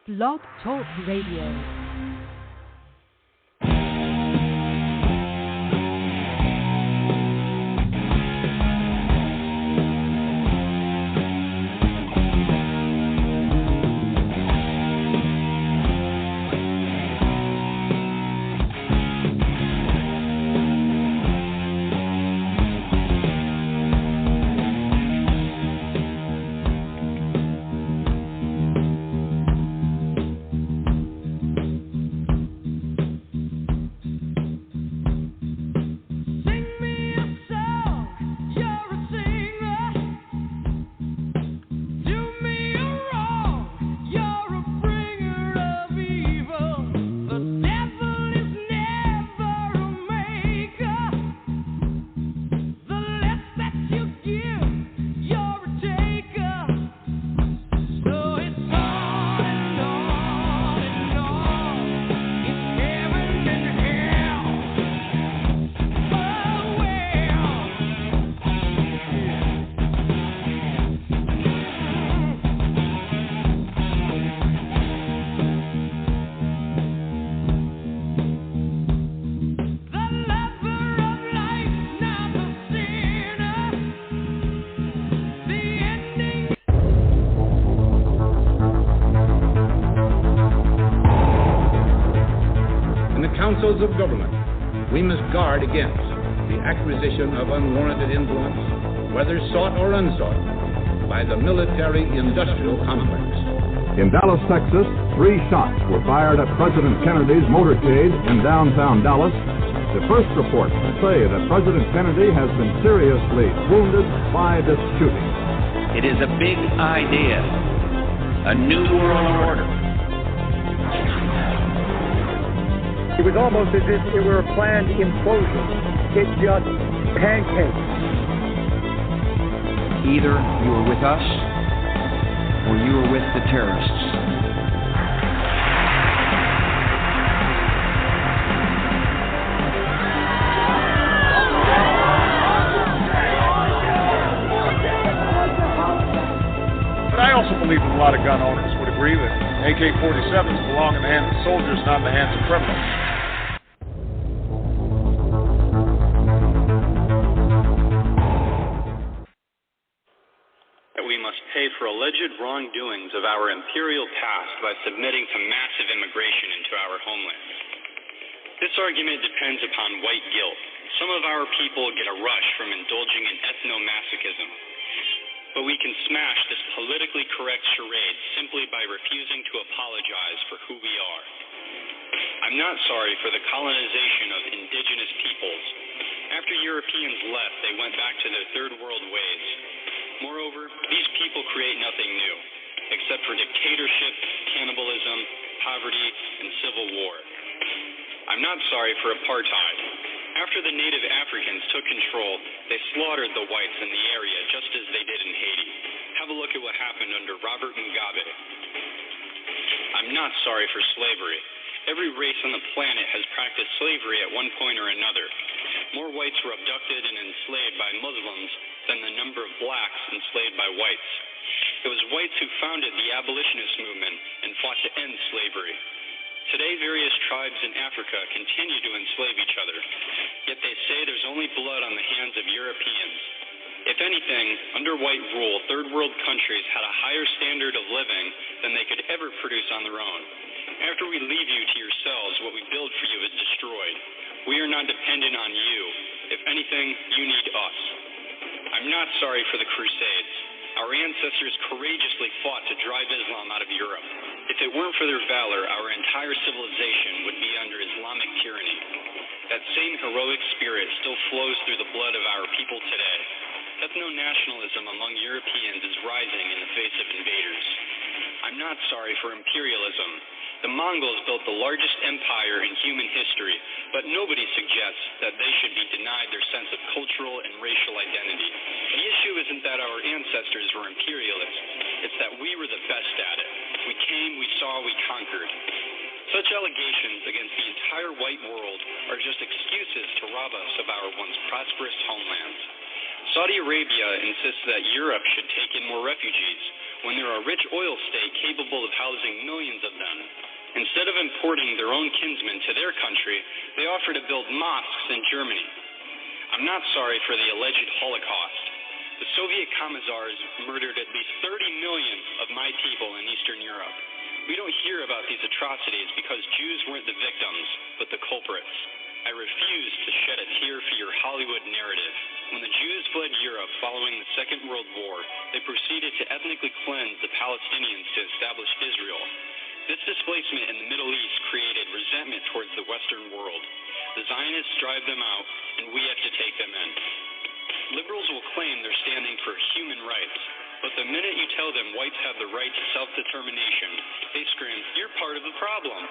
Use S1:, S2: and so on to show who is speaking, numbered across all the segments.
S1: Blog Talk Radio.
S2: Of government, we must guard against the acquisition of unwarranted influence, whether sought or unsought, by the military-industrial complex.
S3: In Dallas, Texas, 3 shots were fired at President Kennedy's motorcade in downtown Dallas. The first reports say that President Kennedy has been seriously wounded by this shooting.
S4: It is a big idea, a new world order.
S5: It was almost as if it were a planned implosion. It just pancaked.
S4: Either you are with us or you are with the terrorists.
S6: But I also believe that a lot of gun owners would agree that AK-47s belong in the hands of soldiers, not in the hands of criminals.
S7: For alleged wrongdoings of our imperial past by submitting to massive immigration into our homeland. This argument depends upon white guilt. Some of our people get a rush from indulging in ethno-masochism. But we can smash this politically correct charade simply by refusing to apologize for who we are. I'm not sorry for the colonization of indigenous peoples. After Europeans left, they went back to their third world ways. Moreover, these people create nothing new, except for dictatorship, cannibalism, poverty, and civil war. I'm not sorry for apartheid. After the native Africans took control, they slaughtered the whites in the area just as they did in Haiti. Have a look at what happened under Robert Mugabe. I'm not sorry for slavery. Every race on the planet has practiced slavery at one point or another. More whites were abducted and enslaved by Muslims than the number of blacks enslaved by whites. It was whites who founded the abolitionist movement and fought to end slavery. Today, various tribes in Africa continue to enslave each other, yet they say there's only blood on the hands of Europeans. If anything, under white rule, third world countries had a higher standard of living than they could ever produce on their own. After we leave you to yourselves, what we build for you is destroyed. We are not dependent on you. If anything, you need us. I'm not sorry for the Crusades. Our ancestors courageously fought to drive Islam out of Europe. If it weren't for their valor, our entire civilization would be under Islamic tyranny. That same heroic spirit still flows through the blood of our people today. Ethno-nationalism among Europeans is rising in the face of invaders. I'm not sorry for imperialism. The Mongols built the largest empire in human history, but nobody suggests that they should be denied their sense of cultural and racial identity. The issue isn't that our ancestors were imperialists, it's that we were the best at it. We came, we saw, we conquered. Such allegations against the entire white world are just excuses to rob us of our once prosperous homelands. Saudi Arabia insists that Europe should take in more refugees, when they're a rich oil state capable of housing millions of them. Instead of importing their own kinsmen to their country, they offer to build mosques in Germany. I'm not sorry for the alleged Holocaust. The Soviet Commissars murdered at least 30 million of my people in Eastern Europe. We don't hear about these atrocities because Jews weren't the victims, but the culprits. I refuse to shed a tear for your Hollywood narrative. When the Jews fled Europe following the Second World War, they proceeded to ethnically cleanse the Palestinians to establish Israel. This displacement in the Middle East created resentment towards the Western world. The Zionists drive them out, and we have to take them in. Liberals will claim they're standing for human rights, but the minute you tell them whites have the right to self-determination, they scream, "You're part of the problem,"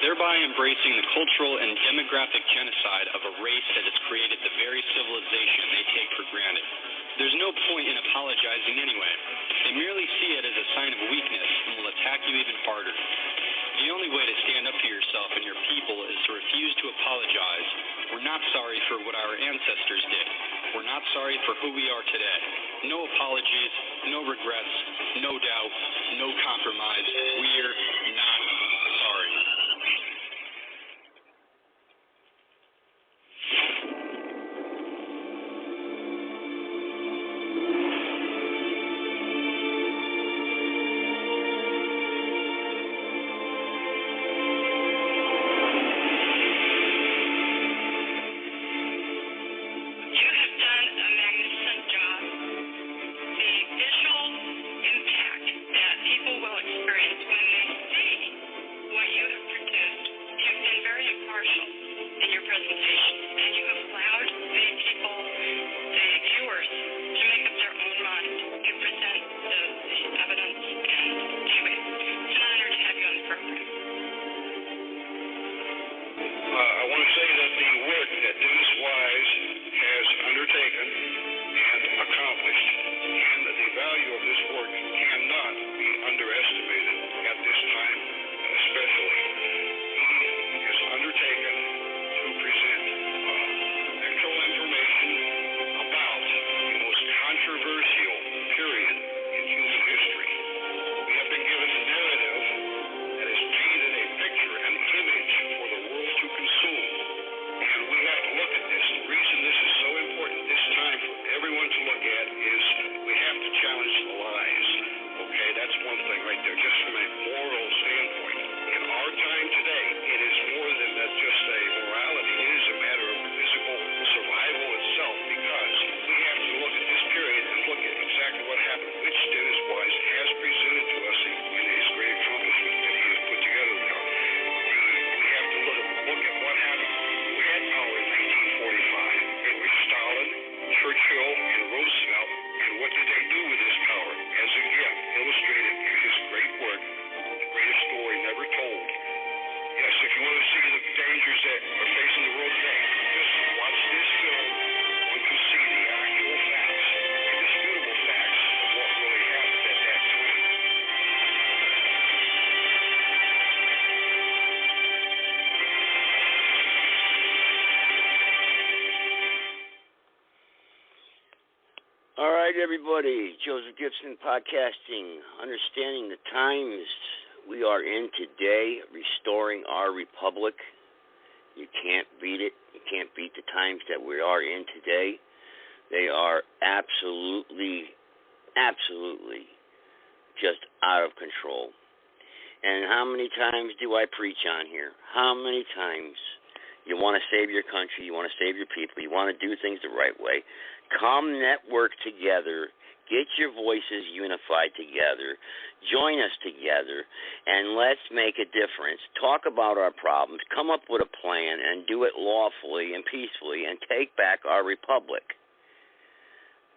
S7: thereby embracing the cultural and demographic genocide of a race that has created the very civilization they take for granted. There's no point in apologizing anyway. They merely see it as a sign of weakness and will attack you even harder. The only way to stand up for yourself and your people is to refuse to apologize. We're not sorry for what our ancestors did. We're not sorry for who we are today. No apologies, no regrets, no doubt, no compromise. We're not sorry.
S8: Everybody, Joseph Gibson podcasting, understanding the times we are in today, restoring our republic. You can't beat it. You can't beat the times that we are in today. They are absolutely just out of control. And how many times do I preach on here? How many times? You want to save your country, you want to save your people, you want to do things the right way. Come network together, get your voices unified together, join us together, and let's make a difference. Talk about our problems, come up with a plan, and do it lawfully and peacefully, and take back our republic.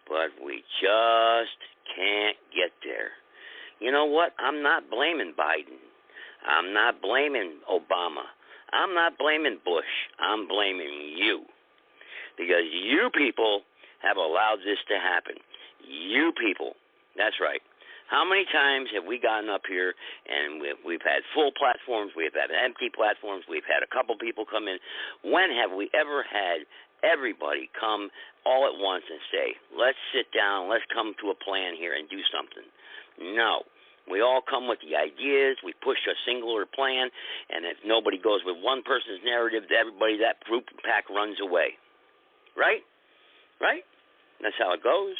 S8: But we just can't get there. You know what? I'm not blaming Biden. I'm not blaming Obama. I'm not blaming Bush. I'm blaming you. Because you people have allowed this to happen. You people. That's right. How many times have we gotten up here and we've had full platforms, we've had empty platforms, we've had a couple people come in. When have we ever had everybody come all at once and say, let's sit down, let's come to a plan here and do something? No. We all come with the ideas. We push a singular plan, and if nobody goes with one person's narrative, everybody, that group pack runs away. Right? Right? That's how it goes.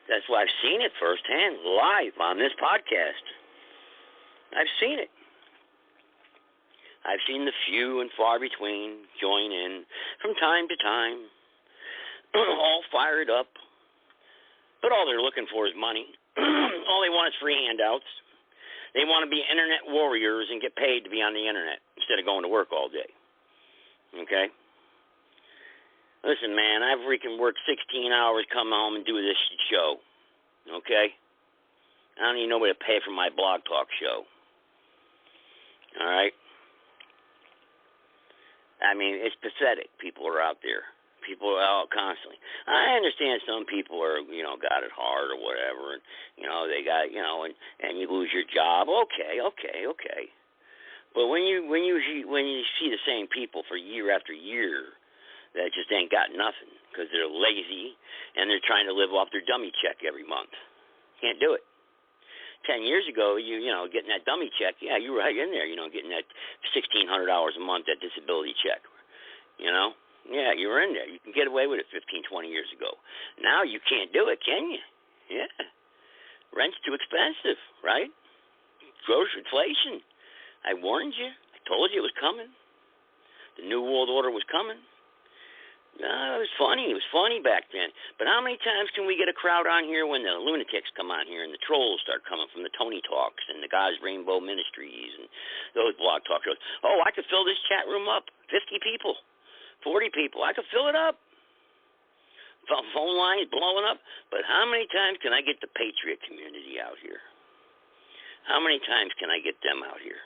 S8: That's why I've seen it firsthand, live on this podcast. I've seen it. I've seen the few and far between join in from time to time, all fired up, but all they're looking for is money. All they want is free handouts. They want to be internet warriors and get paid to be on the internet instead of going to work all day. Okay? Listen, man, I've freaking worked 16 hours, come home and do this show. Okay? I don't even know what to pay for my blog talk show. All right? I mean, it's pathetic. People are out there. People are out constantly. I understand some people are, got it hard or whatever, and, they got, and you lose your job. Okay. But when you see the same people for year after year that just ain't got nothing because they're lazy and they're trying to live off their dummy check every month, can't do it. 10 years ago, getting that dummy check, yeah, you were right in there, getting that $1,600 a month, that disability check, Yeah, you were in there. You can get away with it 15, 20 years ago. Now you can't do it, can you? Yeah. Rent's too expensive, right? Grocery inflation. I warned you. I told you it was coming. The New World Order was coming. No, it was funny. It was funny back then. But how many times can we get a crowd on here when the lunatics come on here and the trolls start coming from the Tony Talks and the God's Rainbow Ministries and those blog talk shows? Oh, I could fill this chat room up. 50 people. 40 people. I could fill it up. Phone lines blowing up. But how many times can I get the Patriot community out here? How many times can I get them out here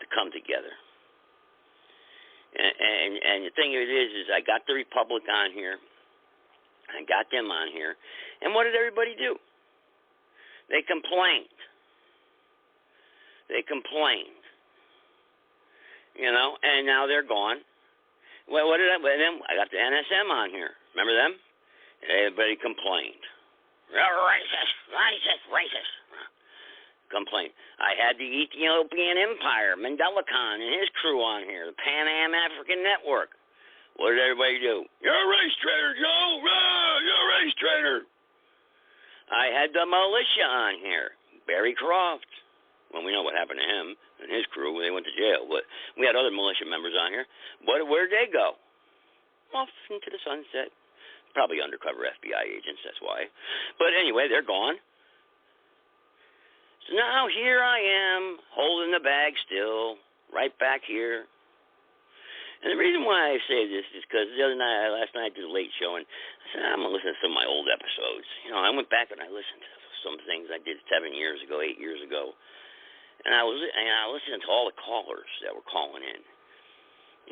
S8: to come together? And the thing is I got the Republic on here. I got them on here. And what did everybody do? They complained. And now they're gone. Well, then I got the NSM on here. Remember them? Everybody complained. Racist. Complained. I had the Ethiopian Empire, Mandela Khan and his crew on here, the Pan Am African Network. What did everybody do? You're a race traitor, Joe! You're a race traitor! I had the militia on here, Barry Croft. Well, we know what happened to him and his crew. They went to jail. But we had other militia members on here. Where'd they go? Off into the sunset. Probably undercover FBI agents, that's why. But anyway, they're gone. So now here I am, holding the bag still, right back here. And the reason why I say this is because last night I did a late show, and I said, I'm going to listen to some of my old episodes. I went back and I listened to some things I did 7 years ago, 8 years ago. And I was listening to all the callers that were calling in.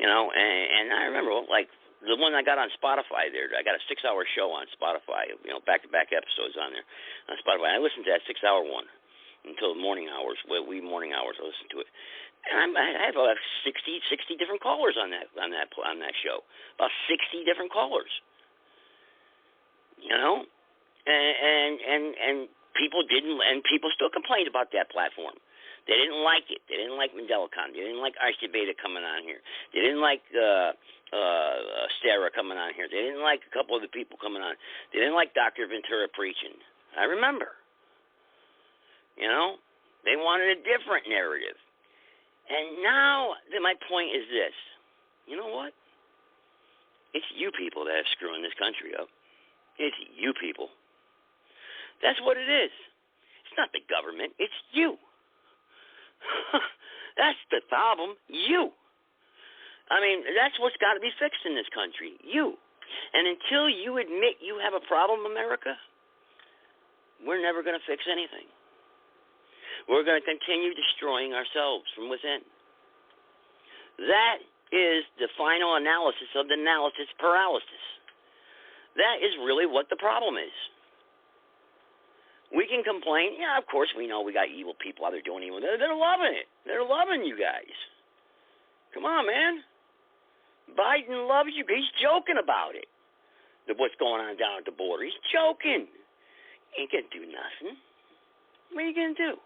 S8: And I remember, like, the one I got on Spotify there, I got a 6-hour show on Spotify, back-to-back episodes on there on Spotify. I listened to that 6-hour one until the morning hours, wee morning hours. I listened to it, and I have about 60 different callers on that show. About 60 different callers. And people didn't, and people still complained about that platform. They didn't like it. They didn't like Mandela Khan. They didn't like Archie Beta coming on here. They didn't like Sarah coming on here. They didn't like a couple of the people coming on. They didn't like Dr. Ventura preaching. I remember. They wanted a different narrative. And now my point is this. You know what? It's you people that are screwing this country up. It's you people. That's what it is. It's not the government. It's you. That's the problem. You. I mean, that's what's got to be fixed in this country. You. And until you admit you have a problem, America, we're never going to fix anything. We're going to continue destroying ourselves from within. That is the final analysis of the analysis paralysis. That is really what the problem is. We can complain. Yeah, of course we know we got evil people out there doing evil. They're loving it. They're loving you guys. Come on, man. Biden loves you. He's joking about it. What's going on down at the border. He's joking. He ain't going to do nothing. What are you going to do?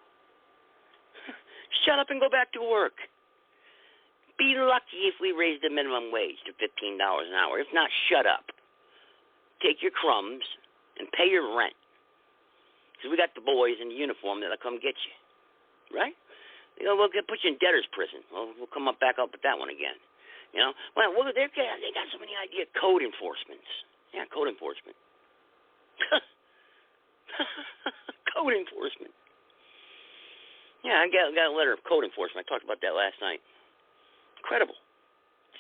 S8: Shut up and go back to work. Be lucky if we raise the minimum wage to $15 an hour. If not, shut up. Take your crumbs and pay your rent. Because we got the boys in the uniform that'll come get you. Right? We'll put you in debtor's prison. We'll come back up with that one again. Well, they got so many ideas. Code enforcements. Yeah, code enforcement. Code enforcement. Yeah, I got a letter of code enforcement. I talked about that last night. Incredible.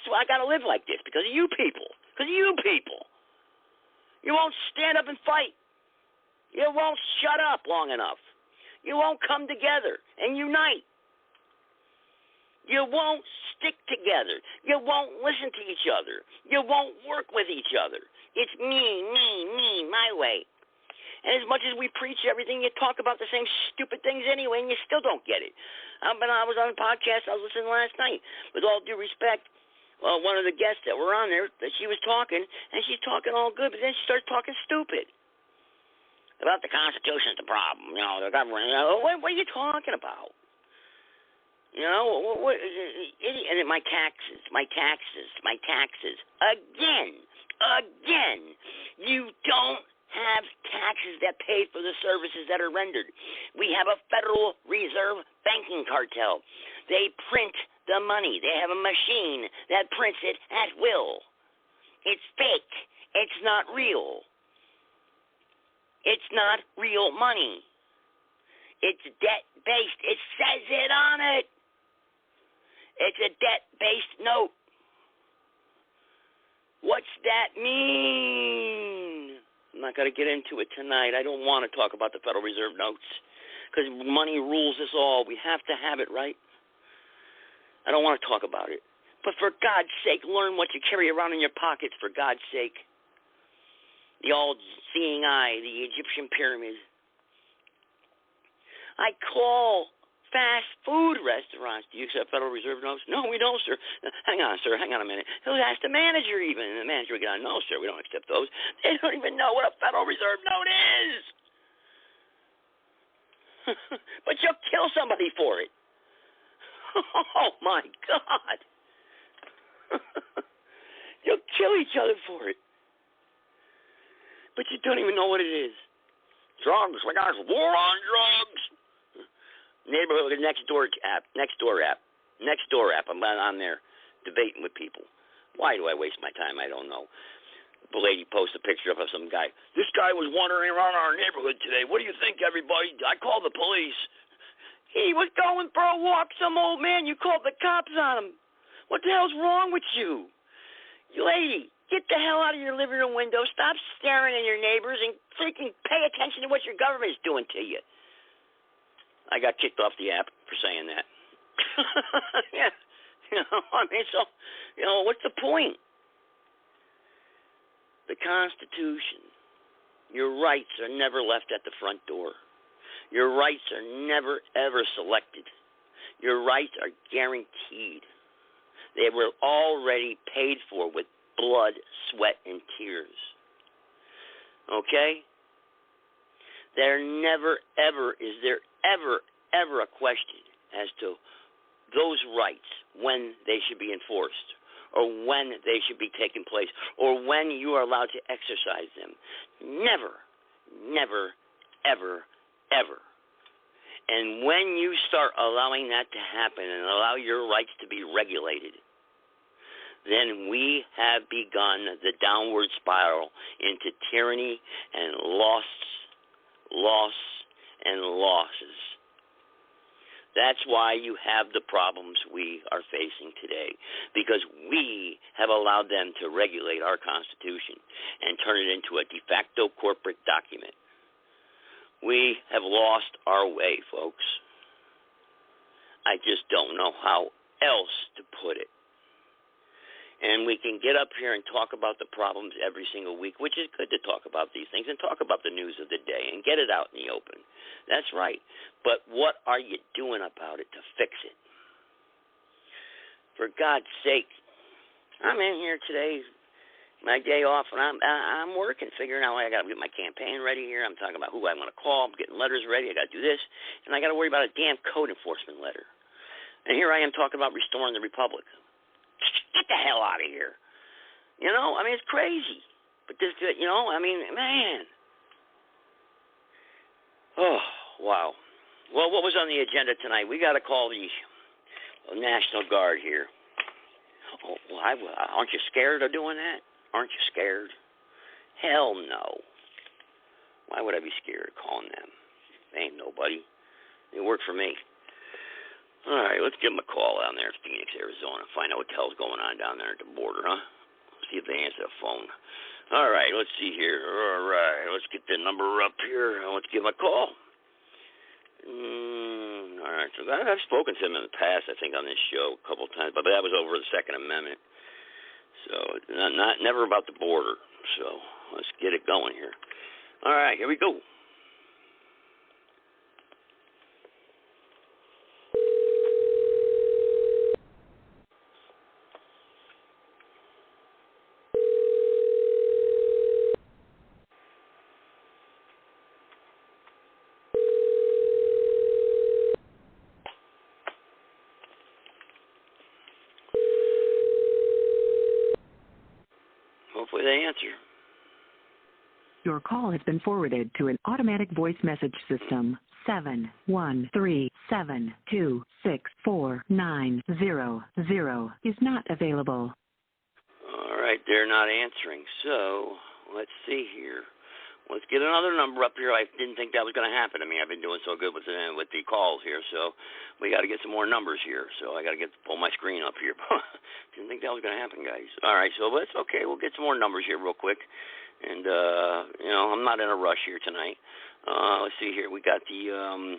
S8: So I got to live like this because of you people. Because of you people. You won't stand up and fight. You won't shut up long enough. You won't come together and unite. You won't stick together. You won't listen to each other. You won't work with each other. It's me, my way. And as much as we preach everything, you talk about the same stupid things anyway, and you still don't get it. But I was on a podcast I was listening last night. With all due respect, one of the guests that were on there, that she was talking, and she's talking all good, but then she starts talking stupid. About the Constitution's the problem. The government. What are you talking about? What, and then my taxes. Again. You don't have taxes that pay for the services that are rendered. We have a Federal Reserve banking cartel. They print the money. They have a machine that prints it at will. It's fake. It's not real. It's not real money. It's debt-based. It says it on it. It's a debt-based note. What's that mean? I'm not going to get into it tonight. I don't want to talk about the Federal Reserve notes because money rules us all. We have to have it, right? I don't want to talk about it. But for God's sake, learn what you carry around in your pockets, for God's sake. The all-seeing eye, the Egyptian pyramid. I call fast food restaurants. Do you accept Federal Reserve notes? No, we don't, sir. Hang on, sir. Hang on a minute. He'll ask the manager even. And the manager will get on, no, sir, we don't accept those. They don't even know what a Federal Reserve note is. But you'll kill somebody for it. Oh, my God. You'll kill each other for it. But you don't even know what it is. Drugs. We got war on drugs. Neighborhood next door app. I'm on there debating with people. Why do I waste my time? I don't know. The lady posts a picture of some guy. This guy was wandering around our neighborhood today. What do you think, everybody? I called the police. He was going for a walk. Some old man. You called the cops on him. What the hell's wrong with you? You lady, get the hell out of your living room window. Stop staring at your neighbors and freaking pay attention to what your government is doing to you. I got kicked off the app for saying that. Yeah. What's the point? The Constitution. Your rights are never left at the front door. Your rights are never, ever selected. Your rights are guaranteed. They were already paid for with blood, sweat, and tears. Okay? There never, ever is there ever a question as to those rights, when they should be enforced, or when they should be taking place, or when you are allowed to exercise them. Never, ever. And when you start allowing that to happen and allow your rights to be regulated, then we have begun the downward spiral into tyranny and loss, and losses. That's why you have the problems we are facing today, because we have allowed them to regulate our Constitution and turn it into a de facto corporate document. We have lost our way, folks. I just don't know how else to put it. And we can get up here and talk about the problems every single week, which is good to talk about these things and talk about the news of the day and get it out in the open. That's right. But what are you doing about it to fix it? For God's sake, I'm in here today my day off, and I'm working, figuring out I got to get my campaign ready here. I'm talking about who I want to call. I'm getting letters ready. I got to do this, and I got to worry about a damn code enforcement letter. And here I am talking about restoring the republic. Get the hell out of here. You know, I mean, it's crazy. But this, you know, I mean, man. Oh, wow. Well, what was on the agenda tonight? We got to call the National Guard here. Oh, well, aren't you scared of doing that? Aren't you scared? Hell no. Why would I be scared of calling them? They ain't nobody. They work for me. All right, let's give them a call down there in Phoenix, Arizona. Find out what the hell's going on down there at the border, huh? See if they answer the phone. All right, let's see here. All right, let's get the number up here. Let's give them a call. All right, so I've spoken to them in the past, I think, on this show a couple of times, but that was over the Second Amendment. So never about the border. So let's get it going here. All right, here we go. Hopefully they answer.
S1: Your call has been forwarded to an automatic voice message system. 713726490 is not available.
S8: All right, they're not answering. So let's see here. Let's get another number up here. I didn't think that was going to happen to me. I've been doing so good with the calls here, so we got to get some more numbers here. So I got to pull my screen up here. Didn't think that was going to happen, guys. All right, so that's okay. We'll get some more numbers here real quick. And, you know, I'm not in a rush here tonight. Let's see here. We got the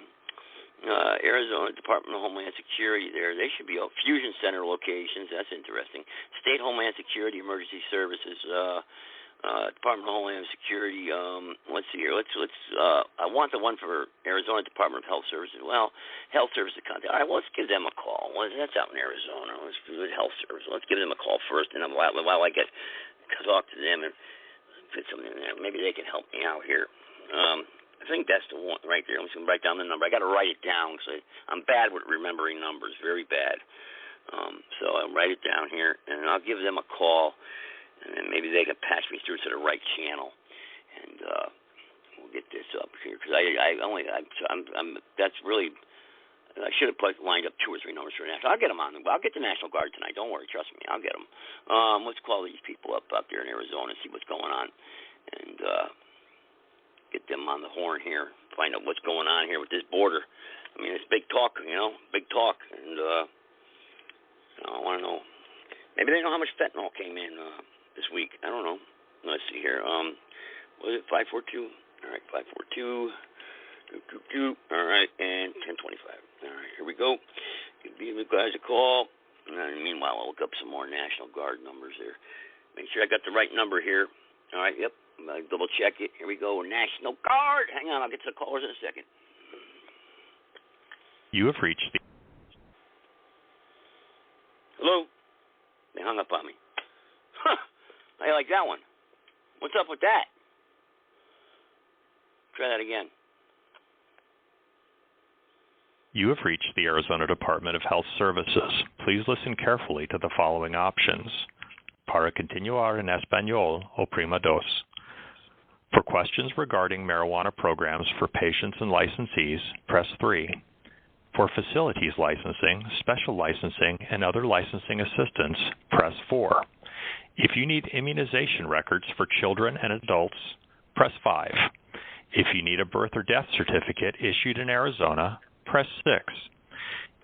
S8: Arizona Department of Homeland Security there. They should be fusion center locations. That's interesting. State Homeland Security Emergency Services, Department of Homeland Security. Let's see here. I want the one for Arizona Department of Health Services. Well, Health Services contact. All right. Well, let's give them a call. Well, that's out in Arizona. Let's do the Health Service. Let's give them a call first, and while I get talk to them and fit something in there, maybe they can help me out here. I think that's the one right there. I'm just gonna write down the number. I got to write it down because I'm bad with remembering numbers, very bad. So I'll write it down here, and I'll give them a call. And then maybe they can patch me through to the right channel, and we'll get this up here. Because that's really, I should have lined up 2 or 3 numbers for the National. I'll get them on. I'll get the National Guard tonight. Don't worry, trust me. I'll get them. Let's call these people up there in Arizona and see what's going on, and get them on the horn here. Find out what's going on here with this border. I mean, it's big talk, you know, big talk, and I want to know. Maybe they know how much fentanyl came in this week. I don't know. Let's see here. Was it 542? All right, 542. All right, and 1025. All right, here we go. Give you guys a call. And meanwhile, I'll look up some more National Guard numbers there. Make sure I got the right number here. All right, yep. I'll double check it. Here we go. National Guard. Hang on, I'll get to the callers in a second.
S9: You have reached the...
S8: Hello? They hung up on me. Huh. I like that one. What's up with that? Try that again.
S9: You have reached the Arizona Department of Health Services. Please listen carefully to the following options. Para continuar en español, oprima dos. For questions regarding marijuana programs for patients and licensees, press 3. For facilities licensing, special licensing, and other licensing assistance, press 4. If you need immunization records for children and adults, press 5. If you need a birth or death certificate issued in Arizona, press 6.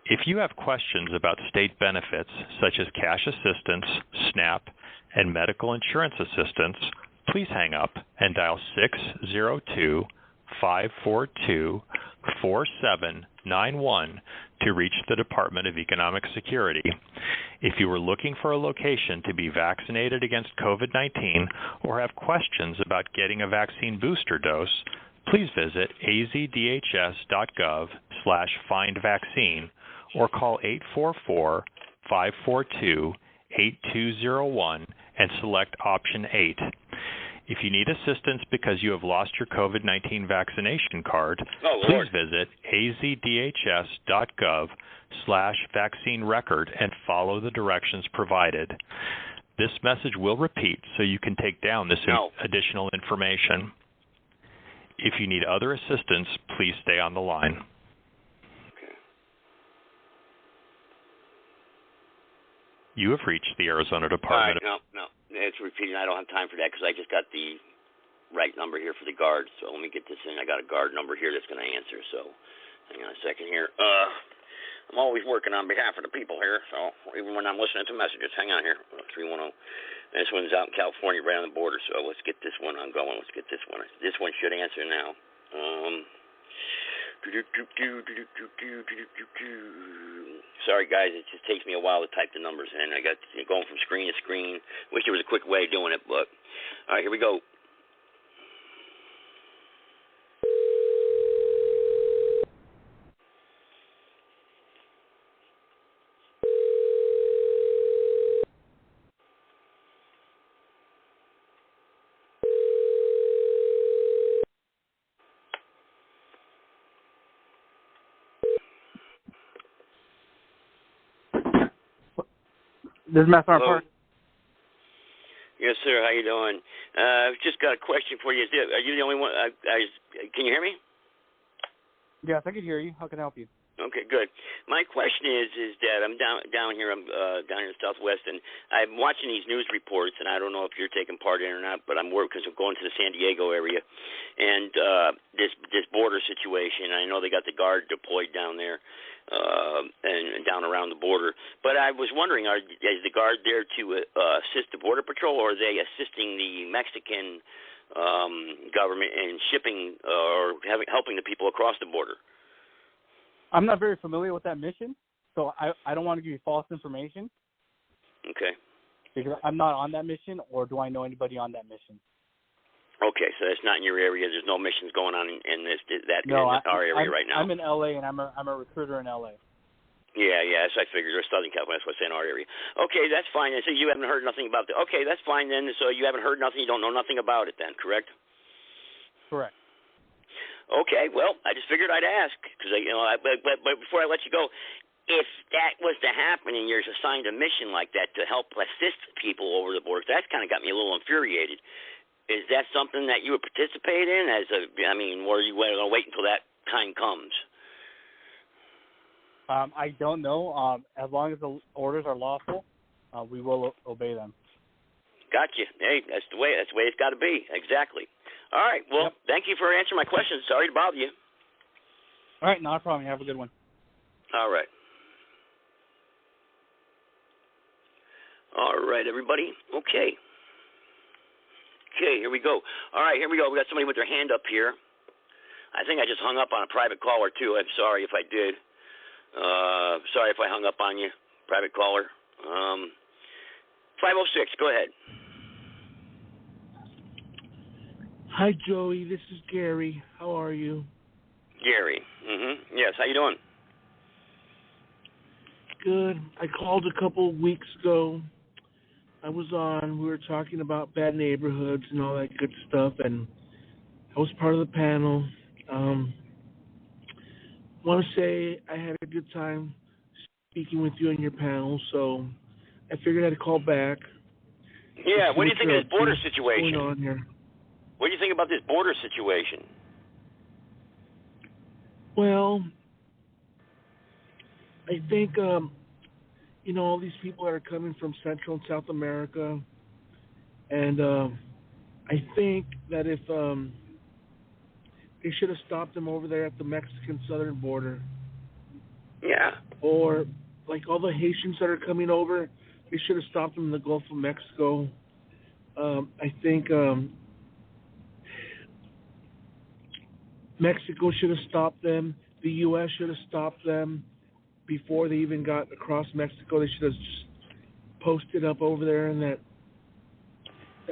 S9: If you have questions about state benefits such as cash assistance, SNAP, and medical insurance assistance, please hang up and dial 602-542-4791 to reach the Department of Economic Security. If you are looking for a location to be vaccinated against COVID-19 or have questions about getting a vaccine booster dose, please visit azdhs.gov/findvaccine or call 844-542-8201 and select option 8. If you need assistance because you have lost your COVID-19 vaccination card, please visit azdhs.gov/vaccine record and follow the directions provided. This message will repeat so you can take down this additional information. If you need other assistance, please stay on the line.
S8: Okay.
S9: You have reached the Arizona Department.
S8: All right, no. It's repeating. I don't have time for that because I just got the right number here for the guard. So let me get this in. I got a guard number here that's going to answer. So hang on a second here. I'm always working on behalf of the people here. So even when I'm listening to messages, hang on here. 310. This one's out in California, right on the border. So let's get this one on going. Let's get this one. This one should answer now. Sorry, guys, it just takes me a while to type the numbers in. I got going from screen to screen. Wish there was a quick way of doing it, but all right, here we go.
S5: This is Master Park.
S8: Yes, sir. How you doing? I've just got a question for you. Are you the only one? Can you hear me?
S5: Yes, I can hear you. How can I help you?
S8: Okay, good. My question is that I'm down here. I'm down here in the Southwest, and I'm watching these news reports, and I don't know if you're taking part in it or not, but I'm working because I'm going to the San Diego area, and this border situation. I know they got the guard deployed down there. And down around the border. But I was wondering, is the guard there to assist the Border Patrol, or are they assisting the Mexican government in shipping or helping the people across the border?
S5: I'm not very familiar with that mission, so I don't want to give you false information.
S8: Okay.
S5: Because I'm not on that mission, or do I know anybody on that mission?
S8: Okay, so that's not in your area. There's no missions going on in our area right now.
S5: I'm in LA, and I'm a recruiter in LA.
S8: Yeah, as I figured. You're Southern California. That's what I say in our area. Okay, that's fine. And so you haven't heard nothing about it. Okay, that's fine then. So you haven't heard nothing. You don't know nothing about it then, correct?
S5: Correct.
S8: Okay, well, I just figured I'd ask because but before I let you go, if that was to happen and you're assigned a mission like that to help assist people over the border, that's kind of got me a little infuriated. Is that something that you would participate in? Or you going to wait until that time comes?
S5: I don't know. As long as the orders are lawful, we will obey them.
S8: Gotcha. Hey, that's the way it's got to be. Exactly. All right. Well, Thank you for answering my questions. Sorry to bother you.
S5: All right, not a problem. You have a good one.
S8: All right. All right, everybody. Okay, here we go. All right, here we go. We got somebody with their hand up here. I think I just hung up on a private caller, too. I'm sorry if I did. Sorry if I hung up on you, private caller. 506, go ahead.
S10: Hi, Joey. This is Gary. How are you?
S8: Gary. Yes, how you doing?
S10: Good. I called a couple of weeks ago. We were talking about bad neighborhoods and all that good stuff, and I was part of the panel. Want to say I had a good time speaking with you and your panel, so I figured I'd call back.
S8: Yeah, what do you think of this border situation?
S10: What's going on here?
S8: What do you think about this border situation?
S10: Well, I think, all these people that are coming from Central and South America, and I think that if they should have stopped them over there at the Mexican southern border.
S8: Yeah.
S10: Or, like all the Haitians that are coming over, they should have stopped them in the Gulf of Mexico. I think Mexico should have stopped them. The U.S. should have stopped them before they even got across Mexico. They should have just posted up over there in that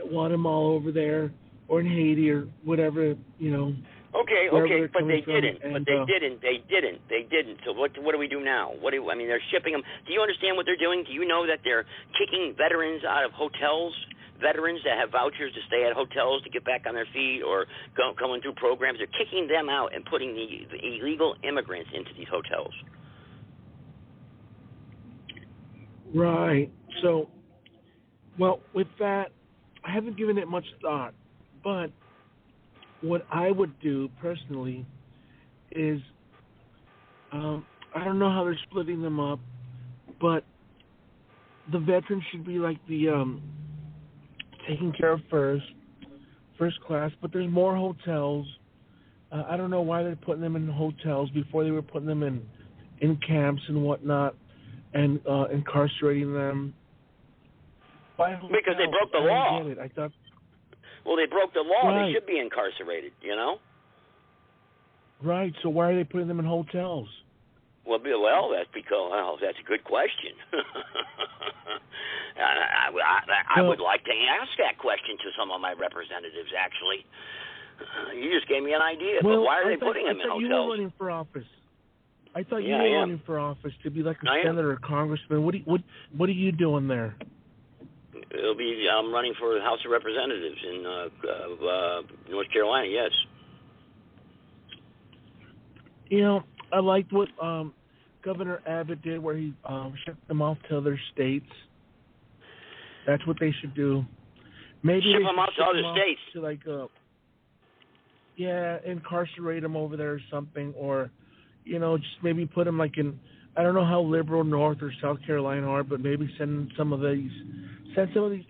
S10: Guatemala over there, or in Haiti, or whatever,
S8: Okay, but they didn't. They didn't. So what do we do now? They're shipping them. Do you understand what they're doing? Do you know that they're kicking veterans out of hotels veterans that have vouchers to stay at hotels to get back on their feet or going through programs. They're kicking them out and putting the illegal immigrants into these hotels.
S10: Right. So, well, with that, I haven't given it much thought, but what I would do personally is, I don't know how they're splitting them up, but the veterans should be like the taken care of first class, but there's more hotels. I don't know why they're putting them in hotels before they were putting them in camps and whatnot and incarcerating them.
S8: Because they broke the law.
S10: I thought.
S8: Well, they broke the law.
S10: Right.
S8: They should be incarcerated, you know?
S10: Right. So why are they putting them in hotels?
S8: Well, that's because that's a good question. I would like to ask that question to some of my representatives, actually. You just gave me an idea, but why are they putting them in hotels?
S10: You were running for office. I thought you were running for office to be like a senator or congressman. What are you doing there?
S8: I'm running for the House of Representatives in North Carolina, yes.
S10: You know, I liked what Governor Abbott did where he shipped them off to other states. That's what they should do. Maybe
S8: ship them out to other states.
S10: To like, incarcerate them over there or something, or, you know, just maybe put them like in, I don't know how liberal North or South Carolina are, but maybe send some of these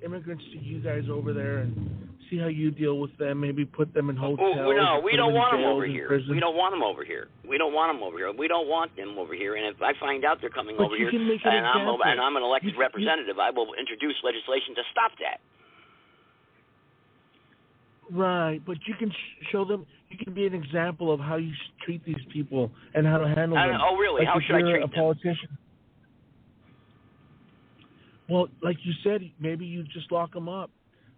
S10: immigrants to you guys over there and see how you deal with them. Maybe put them in hotels.
S8: No, we don't want them over here.
S10: Prisons.
S8: We don't want them over here. We don't want them over here. We don't want them over here. And if I find out they're coming over here, and I'm an elected representative, I will introduce legislation to stop that.
S10: Right, but you can show them. You can be an example of how you treat these people and how to handle them.
S8: Oh, really?
S10: Like
S8: how should I treat
S10: a politician. Them? Well, like you said, maybe you just lock them up.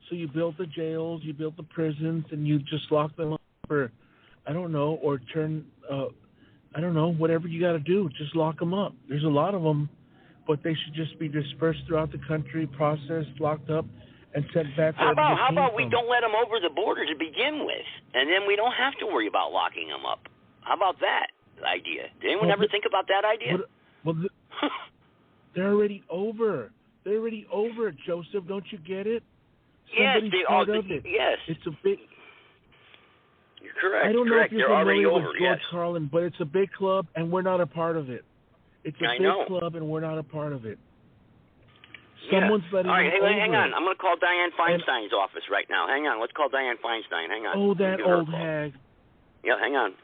S10: So you built the jails, you built the prisons, and you just lock them up for, I don't know, or turn, I don't know, whatever you got to do. Just lock them up. There's a lot of them, but they should just be dispersed throughout the country, processed, locked up, and sent back.
S8: How about we don't let them over the border to begin with, and then we don't have to worry about locking them up? How about that idea? Did anyone ever think about that idea?
S10: They're already over. They're already over it, Joseph. Don't you get it?
S8: Somebody's
S10: part of it.
S8: Yes.
S10: It's a big.
S8: You're correct.
S10: I don't know if you're familiar with George Carlin, but it's a big club, and we're not a part of it. It's a big club, and we're not a part of it. Someone's letting.
S8: All right, hang on.
S10: it.
S8: I'm going to call Dianne Feinstein's office right now. Hang on. Let's call Dianne Feinstein. Hang on.
S10: Oh, that old hag.
S8: Yeah, hang on.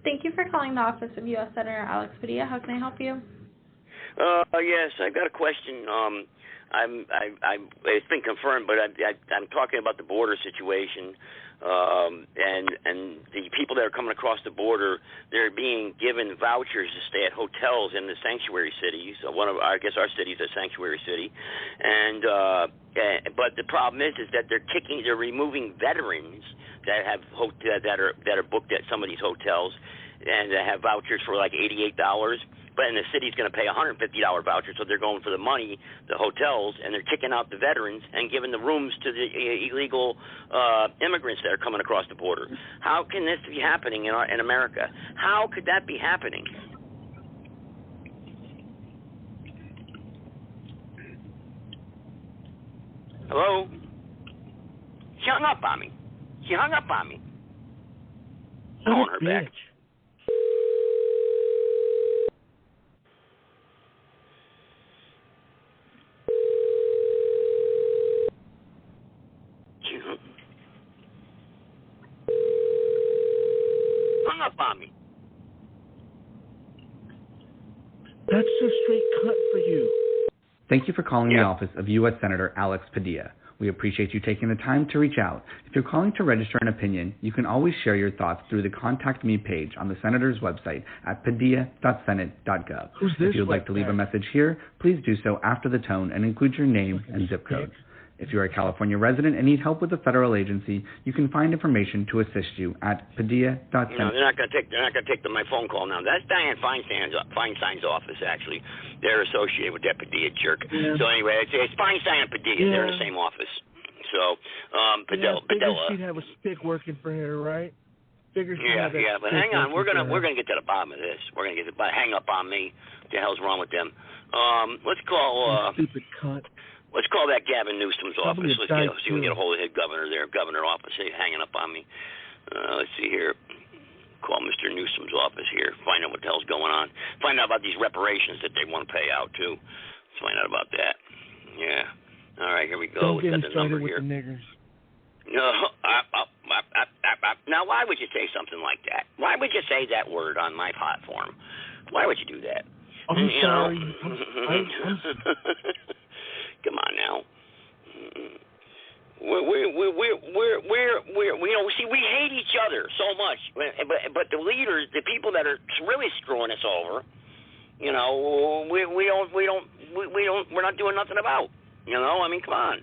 S11: Thank you for calling the office of U.S. Senator Alex Padilla. How can I help you?
S8: Yes, I've got a question. It's been confirmed, but I'm talking about the border situation, and the people that are coming across the border, they're being given vouchers to stay at hotels in the sanctuary cities. I guess our city is a sanctuary city, and but the problem is that they're removing veterans that are booked at some of these hotels, and that have vouchers for like $88. But then the city's going to pay a $150 voucher, so they're going for the money, the hotels, and they're kicking out the veterans and giving the rooms to the illegal immigrants that are coming across the border. How can this be happening in America? How could that be happening? Hello? She hung up on me. I want her back. Hung up on me.
S10: That's a straight cut for you.
S12: Thank you for calling the office of U.S. Senator Alex Padilla. We appreciate you taking the time to reach out. If you're calling to register an opinion, you can always share your thoughts through the Contact Me page on the Senator's website at padilla.senate.gov. If you would like to leave a message here, please do so after the tone and include your name and zip code. If you are a California resident and need help with a federal agency, you can find information to assist you at padilla.center.
S8: No, they're not going to take my phone call now. That's Diane Feinstein's office, actually. They're associated with that Padilla jerk.
S10: Yeah.
S8: So anyway, it's Feinstein and Padilla.
S10: Yeah.
S8: They're in the same office. So, Padilla.
S10: She'd have a stick working for her, right?
S8: But hang on, we're gonna get to the bottom of this. We're gonna get to hang up on me. What the hell's wrong with them? Let's call
S10: stupid cunt.
S8: Let's call that Gavin Newsom's office. Let's see if we can get a hold of the governor there. Governor office hanging up on me. Let's see here. Call Mr. Newsom's office here. Find out what the hell's going on. Find out about these reparations that they want to pay out too. Let's find out about that. Yeah. All right, here we go.
S10: Don't get me started with
S8: here.
S10: the niggers.
S8: No, now why would you say something like that? Why would you say that word on my platform? Why would you do that?
S10: I'm sorry.
S8: Come on now. We hate each other so much, but the leaders, the people that are really screwing us over, we're not doing nothing about. I mean, come on.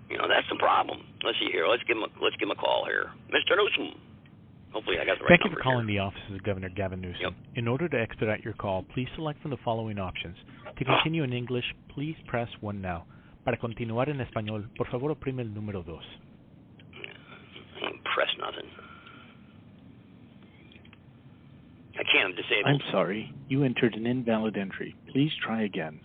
S8: That's the problem. Let's see here. Let's give him a call here, Mr. Newsom. Hopefully, I got the right
S13: Thank you
S8: number
S13: for calling
S8: here.
S13: the office of Governor Gavin Newsom.
S8: Yep.
S13: In order to expedite your call, please select from the following options. To continue in English, please press 1 now. Para continuar en español, por favor oprime el número 2.
S8: Press nothing. I can't. I'm disabled.
S13: I'm sorry. You entered an invalid entry. Please try again.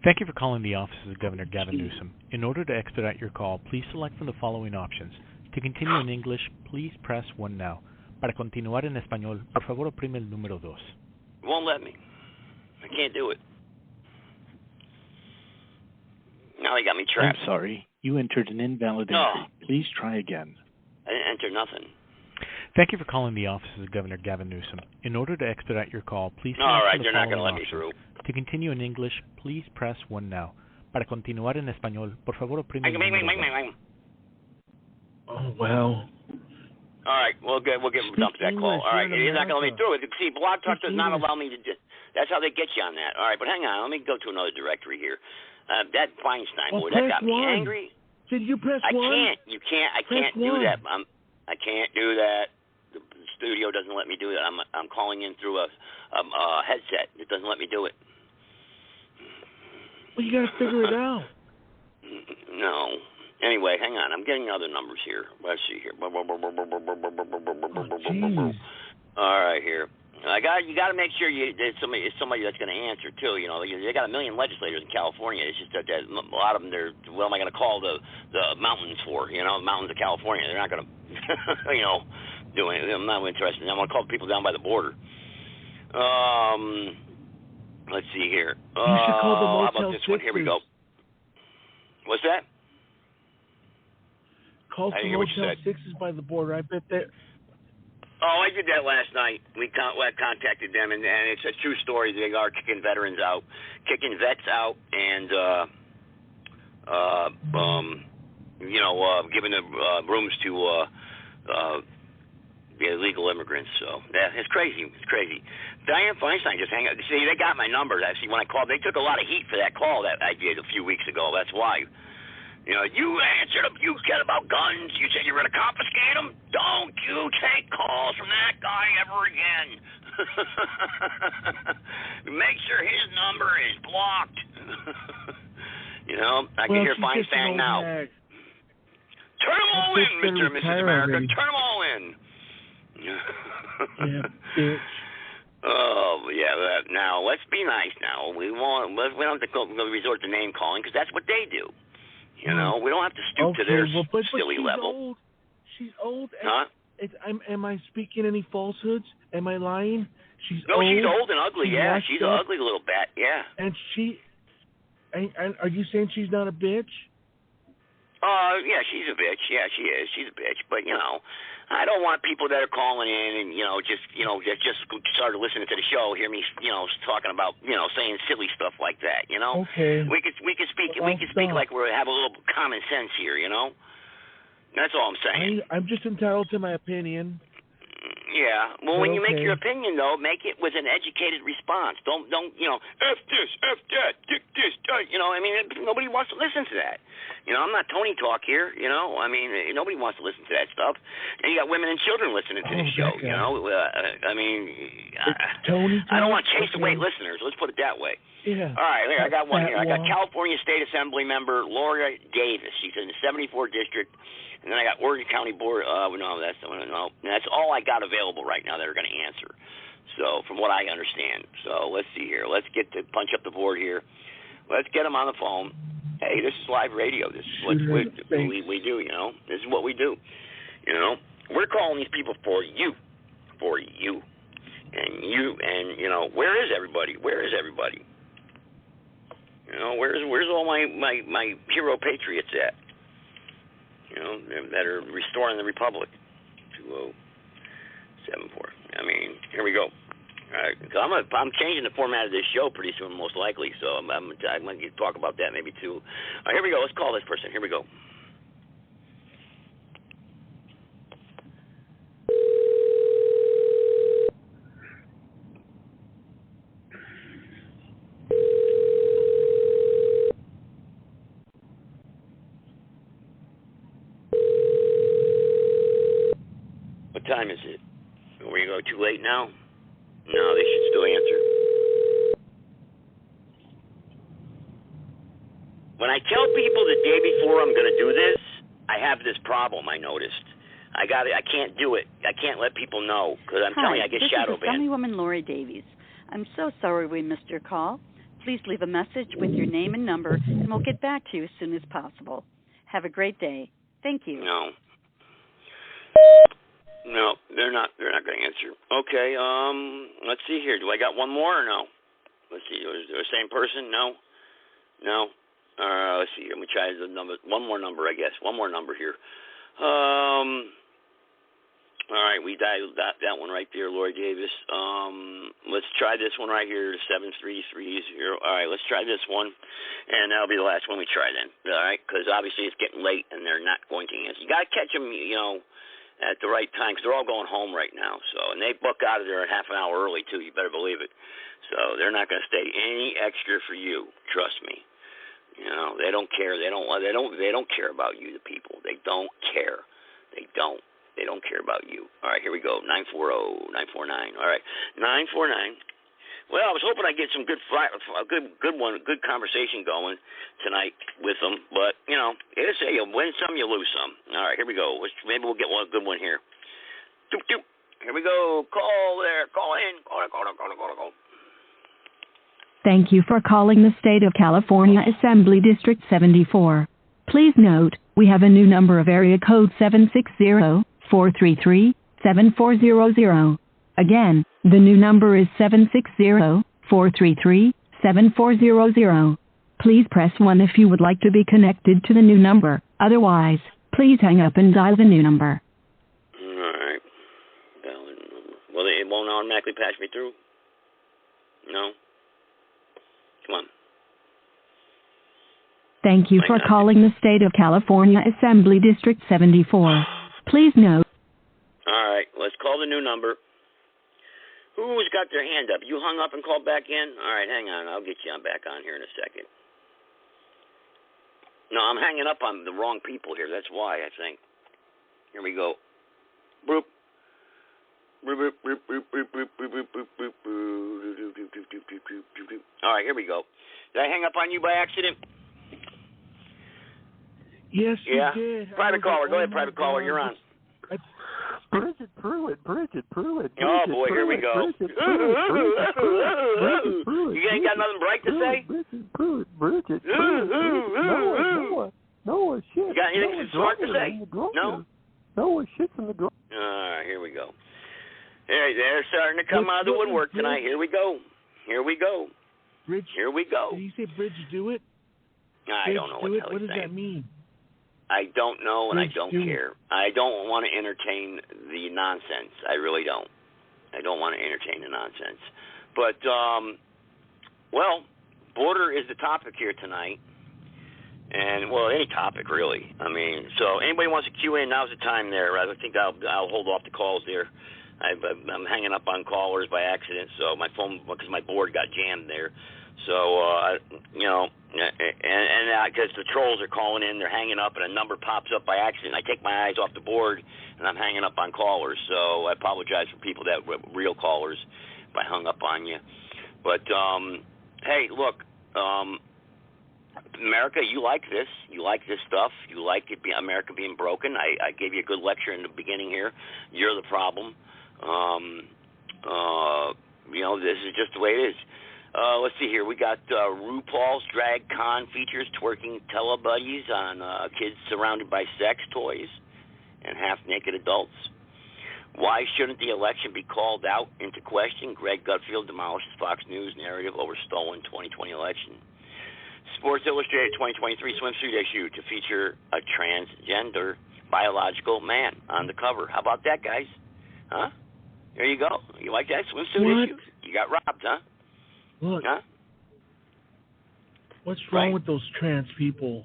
S13: Thank you for calling the office of Governor Gavin Newsom. In order to expedite your call, please select from the following options. To continue in English, please press 1 now. Para continuar en español, por favor oprime el número 2.
S8: Won't let me. I can't do it. Now they got me trapped.
S13: I'm sorry. You entered an invalid entry. Please try again.
S8: I didn't enter nothing.
S13: Thank you for calling the office of Governor Gavin Newsom. In order to expedite your call, please select
S8: All right,
S13: from the
S8: you're not going to
S13: following
S8: let me
S13: options.
S8: through.
S13: To continue in English, please press 1 now. Para continuar en español, por favor oprime el número 2.
S10: Oh, well.
S8: All right, we'll give him dump that call. All right, he's not going to let me through it. See, Blog Talk does not allow me to do. That's how they get you on that. All right, but hang on. Let me go to another directory here. That Feinstein boy, that got me angry.
S10: Did you press 1?
S8: I can't do that. I can't do that. The studio doesn't let me do that. I'm calling in through a headset. It doesn't let me do it.
S10: Well, you got to figure it out.
S8: No. Anyway, hang on. I'm getting other numbers here. Let's see here.
S10: Oh,
S8: all right, here. You got to make sure there's somebody that's going to answer too. They got 1 million legislators in California. It's just that a lot of them. What am I going to call the mountains for? The mountains of California. They're not going to, do anything. I'm not interested. I'm going to call people down by the border. Let's see here.
S10: You should call the
S8: how
S10: Motel
S8: about this one? Here we go. What's that?
S10: Call some Motel 6s by the border. I bet they're...
S8: Oh, I did that last night. We contacted them, and it's a true story. They are kicking vets out, and giving them rooms to illegal immigrants. So yeah, it's crazy. It's crazy. Diane Feinstein just hang up. See, they got my number. Actually, when I called, they took a lot of heat for that call that I did a few weeks ago. That's why. You answered them. You said about guns. You said you were going to confiscate them. Don't you take calls from that guy ever again. Make sure his number is blocked. I can hear Feinstein now. Turn them all in, Mr. and Mrs. America. Turn them all in.
S10: Yeah, bitch.
S8: Oh, yeah. Now, let's be nice now. We don't have to resort to name calling because that's what they do. We don't have to stoop to their silly level.
S10: Old. She's old.
S8: Huh?
S10: Am I speaking any falsehoods? Am I lying? She's
S8: old.
S10: No,
S8: she's old and ugly. Yeah, she's an ugly little bat. Yeah.
S10: And and are you saying she's not a bitch?
S8: Yeah, she's a bitch. Yeah, she is. She's a bitch. But I don't want people that are calling in and just started listening to the show hear me talking about saying silly stuff like that.
S10: Okay.
S8: We could speak like we have a little common sense here. That's all I'm saying.
S10: I'm just entitled to my opinion.
S8: Yeah. Well, when you make your opinion, though, make it with an educated response. Don't F this, F that, dick this, I mean, nobody wants to listen to that. I'm not Tony Talk here, I mean, nobody wants to listen to that stuff. And you got women and children listening to this show, I mean, I don't want to chase away listeners. Let's put it that way.
S10: Yeah.
S8: All right, I got one here. I got California State Assembly member Laura Davis. She's in the 74th District. And then I got Oregon County Board. That's all I got available right now that are going to answer. So, from what I understand. So, let's see here. Let's punch up the board here. Let's get them on the phone. Hey, this is live radio. This is what we do. This is what we do. We're calling these people for you, and where is everybody? Where's all my hero patriots at? That are restoring the republic. 2074. I mean, here we go. All right, so I'm changing the format of this show pretty soon, most likely. So I'm going to talk about that maybe too. All right, here we go. Let's call this person. Here we go. What time is it? Are we going too late now? No, they should still answer. When I tell people the day before I'm going to do this, I have this problem. I noticed. I can't do it. I can't let people know because I'm telling you, I get shadow banned.
S14: This is Assemblywoman Lori Davies. I'm so sorry we missed your call. Please leave a message with your name and number, and we'll get back to you as soon as possible. Have a great day. Thank you.
S8: No, they're not going to answer. Okay, let's see here. Do I got one more or no? Let's see. Is there the same person? No. Let's see. Let me try the number. One more number, I guess. One more number here. All right, we dialed that one right there, Lori Davis. Let's try this one right here, 7330. All right, let's try this one, and that'll be the last one we try then. All right, because obviously it's getting late and they're not going to answer. You got to catch them, at the right time because they're all going home right now. So, and they book out of there a half an hour early too. You better believe it. So they're not going to stay any extra for you. Trust me. They don't care. They don't care about you, the people. They don't care. They don't care about you. All right, here we go. 940-949. All right, 949. Well, I was hoping I'd get some good conversation going tonight with them, but they say you win some, you lose some. All right, here we go. Maybe we'll get one good one here. Doop, doop. Here we go. Call there. Call in. Call.
S1: Thank you for calling the State of California Assembly District 74. Please note, we have a new number of area code 760-433-7400. Again, the new number is 760-433-7400. Please press 1 if you would like to be connected to the new number. Otherwise, please hang up and dial the new number.
S8: All right. Well, it won't automatically patch me through? No? Come on.
S1: Thank you for calling the State of California Assembly District 74. Please note.
S8: All right, let's call the new number. Who's got their hand up? You hung up and called back in? All right, hang on. I'll get you back on here in a second. No, I'm hanging up on the wrong people here. That's why, I think. Here we go. Boop. All right, here we go. Did I hang up on you by accident?
S10: Yes, you
S8: yeah?
S10: did.
S8: Private caller. Go ahead, private caller. You're on.
S15: Bridget Pruitt.
S8: Oh, boy, here we go. You ain't got nothing bright to say?
S15: Bridget. Noah, shit.
S8: You got anything smart to say? No?
S15: Noah, shit's in the drawer.
S8: All right, here we go. They're starting to come out of the woodwork tonight. Here we go.
S10: Bridge,
S8: here we go.
S10: Did you say Bridge do it?
S8: I don't know what the hell
S10: What
S8: he's
S10: does
S8: saying.
S10: that mean?
S8: I don't know, and
S10: Bridge
S8: I don't care. I don't want to entertain the nonsense. I really don't. I don't want to entertain the nonsense. But, border is the topic here tonight. And, any topic, really. I mean, so anybody wants to queue in, now's the time there. I think I'll hold off the calls there. I'm hanging up on callers by accident, so my phone, because my board got jammed there. So, and because the trolls are calling in, they're hanging up, and a number pops up by accident. I take my eyes off the board, and I'm hanging up on callers. So I apologize for people that were real callers if I hung up on you. But, hey, look, America, you like this. You like this stuff. You like it, America being broken. I gave you a good lecture in the beginning here. You're the problem. This is just the way it is. Let's see here. We got RuPaul's Drag Con features twerking telebuddies on kids surrounded by sex toys and half-naked adults. Why shouldn't the election be called out into question? Greg Gutfeld demolishes Fox News narrative over stolen 2020 election. Sports Illustrated 2023 swimsuit issue to feature a transgender biological man on the cover. How about that, guys? Huh? There you go. You like that swimsuit issue? You got robbed, huh?
S10: Look.
S8: Huh?
S10: What's wrong with those trans people?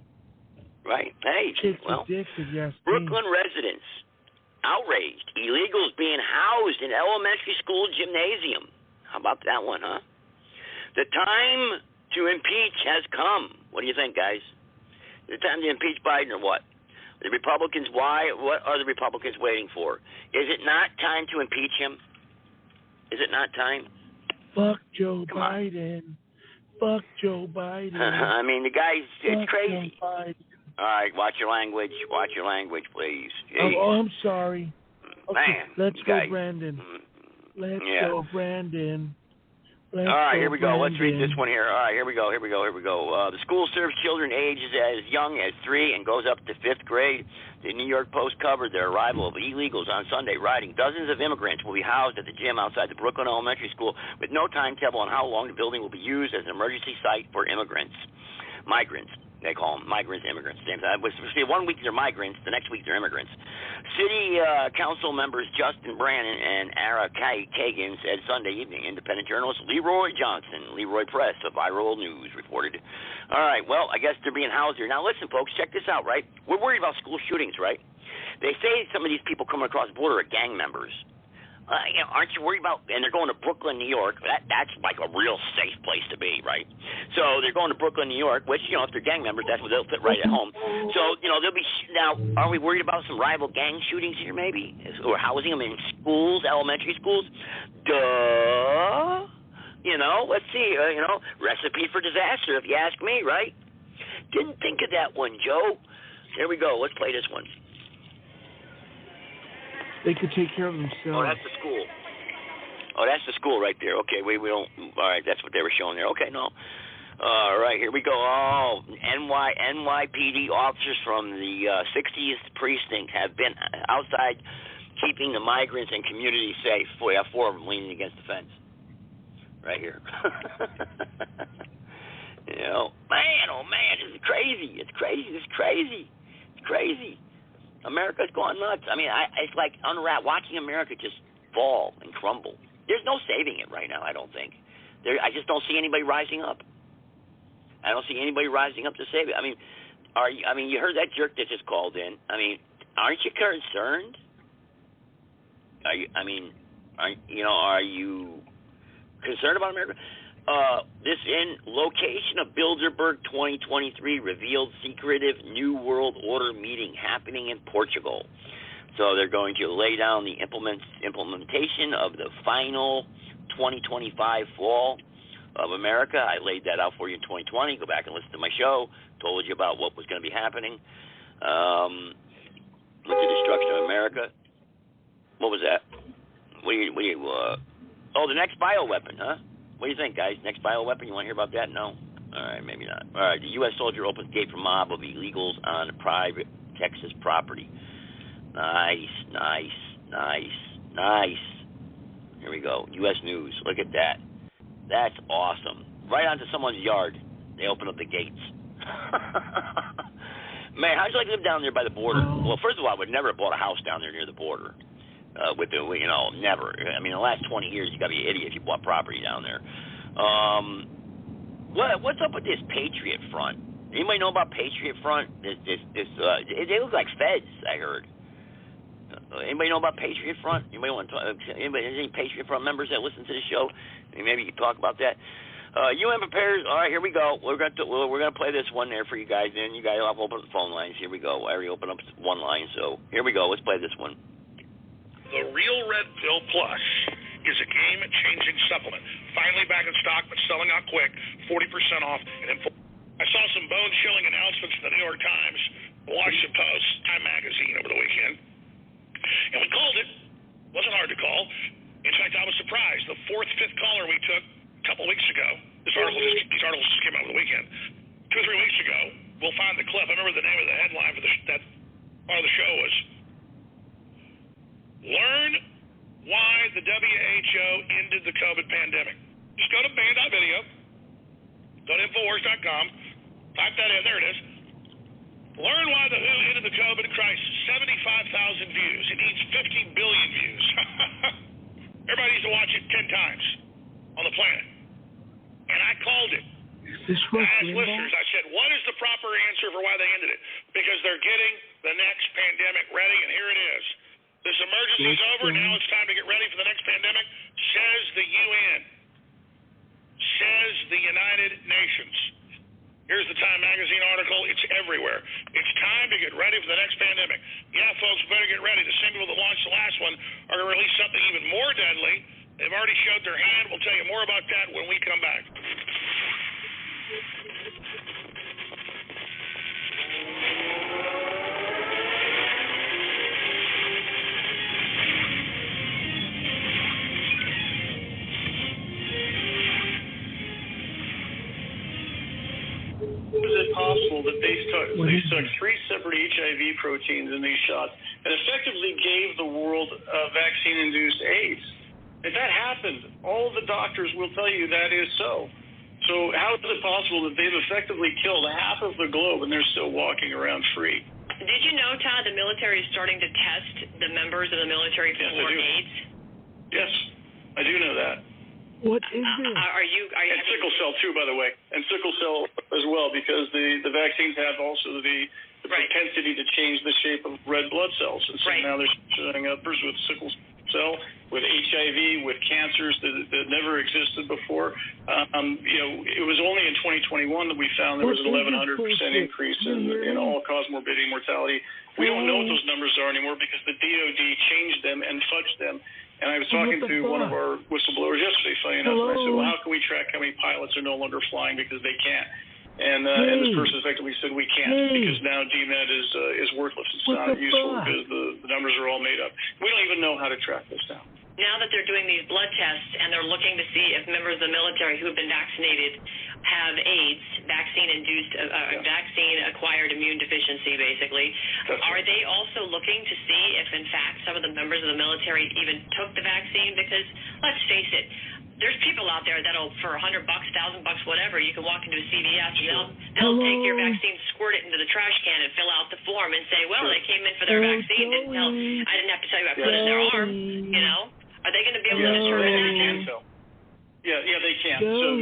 S8: Right. Hey,
S10: Chicks
S8: well,
S10: addicted, yes.
S8: Brooklyn residents outraged. Illegals being housed in elementary school gymnasium. How about that one, huh? The time to impeach has come. What do you think, guys? The time to impeach Biden or what? The Republicans, why? What are the Republicans waiting for? Is it not time to impeach him? Is it not time?
S10: Fuck Joe Biden. Fuck Joe Biden.
S8: I mean, the guy's, it's crazy.
S10: Joe Biden.
S8: All right, watch your language. Watch your language, please.
S10: Oh, I'm sorry. Okay,
S8: man,
S10: let's go, Brandon. Let's go, Brandon. All
S8: right, here we go.
S10: Brandon.
S8: Let's read this one here. All right, here we go. The school serves children ages as young as 3 and goes up to 5th grade. The New York Post covered the arrival of illegals on Sunday, writing dozens of immigrants will be housed at the gym outside the Brooklyn Elementary School with no timetable on how long the building will be used as an emergency site for migrants. They call them migrants, immigrants. See, 1 week they're migrants, the next week they're immigrants. City Council members Justin Brannon and Ara Kagan said Sunday evening. Independent journalist Leroy Johnson, Leroy Press of Viral News, reported. All right, well, I guess they're being housed here. Now, listen, folks, check this out, right? We're worried about school shootings, right? They say some of these people coming across the border are gang members. Aren't you worried about, and they're going to Brooklyn, New York. That's like a real safe place to be, right? So they're going to Brooklyn, New York, which, if they're gang members, that's where they'll fit right at home. So, they'll be, now, are we worried about some rival gang shootings here maybe? Or housing them in schools, elementary schools? Duh. Let's see, recipe for disaster, if you ask me, right? Didn't think of that one, Joe. Here we go. Let's play this one.
S10: They could take care of themselves.
S8: Oh, that's the school. Oh, that's the school right there. Okay, we don't. All right, that's what they were showing there. Okay, no. All right, here we go. Oh, NYPD officers from the 60th precinct have been outside keeping the migrants and community safe. We have 4 of them leaning against the fence. Right here. Man, oh man, this is crazy. It's crazy. America's going nuts. I mean, it's like watching America just fall and crumble. There's no saving it right now, I don't think. I just don't see anybody rising up. I don't see anybody rising up to save it. I mean, you heard that jerk that just called in. I mean, aren't you concerned? Are you concerned about America? This location of Bilderberg 2023 revealed secretive New World Order meeting happening in Portugal. So they're going to lay down the implementation of the final 2025 fall of America. I laid that out for you in 2020. Go back and listen to my show. Told you about what was going to be happening. Look at destruction of America. What was that? The next bioweapon, huh? What do you think, guys? Next bioweapon? You want to hear about that? No? All right, maybe not. All right, the U.S. soldier opens gate for mob of illegals on private Texas property. Nice. Here we go. U.S. News. Look at that. That's awesome. Right onto someone's yard. They open up the gates. Man, how'd you like to live down there by the border? Well, first of all, I would never have bought a house down there near the border. Never. I mean, the last 20 years, you got to be an idiot if you bought property down there. What's up with this Patriot Front? Anybody know about Patriot Front? They look like feds, I heard. Anybody know about Patriot Front? Anybody want to talk? Anybody has any Patriot Front members that listen to the show? Maybe you can talk about that. UN prepares. All right, here we go. We're gonna play this one there for you guys. Then you guys will open up the phone lines. Here we go. I already opened up one line, so here we go. Let's play this one.
S16: The Real Red Pill Plus is a game-changing supplement. Finally back in stock, but selling out quick. 40% off. And I saw some bone-chilling announcements in the New York Times, Washington Post, Time Magazine over the weekend, and we called it. Wasn't hard to call. In fact, I was surprised. The fourth, fifth caller we took a couple weeks ago. These articles just came out over the weekend. 2 or 3 weeks ago, we'll find the clip. I remember the name of the headline for that part of the show was "Learn Why the WHO Ended the COVID Pandemic." Just go to band.video, go to Infowars.com, type that in. There it is. Learn why the WHO ended the COVID crisis. 75,000 views. It needs 50 billion views. Everybody needs to watch it 10 times on the planet. And I called it. I asked listeners, I said, what is the proper answer for why they ended it? Because they're getting the next pandemic ready, and here it is. This emergency is over. Now it's time to get ready for the next pandemic, says the UN, says the United Nations. Here's the Time Magazine article. It's everywhere. It's time to get ready for the next pandemic. Yeah, folks, better get ready. The same people that launched the last one are going to release something even more deadly. They've already showed their hand. We'll tell you more about that when we come back.
S17: Is it possible that they took 3 separate HIV proteins in these shots and effectively gave the world vaccine-induced AIDS? If that happened, all of the doctors will tell you that is so. So how is it possible that they've effectively killed half of the globe and they're still walking around free?
S18: Did you know, Todd, the military is starting to test the members of the military for AIDS?
S17: Yes, I do know that.
S10: What is this?
S17: And sickle cell too, by the way, and sickle cell as well, because the vaccines have also the propensity to change the shape of red blood cells, and so now they're showing up with sickle cell, with HIV, with cancers that never existed before. It was only in 2021 that we found there was an 1,100% increase in all-cause morbidity and mortality. We don't know what those numbers are anymore because the DOD changed them and fudged them. And I was talking to one of our whistleblowers yesterday, funny enough, and I said, well, how can we track how many pilots are no longer flying because they can't? And this person effectively said, we can't because now DMED is worthless. It's not useful because the numbers are all made up. We don't even know how to track this down.
S18: Now that they're doing these blood tests and they're looking to see if members of the military who have been vaccinated have AIDS, vaccine-acquired immune deficiency, basically, are they also looking to see if, in fact, some of the members of the military even took the vaccine? Because, let's face it, there's people out there that'll, for $100, $1,000, whatever, you can walk into a CVS and they'll take your vaccine, squirt it into the trash can, and fill out the form and say, well, they came in for their vaccine. I didn't have to tell you I put it in their arm. You know, are they going to be able to determine that?
S17: Yeah, they can. So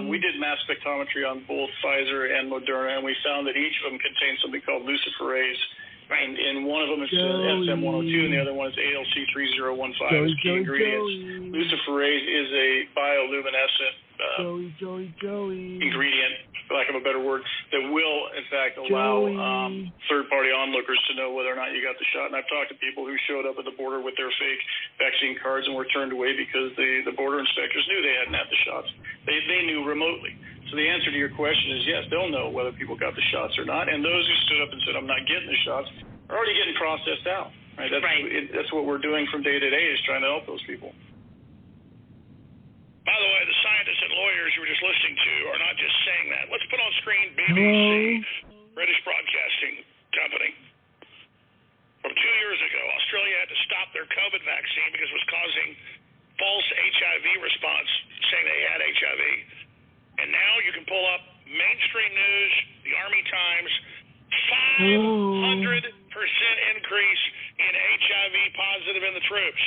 S17: we did mass spectrometry on both Pfizer and Moderna, and we found that each of them contains something called luciferase. And one of them is SM102, and the other one is ALC3015 as key ingredients. Luciferase is a bioluminescent ingredient, for lack of a better word, that will, in fact, allow third-party onlookers to know whether or not you got the shot. And I've talked to people who showed up at the border with their fake vaccine cards and were turned away because the border inspectors knew they hadn't had the shots. They knew remotely. So the answer to your question is yes, they'll know whether people got the shots or not. And those who stood up and said, I'm not getting the shots, are already getting processed out. Right? That's what we're doing from day to day, is trying to help those people.
S16: By the way, the scientists and lawyers you were just listening to are not just saying that. Let's put on screen BBC, British Broadcasting Company. From 2 years ago, Australia had to stop their COVID vaccine because it was causing false HIV response, saying they had HIV. And now you can pull up mainstream news, the Army Times, 500% increase in HIV positive in the troops.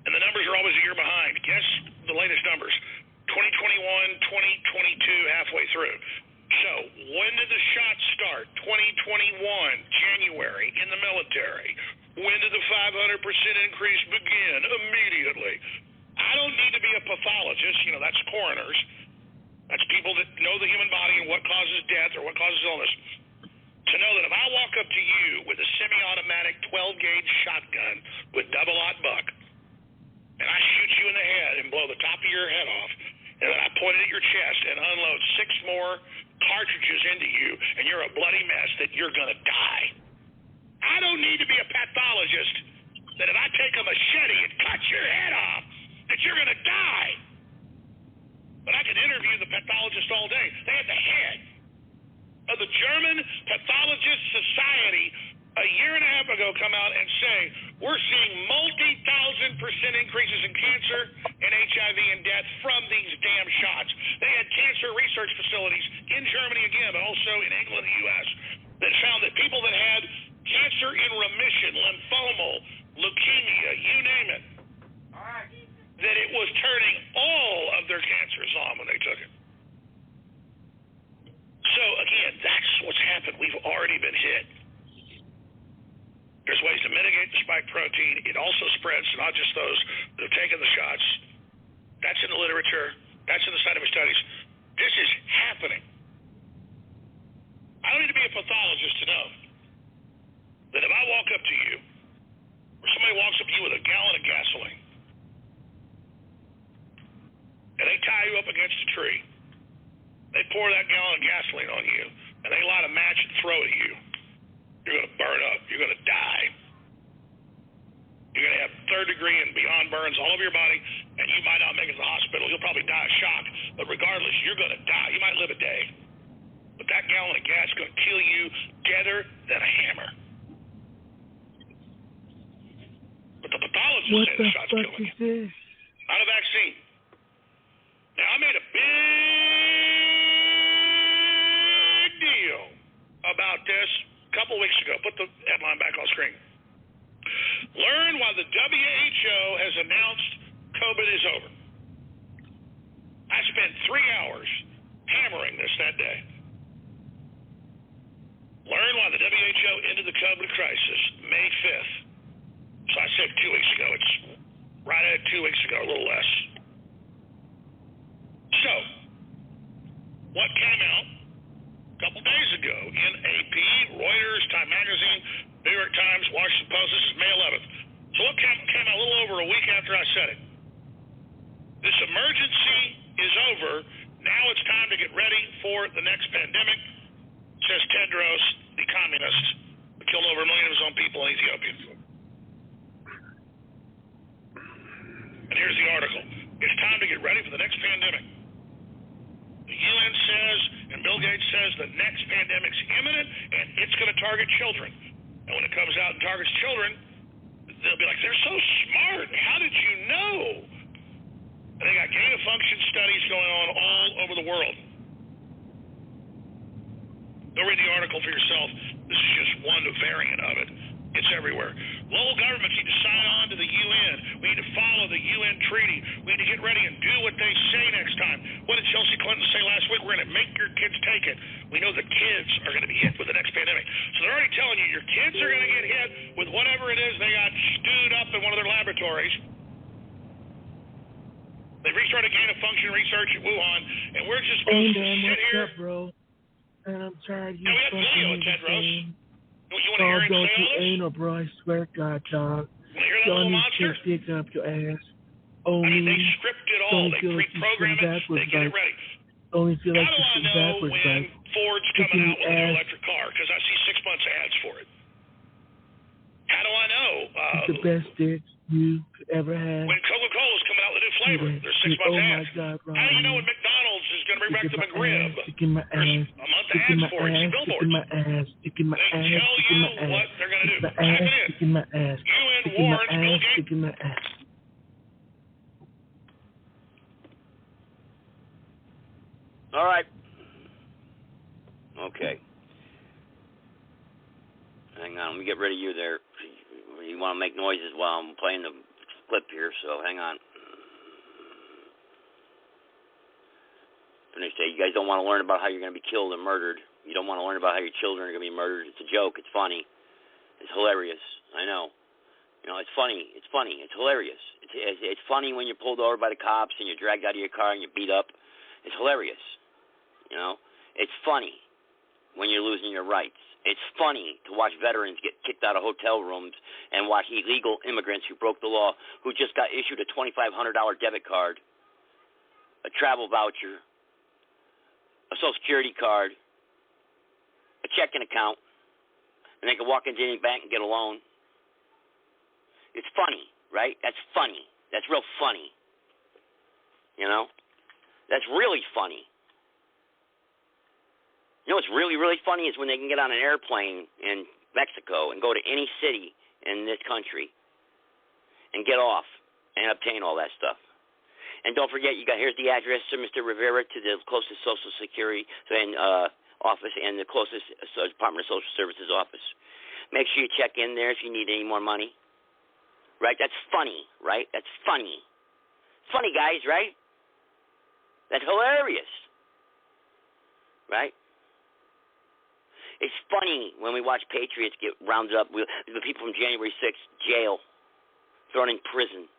S16: And the numbers are always a year behind. Guess the latest numbers. 2021, 2022, halfway through. So when did the shots start? 2021, January, in the military. When did the 500% increase begin? Immediately. I don't need to be a pathologist. That's coroners. That's people that know the human body and what causes death or what causes illness. To know that if I walk up to you with a semi-automatic 12-gauge shotgun with double-aught buck, and I shoot you in the head and blow the top of your head off, and then I point it at your chest and unload 6 more cartridges into you, and you're a bloody mess, that you're going to die. I don't need to be a pathologist that if I take a machete and cut your head off, that you're going to die. But I can interview the pathologist all day. They had the head of the German Pathologist Society a year and a half ago come out and say, we're seeing multi-1,000% increases in cancer and HIV and death from these damn shots. They had cancer research facilities in Germany again, but also in England and the U.S. that found that people that had cancer in remission, lymphoma, leukemia, you name it, that it was turning all of their cancers on when they took it. So, again, that's what's happened. We've already been hit. There's ways to mitigate the spike protein. It also spreads to not just those that have taken the shots. That's in the literature. That's in the scientific studies. This is happening. I don't need to be a pathologist to know that if I walk up to you, or somebody walks up to you with a gallon of gasoline, and they tie you up against a tree, they pour that gallon of gasoline on you, and they light a match and throw it at you, you're going to burn up. You're going to die. You're going to have third-degree and beyond burns all over your body, and you might not make it to the hospital. You'll probably die of shock. But regardless, you're going to die. You might live a day. But that gallon of gas is going to kill you deader than a hammer. But the pathologist said the shot's killing you.
S10: This?
S16: Not a vaccine. Now, I made a big deal about this a couple weeks ago. Put the headline back on screen. Learn why the WHO has announced COVID is over. I spent 3 hours hammering this that day. Learn why the WHO ended the COVID crisis May 5th. So I said 2 weeks ago. It's right at 2 weeks ago, a little less. So, what came out a couple days ago in AP, Reuters, Time Magazine, New York Times, Washington Post? This is May 11th. So what came out a little over a week after I said it? This emergency is over. Now it's time to get ready for the next pandemic, says Tedros, the communist, who killed over 1 million of his own people in Ethiopia. And here's the article. It's time to get ready for the next pandemic. The UN says, and Bill Gates says, the next pandemic's imminent, and it's going to target children. And when it comes out and targets children, they'll be like, they're so smart. How did you know? And they got gain-of-function studies going on all over the world. Go read the article for yourself. This is just one variant of it. It's everywhere. Local governments need to sign on to the UN. We need to follow the UN treaty. We need to get ready and do what they say next time. What did Chelsea Clinton say last week? We're going to make your kids take it. We know the kids are going to be hit with the next pandemic. So they're already telling you your kids are going to get hit with whatever it is they got stewed up in one of their laboratories. They restarted gain-of-function research at Wuhan, and we're just supposed to sit here.
S10: What's up, bro? And I'm tired of you
S16: we had Leo at Tedros. You want to hear him
S10: don't
S16: say
S10: you
S16: all this?
S10: anal, bro. I swear to God, dog.
S16: Y'all
S10: need to dig up your ass. Only,
S16: they script it all. They pre-program it. They get it ready.
S10: Only feel like
S16: How do I know when Ford's coming out with a new electric car? Because I see 6 months of ads for it. How do I know?
S10: It's the best dick you could ever have.
S16: When Coca-Cola's coming out with a new flavor, there's 6 months ads.
S10: God,
S16: How do you know when McDonald's is going to bring back the McRib?
S10: Sticking my ass.
S16: There's a month of ads for it. See billboards.
S10: Sticking my ass. Sticking my ass.
S16: They tell you what they're going to do.
S10: Sticking my ass.
S16: UN warns Bill Gates.
S10: Sticking my ass.
S8: All right. Okay. Hang on. Let me get rid of you there. You want to make noises while I'm playing the clip here, so hang on. Finish that. You guys don't want to learn about how you're going to be killed and murdered. You don't want to learn about how your children are going to be murdered. It's a joke. It's funny. It's hilarious. I know. You know, it's funny. It's funny. It's hilarious. It's funny when you're pulled over by the cops and you're dragged out of your car and you're beat up. It's hilarious. You know, it's funny when you're losing your rights. It's funny to watch veterans get kicked out of hotel rooms and watch illegal immigrants who broke the law, who just got issued a $2,500 debit card, a travel voucher, a Social Security card, a checking account, and they can walk into any bank and get a loan. It's funny, right? That's funny. That's real funny. You know? That's really funny. You know what's really, really funny is when they can get on an airplane in Mexico and go to any city in this country and get off and obtain all that stuff. And don't forget, here's the address to Mr. Rivera, to the closest Social Security office and the closest Department of Social Services office. Make sure you check in there if you need any more money. Right? That's funny, right? That's funny. Funny, guys, right? That's hilarious. Right? It's funny when we watch patriots get rounded up. The people from January 6th, jail, thrown in prison.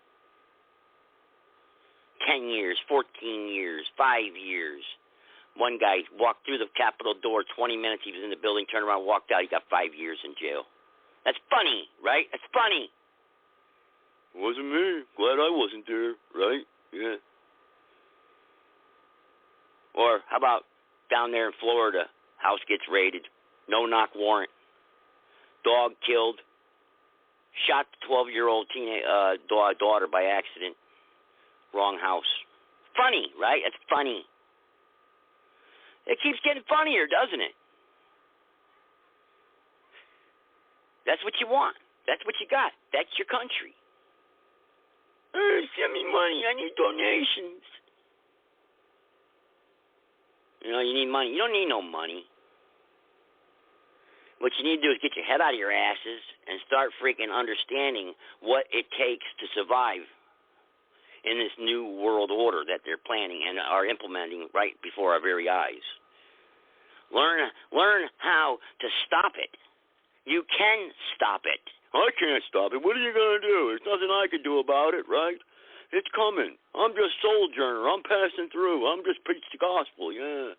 S8: 10 years, 14 years, 5 years. One guy walked through the Capitol door 20 minutes. He was in the building, turned around, walked out. He got 5 years in jail. That's funny, right? That's funny. It wasn't me. Glad I wasn't there, right? Yeah. Or how about down there in Florida, house gets raided, no-knock warrant, dog killed, shot the 12-year-old daughter by accident, wrong house. Funny, right? It's funny. It keeps getting funnier, doesn't it? That's what you want. That's what you got. That's your country. Send me money. I need donations. You know, you need money. You don't need no money. What you need to do is get your head out of your asses and start freaking understanding what it takes to survive in this new world order that they're planning and are implementing right before our very eyes. Learn how to stop it. You can stop it. I can't stop it. What are you going to do? There's nothing I can do about it, right? It's coming. I'm just sojourner. I'm passing through. I'm just preaching the gospel, yeah.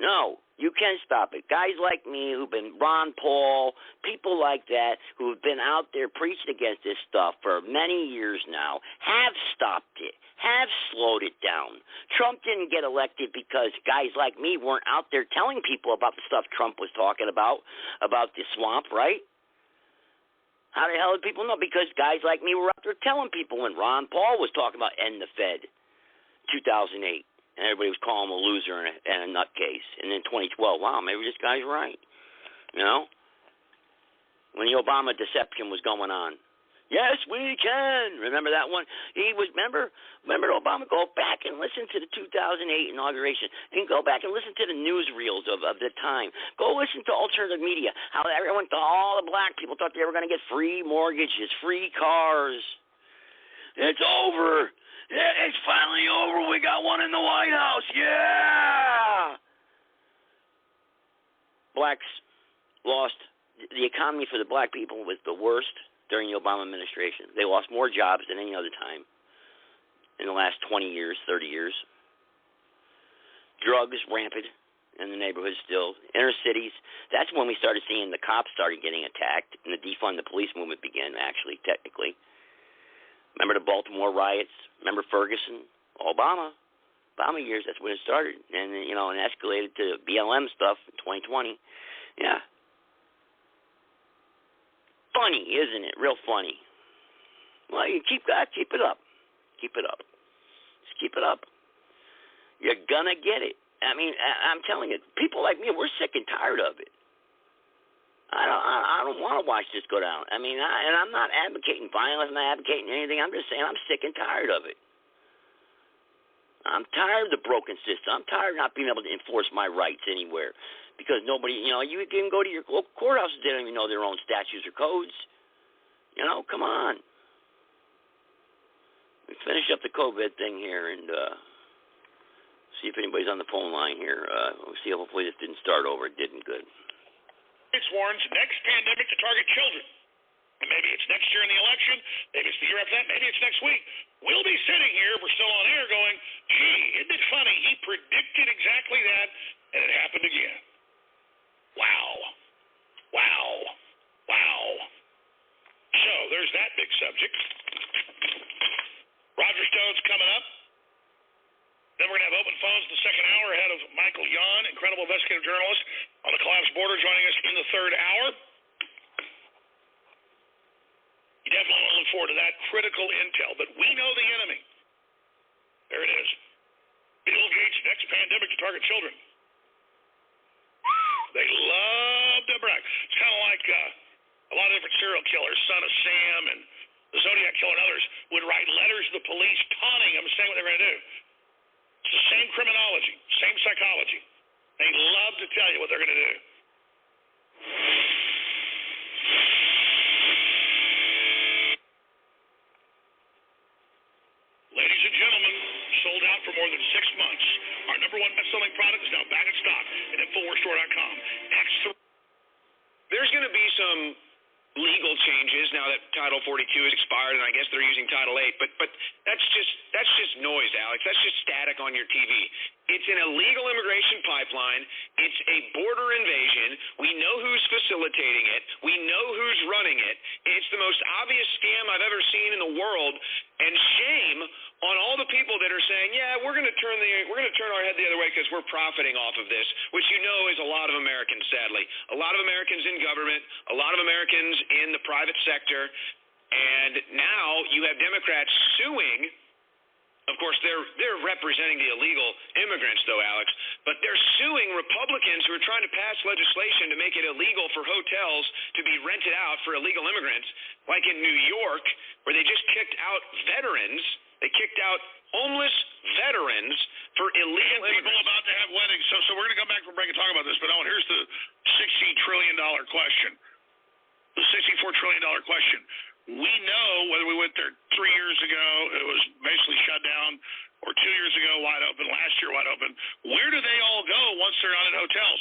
S8: No, you can stop it. Guys like me who've been Ron Paul, people like that who've been out there preaching against this stuff for many years now have stopped it, have slowed it down. Trump didn't get elected because guys like me weren't out there telling people about the stuff Trump was talking about the swamp, right? How the hell did people know? Because guys like me were out there telling people when Ron Paul was talking about ending the Fed, 2008. And everybody was calling him a loser and a nutcase. And then 2012, wow, maybe this guy's right. You know? When the Obama deception was going on. Yes, we can. Remember that one? Remember Obama? Go back and listen to the 2008 inauguration. And go back and listen to the newsreels of the time. Go listen to alternative media. How everyone thought, all the black people thought they were going to get free mortgages, free cars. It's over. Yeah, it's finally over. We got one in the White House. Yeah! Blacks lost. The economy for the black people was the worst during the Obama administration. They lost more jobs than any other time in the last 20 years, 30 years. Drugs rampant in the neighborhoods still. Inner cities, that's when we started seeing the cops started getting attacked and the defund the police movement began, actually, technically. Remember the Baltimore riots? Remember Ferguson? Obama years, that's when it started. And, you know, and escalated to BLM stuff in 2020. Yeah. Funny, isn't it? Real funny. Well, you keep it up. Keep it up. Just keep it up. You're gonna get it. I mean, I'm telling you, people like me, we're sick and tired of it. I don't want to watch this go down. I mean, and I'm not advocating violence. I'm not advocating anything. I'm just saying I'm sick and tired of it. I'm tired of the broken system. I'm tired of not being able to enforce my rights anywhere because nobody, you know, you can go to your local courthouses. They don't even know their own statutes or codes. You know, come on. We finish up the COVID thing here and see if anybody's on the phone line here. We'll see. Hopefully this didn't start over. It didn't. Good.
S16: It warns next pandemic to target children. Maybe it's next year in the election. Maybe it's the year after that. Maybe it's next week. We'll be sitting here, if we're still on air, going, gee, isn't it funny? He predicted exactly that, and it happened again. Wow. Wow. Wow. So there's that big subject. Roger Stone's coming up. Then we're going to have open phones in the second hour ahead of Michael Yon, incredible investigative journalist on the collapsed border, joining us in the third hour. You definitely want to look forward to that critical intel. But we know the enemy. There it is. Bill Gates' next pandemic to target children. They love to brag. It's kind of like a lot of different serial killers, Son of Sam and the Zodiac Killer and others, would write letters to the police taunting them, saying what they're going to do. It's the same criminology, same psychology. They love to tell you what they're going to do. Ladies and gentlemen, sold out for more than 6 months. Our number one best-selling product is now back in stock at InfoWarsStore.com.
S19: There's going to be some legal changes now that Title 42 is expired, and I guess they're using Title 8. But that's just noise, Alex. That's just static on your TV. It's an illegal immigration pipeline. It's a border invasion. We know who's facilitating it. We know who's running it. It's the most obvious scam I've ever seen in the world. And shame on all the people that are saying, yeah, we're going to turn our head the other way because we're profiting off of this, which you know is a lot of Americans, sadly. A lot of Americans in government, a lot of Americans in the private sector, and now you have Democrats suing. Of course, they're representing the illegal immigrants, though, Alex, but they're suing Republicans who are trying to pass legislation to make it illegal for hotels to be rented out for illegal immigrants, like in New York, where they just kicked out veterans. They kicked out homeless veterans for illegal immigrants.
S16: People about to have weddings. So we're going to come back from break and talk about this, but Owen, here's the $60 trillion question. The $64 trillion question. We know whether we went there 3 years ago, it was basically shut down, or 2 years ago, wide open, last year, wide open. Where do they all go once they're not in hotels?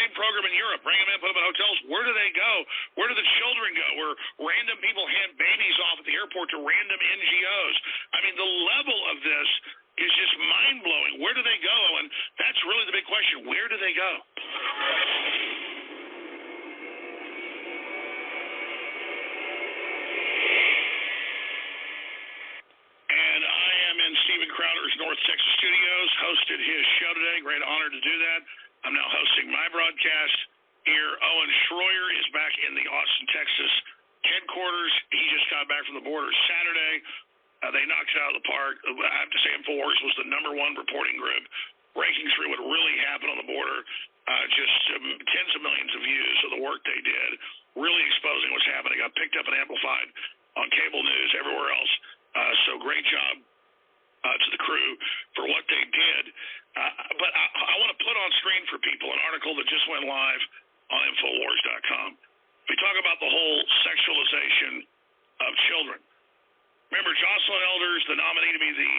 S16: Same program in Europe. Bring them in, put them in hotels. Where do they go? Where do the children go? Where random people hand babies off at the airport to random NGOs. I mean, the level of this is just mind-blowing. Where do they go? And that's really the big question. Where do they go? And I am in Steven Crowder's North Texas studios, hosted his show today. Great honor to do that. I'm now hosting my broadcast here. Owen Schroyer is back in the Austin, Texas headquarters. He just got back from the border Saturday. They knocked it out of the park. I have to say InfoWars was the #1 reporting group, ranking through what really happened on the border. Just tens of millions of views of the work they did, really exposing what's happening. Got picked up and amplified on cable news, everywhere else. So great job to the crew for what they did. But I want to put on screen for people an article that just went live on InfoWars.com. We talk about the whole sexualization of children. Remember, Jocelyn Elders, the nominee to be the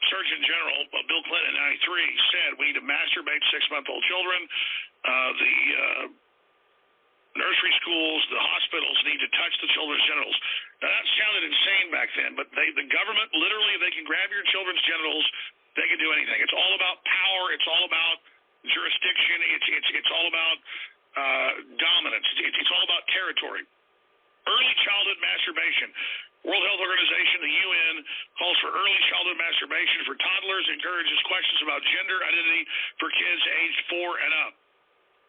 S16: Surgeon General of Bill Clinton in 1993, said we need to masturbate 6-month-old children. The nursery schools, the hospitals need to touch the children's genitals. Now, that sounded insane back then, but the government, literally, if they can grab your children's genitals, they can do anything. It's all about power. It's all about jurisdiction. It's all about dominance. It's all about territory. Early childhood masturbation. World Health Organization, the UN, calls for early childhood masturbation for toddlers, encourages questions about gender identity for kids aged 4 and up.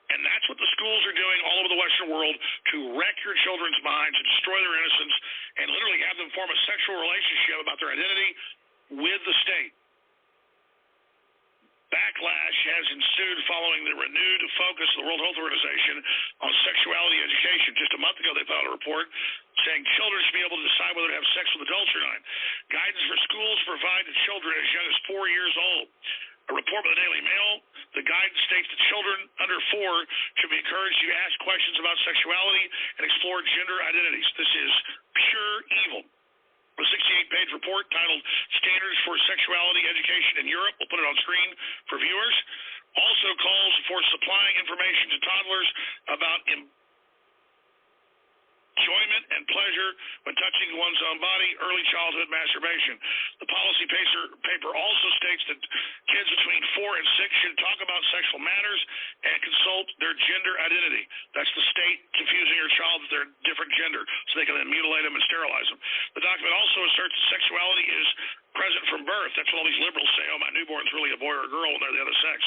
S16: And that's what the schools are doing all over the Western world to wreck your children's minds and destroy their innocence and literally have them form a sexual relationship about their identity with the state. Backlash has ensued following the renewed focus of the World Health Organization on sexuality education. Just a month ago, they filed a report saying children should be able to decide whether to have sex with adults or not. Guidance for schools provide to children as young as 4 years old. A report by the Daily Mail, the guidance states that children under 4 should be encouraged to ask questions about sexuality and explore gender identities. This is pure evil. A 68-page report titled Standards for Sexuality Education in Europe, we'll put it on screen for viewers, also calls for supplying information to toddlers about enjoyment and pleasure when touching one's own body, early childhood masturbation. The policy paper also states that kids between 4 and 6 should talk about sexual matters and consult their gender identity. That's the state confusing your child with their different gender so they can then mutilate them and sterilize them. The document also asserts that sexuality is present from birth. That's what all these liberals say, oh, my newborn's really a boy or a girl when they're the other sex.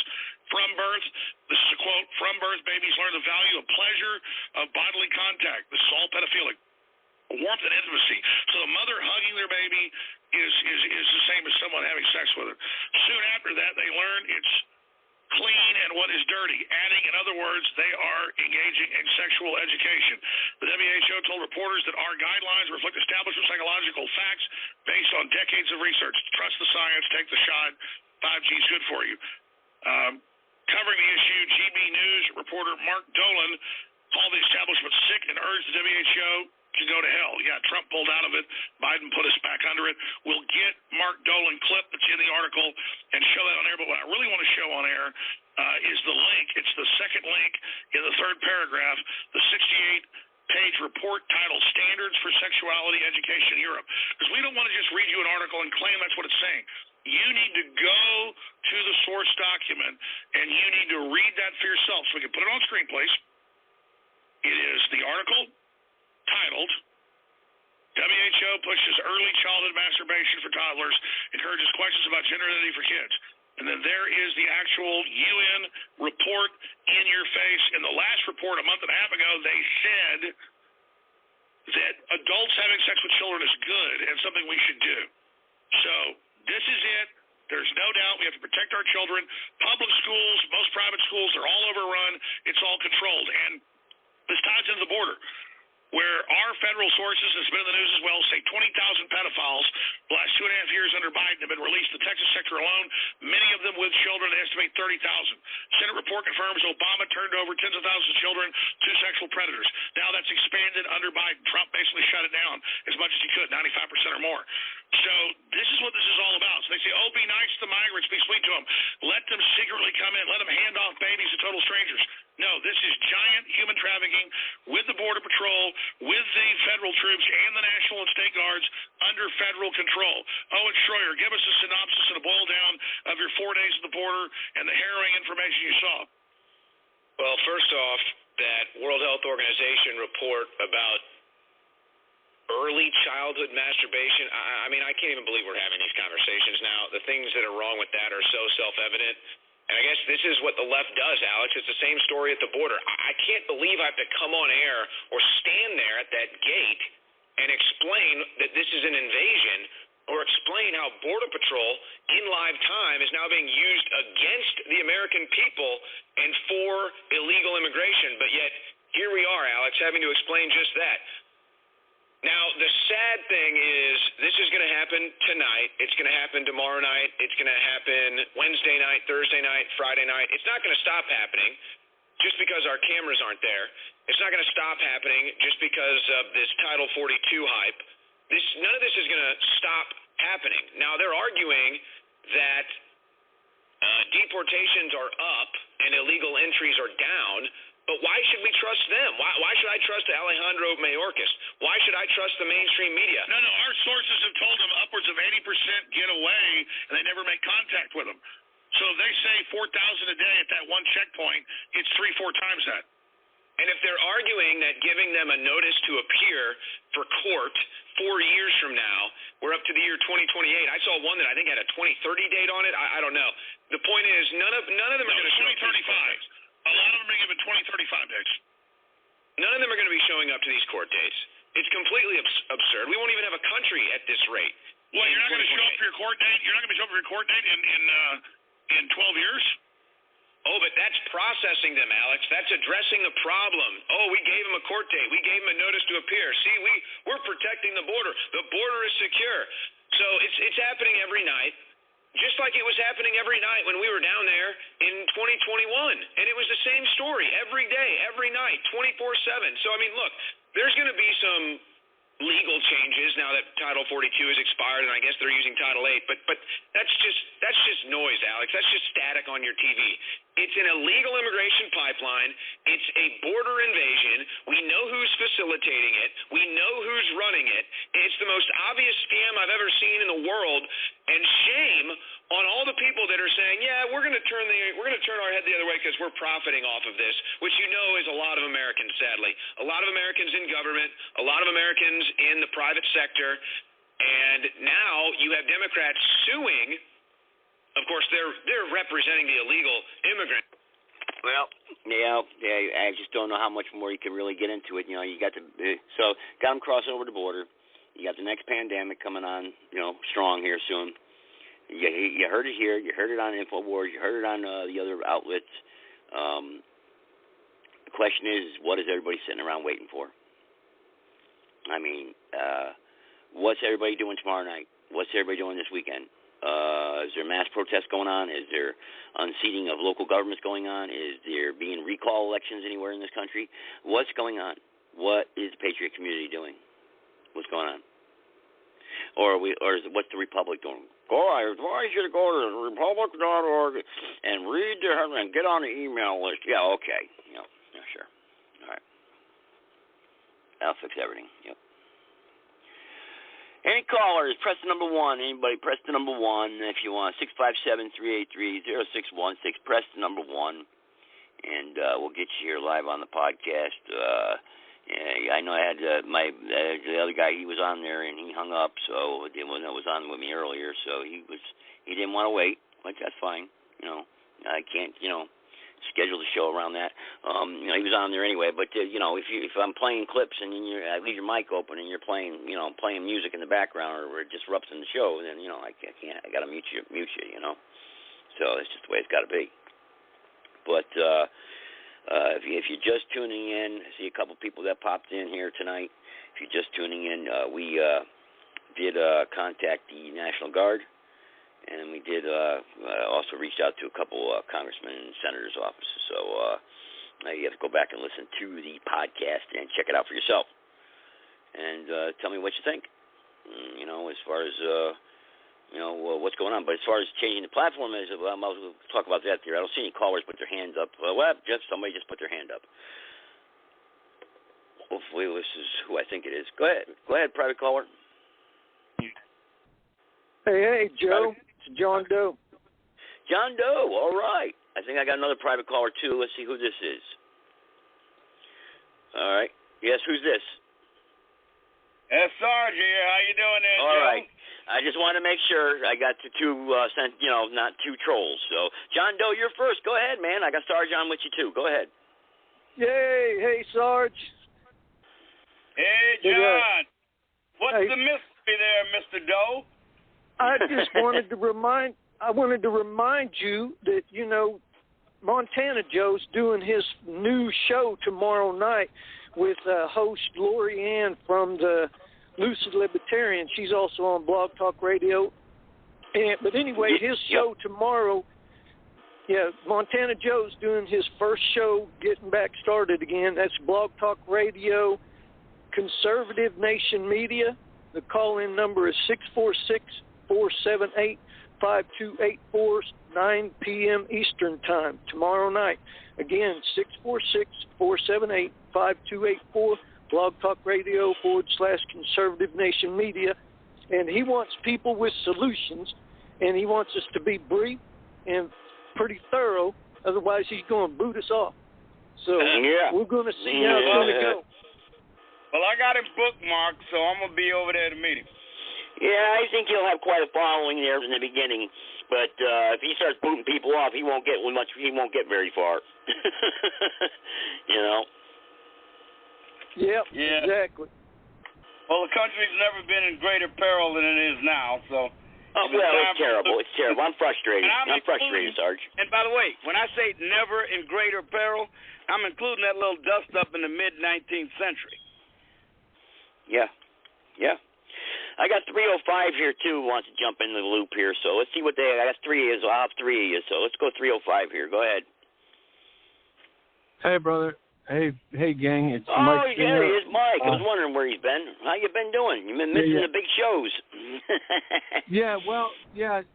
S16: From birth, this is a quote, from birth, babies learn the value of pleasure, of bodily contact. This is all pedophilic. Warmth and intimacy. So the mother hugging their baby is the same as someone having sex with it. Soon after that, they learn it's clean and what is dirty, adding, in other words, they are engaging in sexual education. The WHO told reporters that our guidelines reflect established psychological facts based on decades of research. Trust the science, take the shot, 5G is good for you. Covering the issue, GB News reporter Mark Dolan called the establishment sick and urged the WHO to go to hell. Yeah, Trump pulled out of it. Biden put us back under it. We'll get Mark Dolan clip that's in the article and show that on air. But what I really want to show on air is the link. It's the second link in the third paragraph, the 68-page report titled Standards for Sexuality Education in Europe. Because we don't want to just read you an article and claim that's what it's saying. You need to go to the source document, and you need to read that for yourself. So we can put it on screen, please. It is the article titled WHO pushes early childhood masturbation for toddlers, encourages questions about gender identity for kids. And then there is the actual UN report in your face. In the last report a month and a half ago, they said that adults having sex with children is good and something we should do. So this is it. There's no doubt we have to protect our children. Public schools, most private schools, they're all overrun. It's all controlled. And this ties into the border, where our federal sources, that's been in the news as well, say 20,000 pedophiles the last 2.5 years under Biden have been released in the Texas sector alone, many of them with children. They estimate 30,000. Senate report confirms Obama turned over tens of thousands of children to sexual predators. Now that's expanded under Biden. Trump basically shut it down as much as he could, 95% or more. So this is what this is all about. So they say, oh, be nice to migrants, be sweet to them. Let them secretly come in. Let them hand off babies to total strangers. No, this is giant human trafficking with the Border Patrol, with the federal troops and the National and State Guards under federal control. Owen Schroyer, give us a synopsis and a boil down of your 4 days at the border and the harrowing information you saw.
S20: Well, first off, that World Health Organization report about early childhood masturbation, I mean, I can't even believe we're having these conversations now. The things that are wrong with that are so self-evident. And I guess this is what the left does, Alex. It's the same story at the border. I can't believe I have to come on air or stand there at that gate and explain that this is an invasion, or explain how Border Patrol in live time is now being used against the American people and for illegal immigration. But yet, here we are, Alex, having to explain just that. Now, the sad thing is this is going to happen tonight. It's going to happen tomorrow night. It's going to happen Wednesday night, Thursday night, Friday night. It's not going to stop happening just because our cameras aren't there. It's not going to stop happening just because of this Title 42 hype. None of this is going to stop happening. Now, they're arguing that deportations are up and illegal entries are down. But why should we trust them? Why should I trust Alejandro Mayorkas? Why should I trust the mainstream media?
S16: No, our sources have told them upwards of 80% get away, and they never make contact with them. So if they say 4,000 a day at that one checkpoint, it's 3-4 times that.
S20: And if they're arguing that giving them a notice to appear for court 4 years from now, we're up to the year 2028. I saw one that I think had a 2030 date on it. I don't know. The point is, none of them are going to show up.
S16: 2035. A lot of them are given 2035 dates.
S20: None of them are going to be showing up to these court dates. It's completely absurd. We won't even have a country at this rate.
S16: Well, you're not going to show up for your court date? You're not going to show up for your court date in 12 years?
S20: Oh, but that's processing them, Alex. That's addressing the problem. Oh, we gave them a court date. We gave them a notice to appear. See, we're protecting the border. The border is secure. So it's happening every night. Just like it was happening every night when we were down there in 2021. And it was the same story every day, every night, 24/7. So, I mean, look, there's going to be some
S19: legal changes now that Title 42 is expired, and I guess they're using Title 8. But that's just noise, Alex. That's just static on your TV. It's an illegal immigration pipeline. It's a border invasion. We know who's facilitating it. We know who's running it. It's the most obvious scam I've ever seen in the world. And shame on all the people that are saying, yeah, we're going to turn our head the other way because we're profiting off of this, which you know is a lot of Americans, sadly. A lot of Americans in government, a lot of Americans in the private sector, and now you have Democrats suing. Of course, they're representing the illegal immigrant.
S8: Well, yeah, I just don't know how much more you can really get into it. You know, you got them crossing over the border. You got the next pandemic coming on, strong here soon. You heard it here. You heard it on InfoWars. You heard it on the other outlets. The question is, what is everybody sitting around waiting for? I mean, what's everybody doing tomorrow night? What's everybody doing this weekend? Is there mass protests going on? Is there unseating of local governments going on? Is there being recall elections anywhere in this country? What's going on? What is the Patriot community doing? What's going on? What's the Republic doing? I advise you to go to republic.org and read and get on the email list. Yeah, okay. Yeah, sure. All right. That'll fix everything. Yep. Any callers, press the number 1. Anybody, press the number 1 if you want. 657-383-0616. Press the number 1, and we'll get you here live on the podcast. I know I had the other guy. He was on there and he hung up, so the one that was on with me earlier. So he didn't want to wait, which that's fine. I can't schedule the show around that. He was on there anyway. But if I'm playing clips and I leave your mic open and you're playing music in the background or it disrupting the show, then I can't. I got to mute you. So it's just the way it's got to be. But if you're just tuning in, I see a couple people that popped in here tonight. If you're just tuning in, we did contact the National Guard, and we did also reached out to a couple congressmen and senators' offices. So you have to go back and listen to the podcast and check it out for yourself. And tell me what you think, as far as what's going on. But as far as changing the platform, I'll talk about that there. I don't see any callers put their hands up. Somebody just put their hand up. Hopefully this is who I think it is. Go ahead, private caller.
S15: Hey, Joe. It's John Doe.
S8: John Doe, all right. I think I got another private caller, too. Let's see who this is. All right. Yes, who's this?
S21: It's Sarge here. How you doing there,
S8: All
S21: Joe?
S8: right. I just want to make sure I got the two, not two trolls. So, John Doe, you're first. Go ahead, man. I got Sarge on with you, too. Go ahead.
S15: Yay. Hey, Sarge.
S21: Hey, John. What's the mystery there, Mr. Doe?
S15: I just wanted to remind you that, Montana Joe's doing his new show tomorrow night with host Lori Ann from the Lucid Libertarian. She's also on Blog Talk Radio. But anyway, his show tomorrow, Montana Joe's doing his first show, getting back started again. That's Blog Talk Radio, Conservative Nation Media. The call-in number is 646-478-5284, 9 p.m. Eastern Time, tomorrow night. Again, 646-478-5284, Blog Talk Radio /Conservative Nation Media. And he wants people with solutions, and he wants us to be brief and pretty thorough. Otherwise, he's going to boot us off. So we're going to see how it's going to go.
S21: Well, I got him bookmarked, so I'm going to be over there to meet him.
S8: Yeah, I think he'll have quite a following there in the beginning, but if he starts booting people off, he won't get much. He won't get very far.
S15: Yep, exactly.
S21: Well, the country's never been in greater peril than it is now, so.
S8: It's terrible. It's terrible. I'm frustrated. I'm frustrated, Sarge.
S21: And by the way, when I say never in greater peril, I'm including that little dust up in the mid-19th century.
S8: Yeah. I got 305 here, too, who wants to jump in the loop here. So let's see what I got 3 of you, so I'll have 3 of you. So let's go 305 here. Go ahead.
S10: Hey, brother.
S2: Hey, gang, it's
S8: Oh,
S2: Mike.
S8: there he is, Mike. I was wondering where he's been. How you been doing? You've been missing the big shows.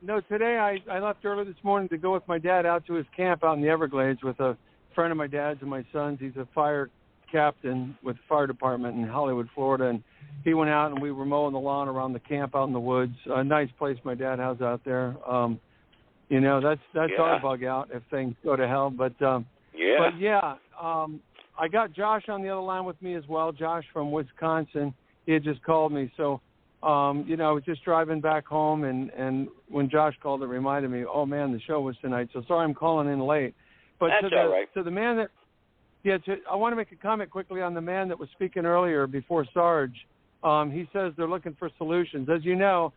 S2: No, today I left early this morning to go with my dad out to his camp out in the Everglades with a friend of my dad's and my son's. He's a fire captain with the fire department in Hollywood, Florida, and he went out and we were mowing the lawn around the camp out in the woods. A nice place my dad has out there. That's our bug out if things go to hell. But I got Josh on the other line with me as well. Josh from Wisconsin. He had just called me, so I was just driving back home, and when Josh called, it reminded me, oh man, the show was tonight. So sorry I'm calling in late. But
S8: that's all right.
S2: To the man that, I want to make a comment quickly on the man that was speaking earlier before Sarge. He says they're looking for solutions. As you know,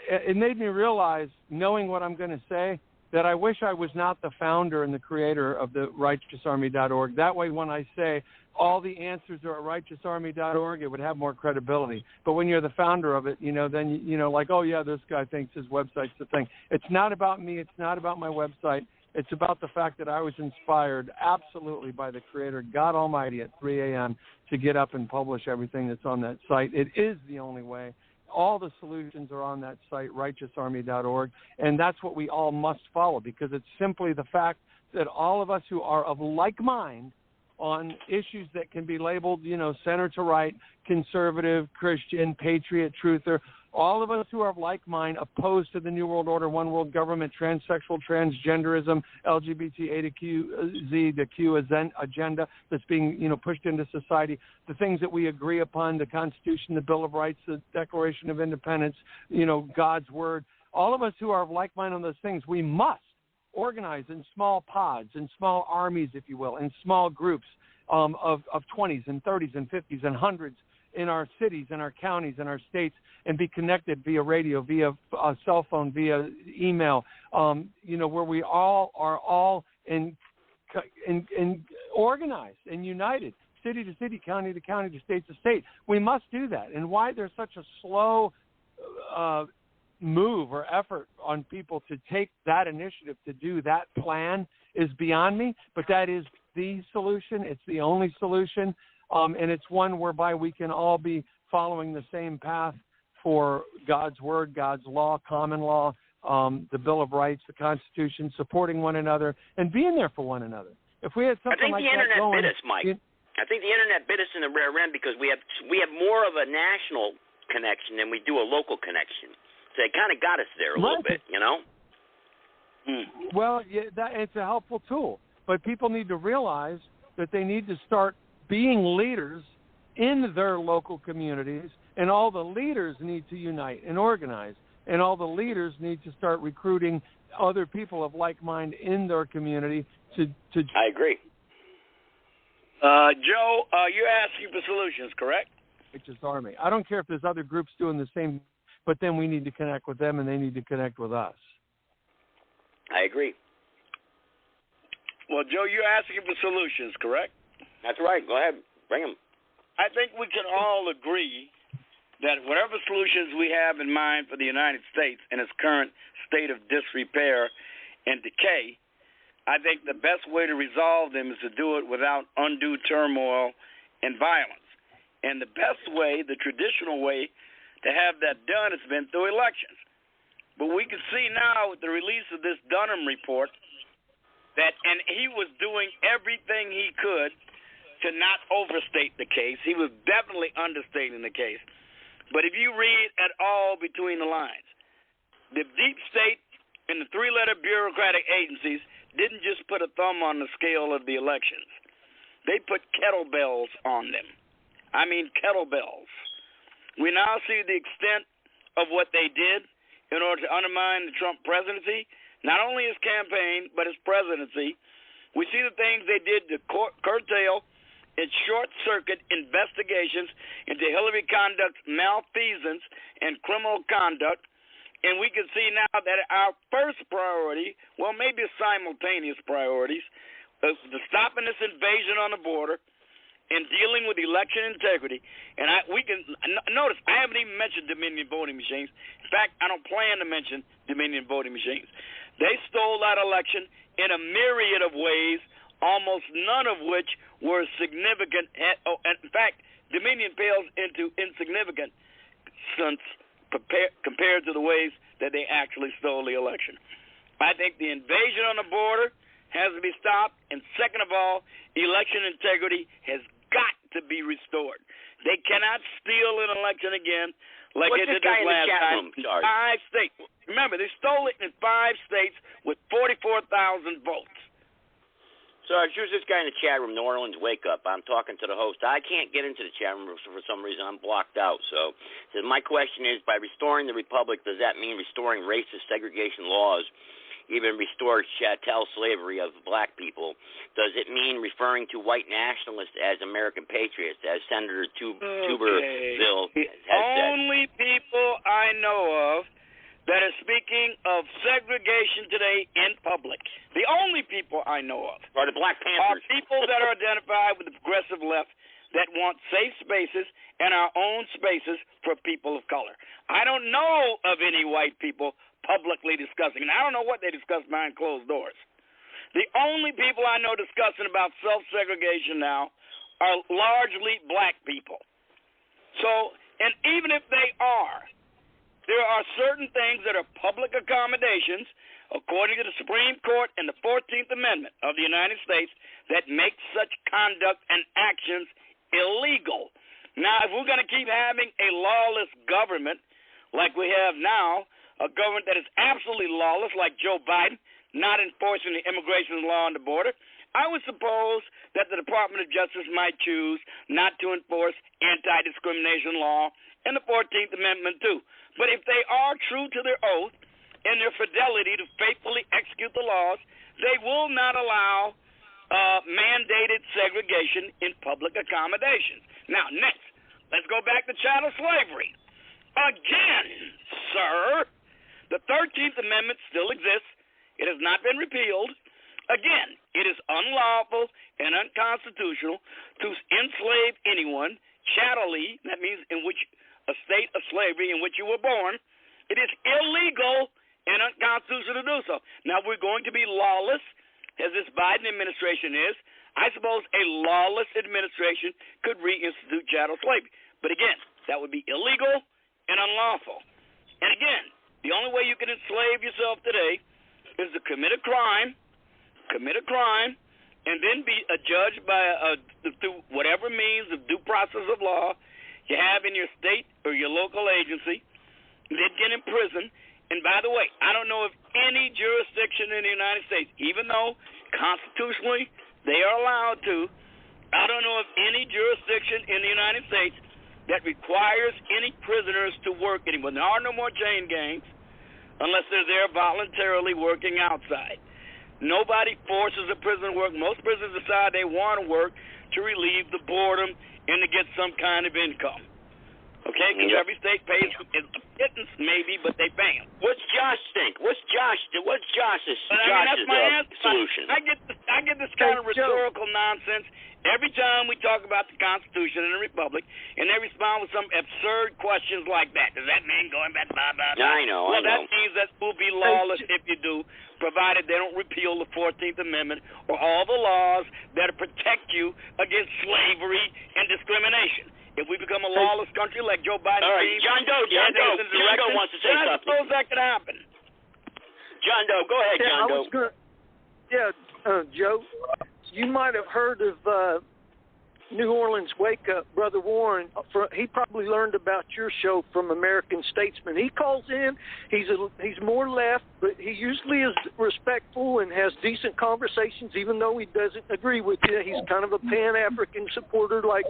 S2: it made me realize, knowing what I'm going to say, that I wish I was not the founder and the creator of the righteousarmy.org. That way, when I say all the answers are at righteousarmy.org, it would have more credibility. But when you're the founder of it, then, like, oh, yeah, this guy thinks his website's the thing. It's not about me. It's not about my website. It's about the fact that I was inspired absolutely by the Creator, God Almighty, at 3 a.m. to get up and publish everything that's on that site. It is the only way. All the solutions are on that site, righteousarmy.org, and that's what we all must follow, because it's simply the fact that all of us who are of like mind on issues that can be labeled, center to right, conservative, Christian, patriot, truther, all of us who are of like mind, opposed to the New World Order, one world government, transsexual, transgenderism, LGBT, A to Q, Z, the Q agenda that's being, pushed into society, the things that we agree upon, the Constitution, the Bill of Rights, the Declaration of Independence, God's Word, all of us who are of like mind on those things, we must organize in small pods, in small armies, if you will, in small groups of 20s and 30s and 50s and hundreds in our cities, in our counties, in our states, and be connected via radio, via cell phone, via email, where we all are all in organized and united, city to city, county to county, to state to state. We must do that. And why there's such a slow move or effort on people to take that initiative to do that plan is beyond me, but that is the solution. It's the only solution. And it's one whereby we can all be following the same path for God's Word, God's law, common law, the Bill of Rights, the Constitution, supporting one another, and being there for one another. If we had something like that going...
S8: I think the Internet bit us, Mike. I think the Internet bit us in the rear end because we have more of a national connection than we do a local connection. So it kind of got us there a little bit,
S2: Well, it's a helpful tool. But people need to realize that they need to start being leaders in their local communities, and all the leaders need to unite and organize, and all the leaders need to start recruiting other people of like mind in their community to
S8: I agree. Joe, you're asking for solutions, correct?
S2: Righteous Army. I don't care if there's other groups doing the same, but then we need to connect with them, and they need to connect with us.
S8: I agree. Well, Joe, you're asking for solutions, correct? That's right. Go ahead. Bring them. I think we can all agree that whatever solutions we have in mind for the United States in its current state of disrepair and decay, I think the best way to resolve them is to do it without undue turmoil and violence. And the best way, the traditional way to have that done has been through elections. But we can see now with the release of this Dunham report and he was doing everything he could to not overstate the case. He was definitely understating the case. But if you read at all between the lines, the deep state and the three-letter bureaucratic agencies didn't just put a thumb on the scale of the elections. They put kettlebells on them. I mean kettlebells. We now see the extent of what they did in order to undermine the Trump presidency, not only his campaign, but his presidency. We see the things they did to curtail and short-circuit investigations into Hillary conduct's malfeasance and criminal conduct. And we can see now that our first priority, well, maybe simultaneous priorities, is stopping this invasion on the border and dealing with election integrity. And we can notice I haven't even mentioned Dominion voting machines. In fact, I don't plan to mention Dominion voting machines. They stole that election in a myriad of ways
S21: almost none of which were significant. In fact, Dominion pales into insignificance compared to the ways that they actually stole the election. I think the invasion on the border has to be stopped, and second of all, election integrity has got to be restored. They cannot steal an election again like they did this last time. 5 states. Remember, they stole it in 5 states with 44,000 votes.
S8: Sarge, who's this guy in the chat room, New Orleans Wake Up? I'm talking to the host. I can't get into the chat room for some reason. I'm blocked out. So my question is, by restoring the republic, does that mean restoring racist segregation laws, even restore chattel slavery of black people? Does it mean referring to white nationalists as American patriots, as Senator Tuberville has said?
S21: The only people I know of that are speaking of segregation today in public, the only people I know of
S8: are the Black Panthers.
S21: Are people that are identified with the progressive left that want safe spaces and our own spaces for people of color. I don't know of any white people publicly discussing, and I don't know what they discuss behind closed doors. The only people I know discussing about self-segregation now are largely black people. So, and even if they are, there are certain things that are public accommodations, according to the Supreme Court and the 14th Amendment of the United States, that make such conduct and actions illegal. Now, if we're going to keep having a lawless government like we have now, a government that is absolutely lawless like Joe Biden, not enforcing the immigration law on the border, I would suppose that the Department of Justice might choose not to enforce anti-discrimination law and the 14th Amendment too. But if they are true to their oath and their fidelity to faithfully execute the laws, they will not allow mandated segregation in public accommodations. Now, next, let's go back to chattel slavery. Again, sir, the 13th Amendment still exists. It has not been repealed. Again, it is unlawful and unconstitutional to enslave anyone chattelly, that means in which a state of slavery in which you were born. It is illegal and unconstitutional to do so. Now, we're going to be lawless, as this Biden administration is. I suppose a lawless administration could reinstitute chattel slavery. But again, that would be illegal and unlawful. And again, the only way you can enslave yourself today is to commit a crime, and then be adjudged by through whatever means of due process of law you have in your state or your local agency, then get in prison. And by the way, I don't know of any jurisdiction in the United States, even though constitutionally they are allowed to, I don't know of any jurisdiction in the United States that requires any prisoners to work anymore. There are no more chain gangs unless they're there voluntarily working outside. Nobody forces a prisoner to work. Most prisoners decide they want to work to relieve the boredom and to get some kind of income. Okay? Because every state pays a pittance, maybe, but they pay them.
S8: What's Josh think? What's Josh's
S21: that's my answer.
S8: Solution?
S21: I get this kind of rhetorical nonsense every time we talk about the Constitution and the Republic, and they respond with some absurd questions like that. Does that mean going back, blah, blah, blah?
S8: I know.
S21: That means that we'll be lawless if you do, provided they don't repeal the 14th Amendment or all the laws that protect you against slavery and discrimination. If we become a lawless country like Joe Biden,
S8: all right, John Doe wants to say something.
S21: I suppose that could happen.
S8: John Doe, go ahead, John Doe.
S15: Joe, you might have heard of New Orleans Wake Up, Brother Warren. He probably learned about your show from American Statesman. He calls in. He's more left, but he usually is respectful and has decent conversations, even though he doesn't agree with you. He's kind of a Pan-African supporter like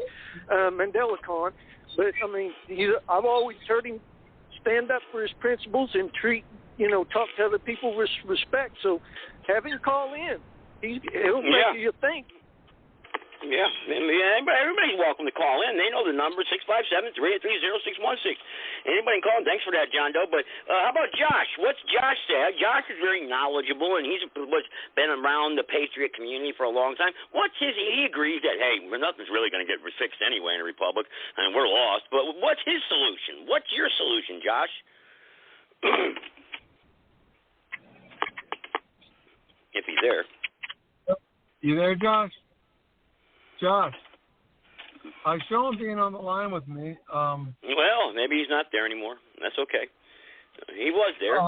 S15: Mandela Khan. But, I mean, I've always heard him stand up for his principles and talk to other people with respect. So have him call in. It'll make you think.
S8: Yeah, everybody's welcome to call in. They know the number, 657-383-0616. Anybody can call in. Thanks for that, John Doe. But how about Josh? What's Josh say? Josh is very knowledgeable, and he's been around the Patriot community for a long time. He agrees that, hey, nothing's really going to get fixed anyway in the Republic, and we're lost. But what's his solution? What's your solution, Josh? If he's there.
S2: You there, Josh? Josh. I show him being on the line with me.
S8: Well, maybe he's not there anymore. That's okay. He was there.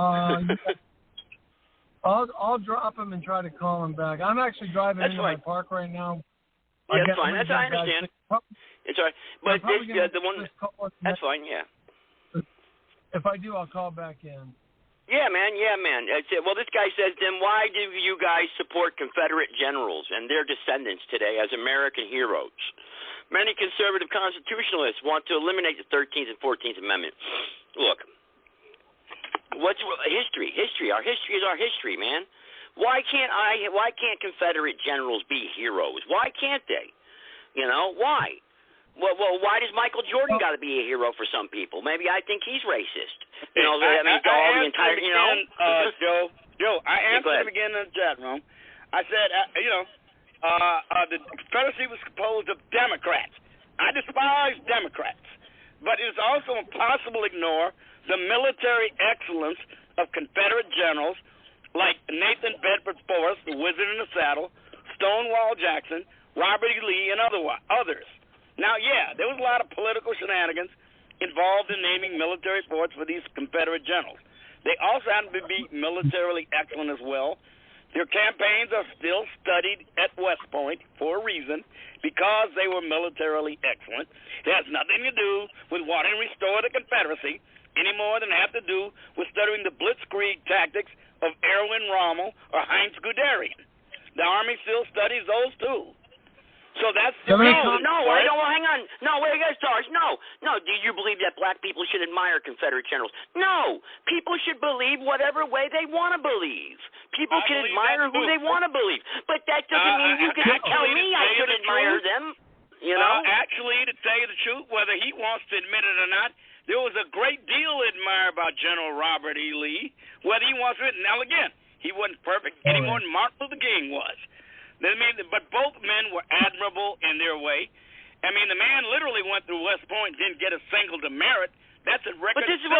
S2: I'll drop him and try to call him back. I'm actually driving into my park right now.
S8: Yeah, that's fine. I understand. It's all right. But the one. That's fine. Yeah.
S2: If I do, I'll call back in.
S8: Yeah, man. Well, this guy says, then why do you guys support Confederate generals and their descendants today as American heroes? Many conservative constitutionalists want to eliminate the 13th and 14th Amendment. Look, what's history? Our history is our history, man. Why can't Confederate generals be heroes? Why can't they? Why? Well, why does Michael Jordan got to be a hero for some people? Maybe I think he's racist. Joe, I answered him again in the chat room. I said, the Confederacy was composed of Democrats. I despise Democrats, but it's also impossible to ignore the military excellence of Confederate generals like Nathan Bedford Forrest, the Wizard in the Saddle, Stonewall Jackson, Robert E. Lee, and others. Now, yeah, there was a lot of political shenanigans involved in naming military forts for these Confederate generals. They also happen to be militarily excellent as well. Their campaigns are still studied at West Point for a reason, because they were militarily excellent. It has nothing to do with wanting to restore the Confederacy any more than it has to do with studying the blitzkrieg tactics of Erwin Rommel or Heinz Guderian. The Army still studies those too. So that's I don't. Hang on. No, wait, Sarge. No. Do you believe that black people should admire Confederate generals? No. People should believe whatever way they want to believe. People can admire who they want to believe, but that doesn't mean you can tell me I should admire them.
S21: Actually, to tell you the truth, whether he wants to admit it or not, there was a great deal admired about General Robert E. Lee. Whether he wants to admit it, now again, he wasn't perfect any more than Martin Luther King was. But both men were admirable in their way. I mean, the man literally went through West Point, didn't get a single demerit. That's a record.
S8: But this is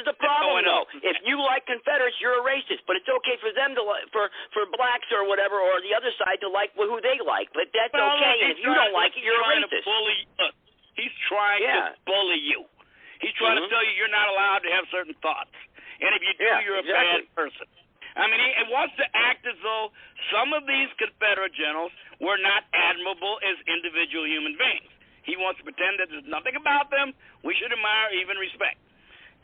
S8: the problem, though. If you like Confederates, you're a racist. But it's okay for them to for blacks or whatever, or the other side to like who they like. But that's okay. And if you don't like it, you're a racist.
S21: He's trying to bully you. He's trying to tell you you're not allowed to have certain thoughts, and if you do, you're a bad person. I mean, he wants to act as though some of these Confederate generals were not admirable as individual human beings. He wants to pretend that there's nothing about them we should admire, even respect.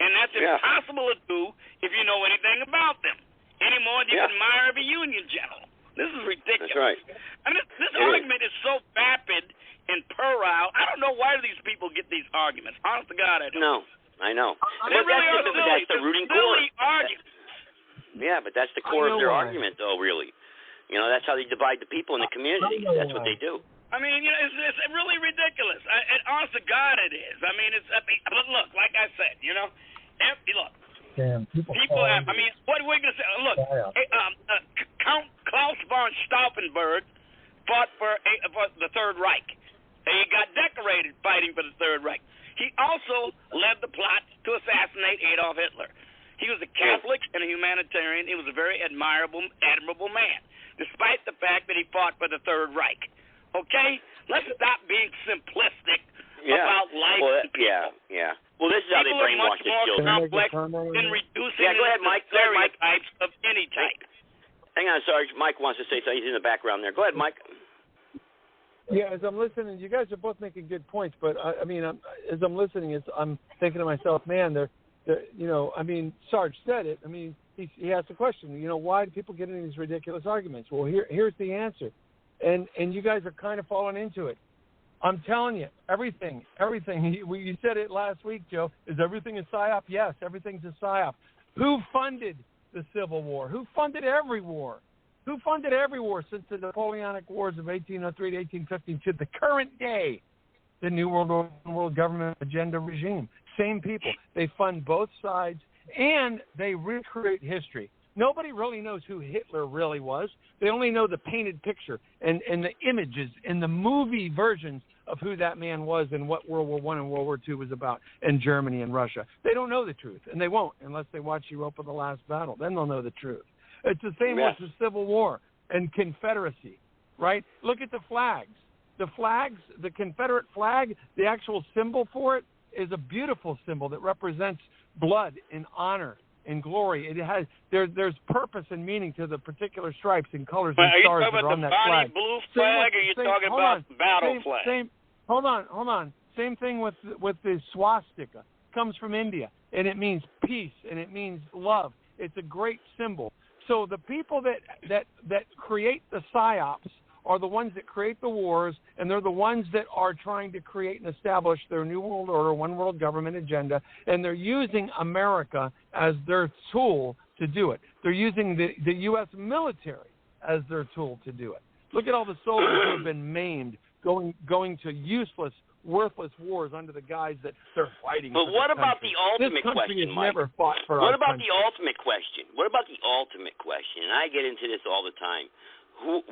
S21: And that's impossible to do if you know anything about them, any more than you can admire every Union general. This is ridiculous.
S8: That's right.
S21: I mean, this argument is so vapid and puerile. I don't know why these people get these arguments. Honest to God, I don't.
S8: No, I know.
S21: They really are silly.
S8: That's the rooting core.
S21: Arguments.
S8: Yeah, but that's the core of their argument, though, really. That's how they divide the people in the community. That's what they do.
S21: I mean, it's really ridiculous. Honest to God, it is. I mean, but look, like I said, look.
S2: Damn,
S21: people have, I mean, what are we going to say? Look, Count Klaus von Stauffenberg fought for the Third Reich. He got decorated fighting for the Third Reich. He also led the plot to assassinate Adolf Hitler. He was a Catholic and a humanitarian. He was a very admirable man, despite the fact that he fought for the Third Reich. Okay? Let's stop being simplistic about life and people.
S8: Well, this is how they brainwash the children.
S21: Complex in reducing
S8: go ahead, Mike.
S21: stereotypes of any type.
S8: Hang on, Sarge. Mike wants to say something. He's in the background there. Go ahead, Mike.
S2: Yeah, as I'm listening, you guys are both making good points, but I mean, as I'm listening, I'm thinking to myself, man, Sarge said it. I mean, he asked the question, why do people get into these ridiculous arguments? Well, here's the answer, and you guys are kind of falling into it. I'm telling you, everything. You said it last week, Joe. Is everything a psyop? Yes, everything's a psyop. Who funded the Civil War? Who funded every war? Who funded every war since the Napoleonic Wars of 1803 to 1815 to the current day? The New World Government Agenda regime. Same people. They fund both sides, and they recreate history. Nobody really knows who Hitler really was. They only know the painted picture and the images and the movie versions of who that man was and what World War I and World War II was about, and Germany and Russia. They don't know the truth, and they won't unless they watch Europa: The Last Battle. Then they'll know the truth. It's the same with the Civil War and Confederacy. right? Look at the flags. The flags, the Confederate flag, the actual symbol for it is a beautiful symbol that represents blood and honor and glory. It has there's purpose and meaning to the particular stripes and colors and stars that are on that flag.
S21: Are you talking about the Bonnie Blue flag, or are you talking about battle flag?
S2: Hold on. Same thing with the swastika. It comes from India, and it means peace, and it means love. It's a great symbol. So the people that create the psyops are the ones that create the wars, and they're the ones that are trying to create and establish their New World Order, one world government agenda, and they're using America as their tool to do it. They're using the U.S. military as their tool to do it. Look at all the soldiers who have been maimed, going to useless, worthless wars under the guise that they're fighting.
S8: But what about the ultimate question, Mike?
S2: Never fought for
S8: what
S2: our
S8: about
S2: country.
S8: the ultimate question? What about the ultimate question? And I get into this all the time. Look,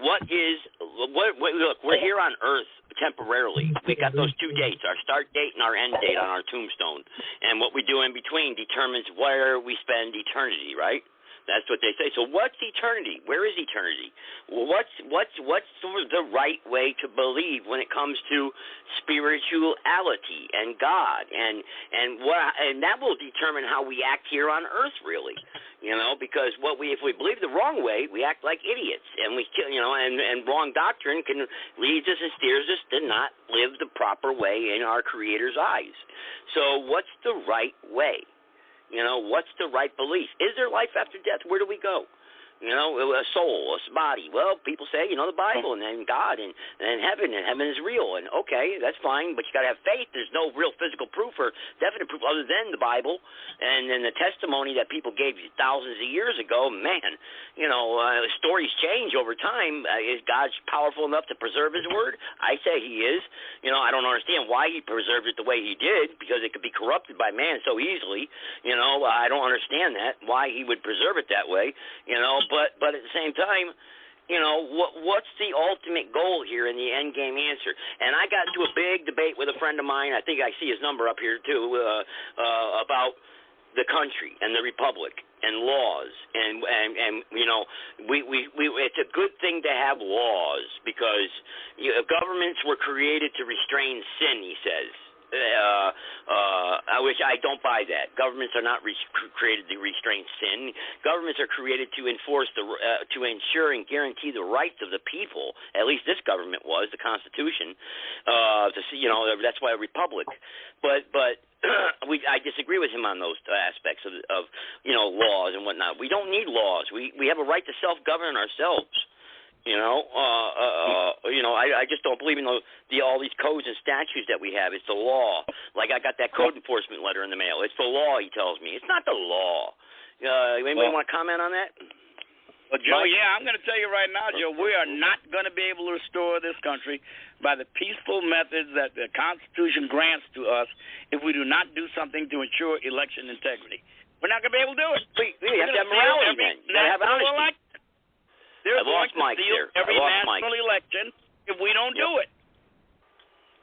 S8: we're here on Earth temporarily. We got those 2 dates, our start date and our end date on our tombstone. And what we do in between determines where we spend eternity, right? That's what they say. So what's eternity? Where is eternity? Well, what's the right way to believe when it comes to spirituality and God, and that will determine how we act here on Earth, really. Because if we believe the wrong way, we act like idiots, and and wrong doctrine can leads us and steers us to not live the proper way in our Creator's eyes. So what's the right way? What's the right belief? Is there life after death? Where do we go? A soul, a body. Well, people say, the Bible and then God and heaven is real. And okay, that's fine, but you got to have faith. There's no real physical proof or definite proof other than the Bible and then the testimony that people gave you thousands of years ago. Man, stories change over time. Is God powerful enough to preserve His word? I say He is. I don't understand why He preserved it the way He did, because it could be corrupted by man so easily. I don't understand that, why He would preserve it that way. But at the same time, what's the ultimate goal here in the end game answer? And I got into a big debate with a friend of mine. I think I see his number up here too, about the country and the republic and laws, and we it's a good thing to have laws, because governments were created to restrain sin, he says. Which I don't buy that. Governments are not created to restrain sin. Governments are created to enforce to ensure and guarantee the rights of the people. At least this government was, the Constitution. That's why a republic. But I disagree with him on those aspects of laws and whatnot. We don't need laws. We have a right to self-govern ourselves. I just don't believe in all these codes and statutes that we have. It's the law. Like I got that code enforcement letter in the mail. It's the law, he tells me. It's not the law. Anybody want to comment on that?
S21: Well, Joe, I'm going to tell you right now, Joe, we are not going to be able to restore this country by the peaceful methods that the Constitution grants to us if we do not do something to ensure election integrity. We're not going to be able to do it.
S8: We have to have morality then. You got to have honesty.
S21: They're
S8: going to steal
S21: every national election if we don't do it.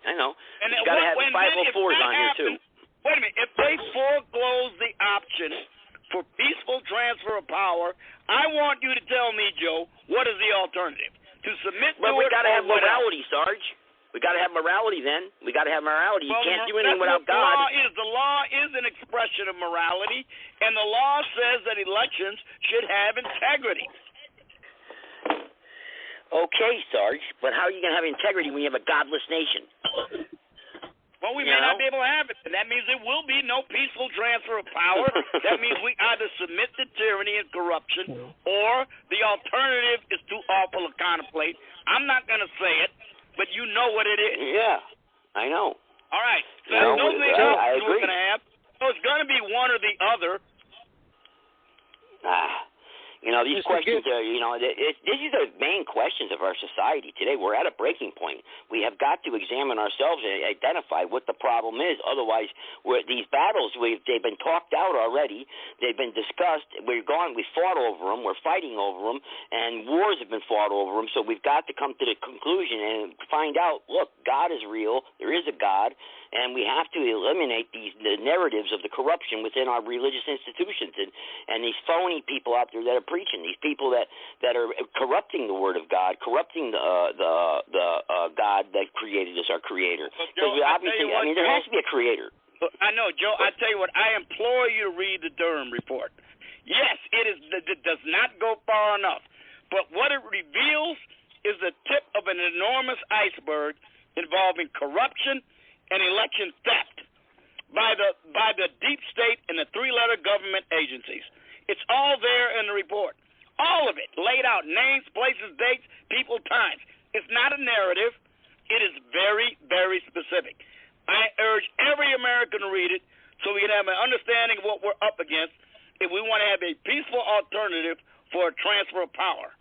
S8: I know. And you got to have 504s on here, too.
S21: Wait a minute. If they foreclose the option for peaceful transfer of power, I want you to tell me, Joe, what is the alternative? To submit to it?
S8: Well, we got to have morality, Sarge. We got to have morality then. We got to have morality. You can't do anything without God.
S21: The law is an expression of morality, and the law says that elections should have integrity.
S8: Okay, Sarge, but how are you going to have integrity when you have a godless nation?
S21: Well, we may not be able to have it, and that means there will be no peaceful transfer of power. That means we either submit to tyranny and corruption, or the alternative is too awful to contemplate. I'm not going to say it, but you know what it is.
S8: Yeah, I know.
S21: All right, so there's no big options we're going to have. So it's going to be one or the other.
S8: These questions are, this is the main questions of our society today. We're at a breaking point. We have got to examine ourselves and identify what the problem is. Otherwise, these battles, they've been talked out already. They've been discussed. We fought over them. We're fighting over them. And wars have been fought over them. So we've got to come to the conclusion and find out, look, God is real. There is a God. And we have to eliminate the narratives of the corruption within our religious institutions and these phony people out there that are preaching, these people that are corrupting the Word of God, corrupting the God that created us, our Creator. Because obviously, there has to be a Creator.
S21: I know, Joe. I tell you what, I implore you to read the Durham report. Yes, it does not go far enough, but what it reveals is the tip of an enormous iceberg involving corruption and election theft by the deep state and the three-letter government agencies. It's all there in the report. All of it laid out, names, places, dates, people, times. It's not a narrative. It is very, very specific. I urge every American to read it so we can have an understanding of what we're up against if we want to have a peaceful alternative for a transfer of power.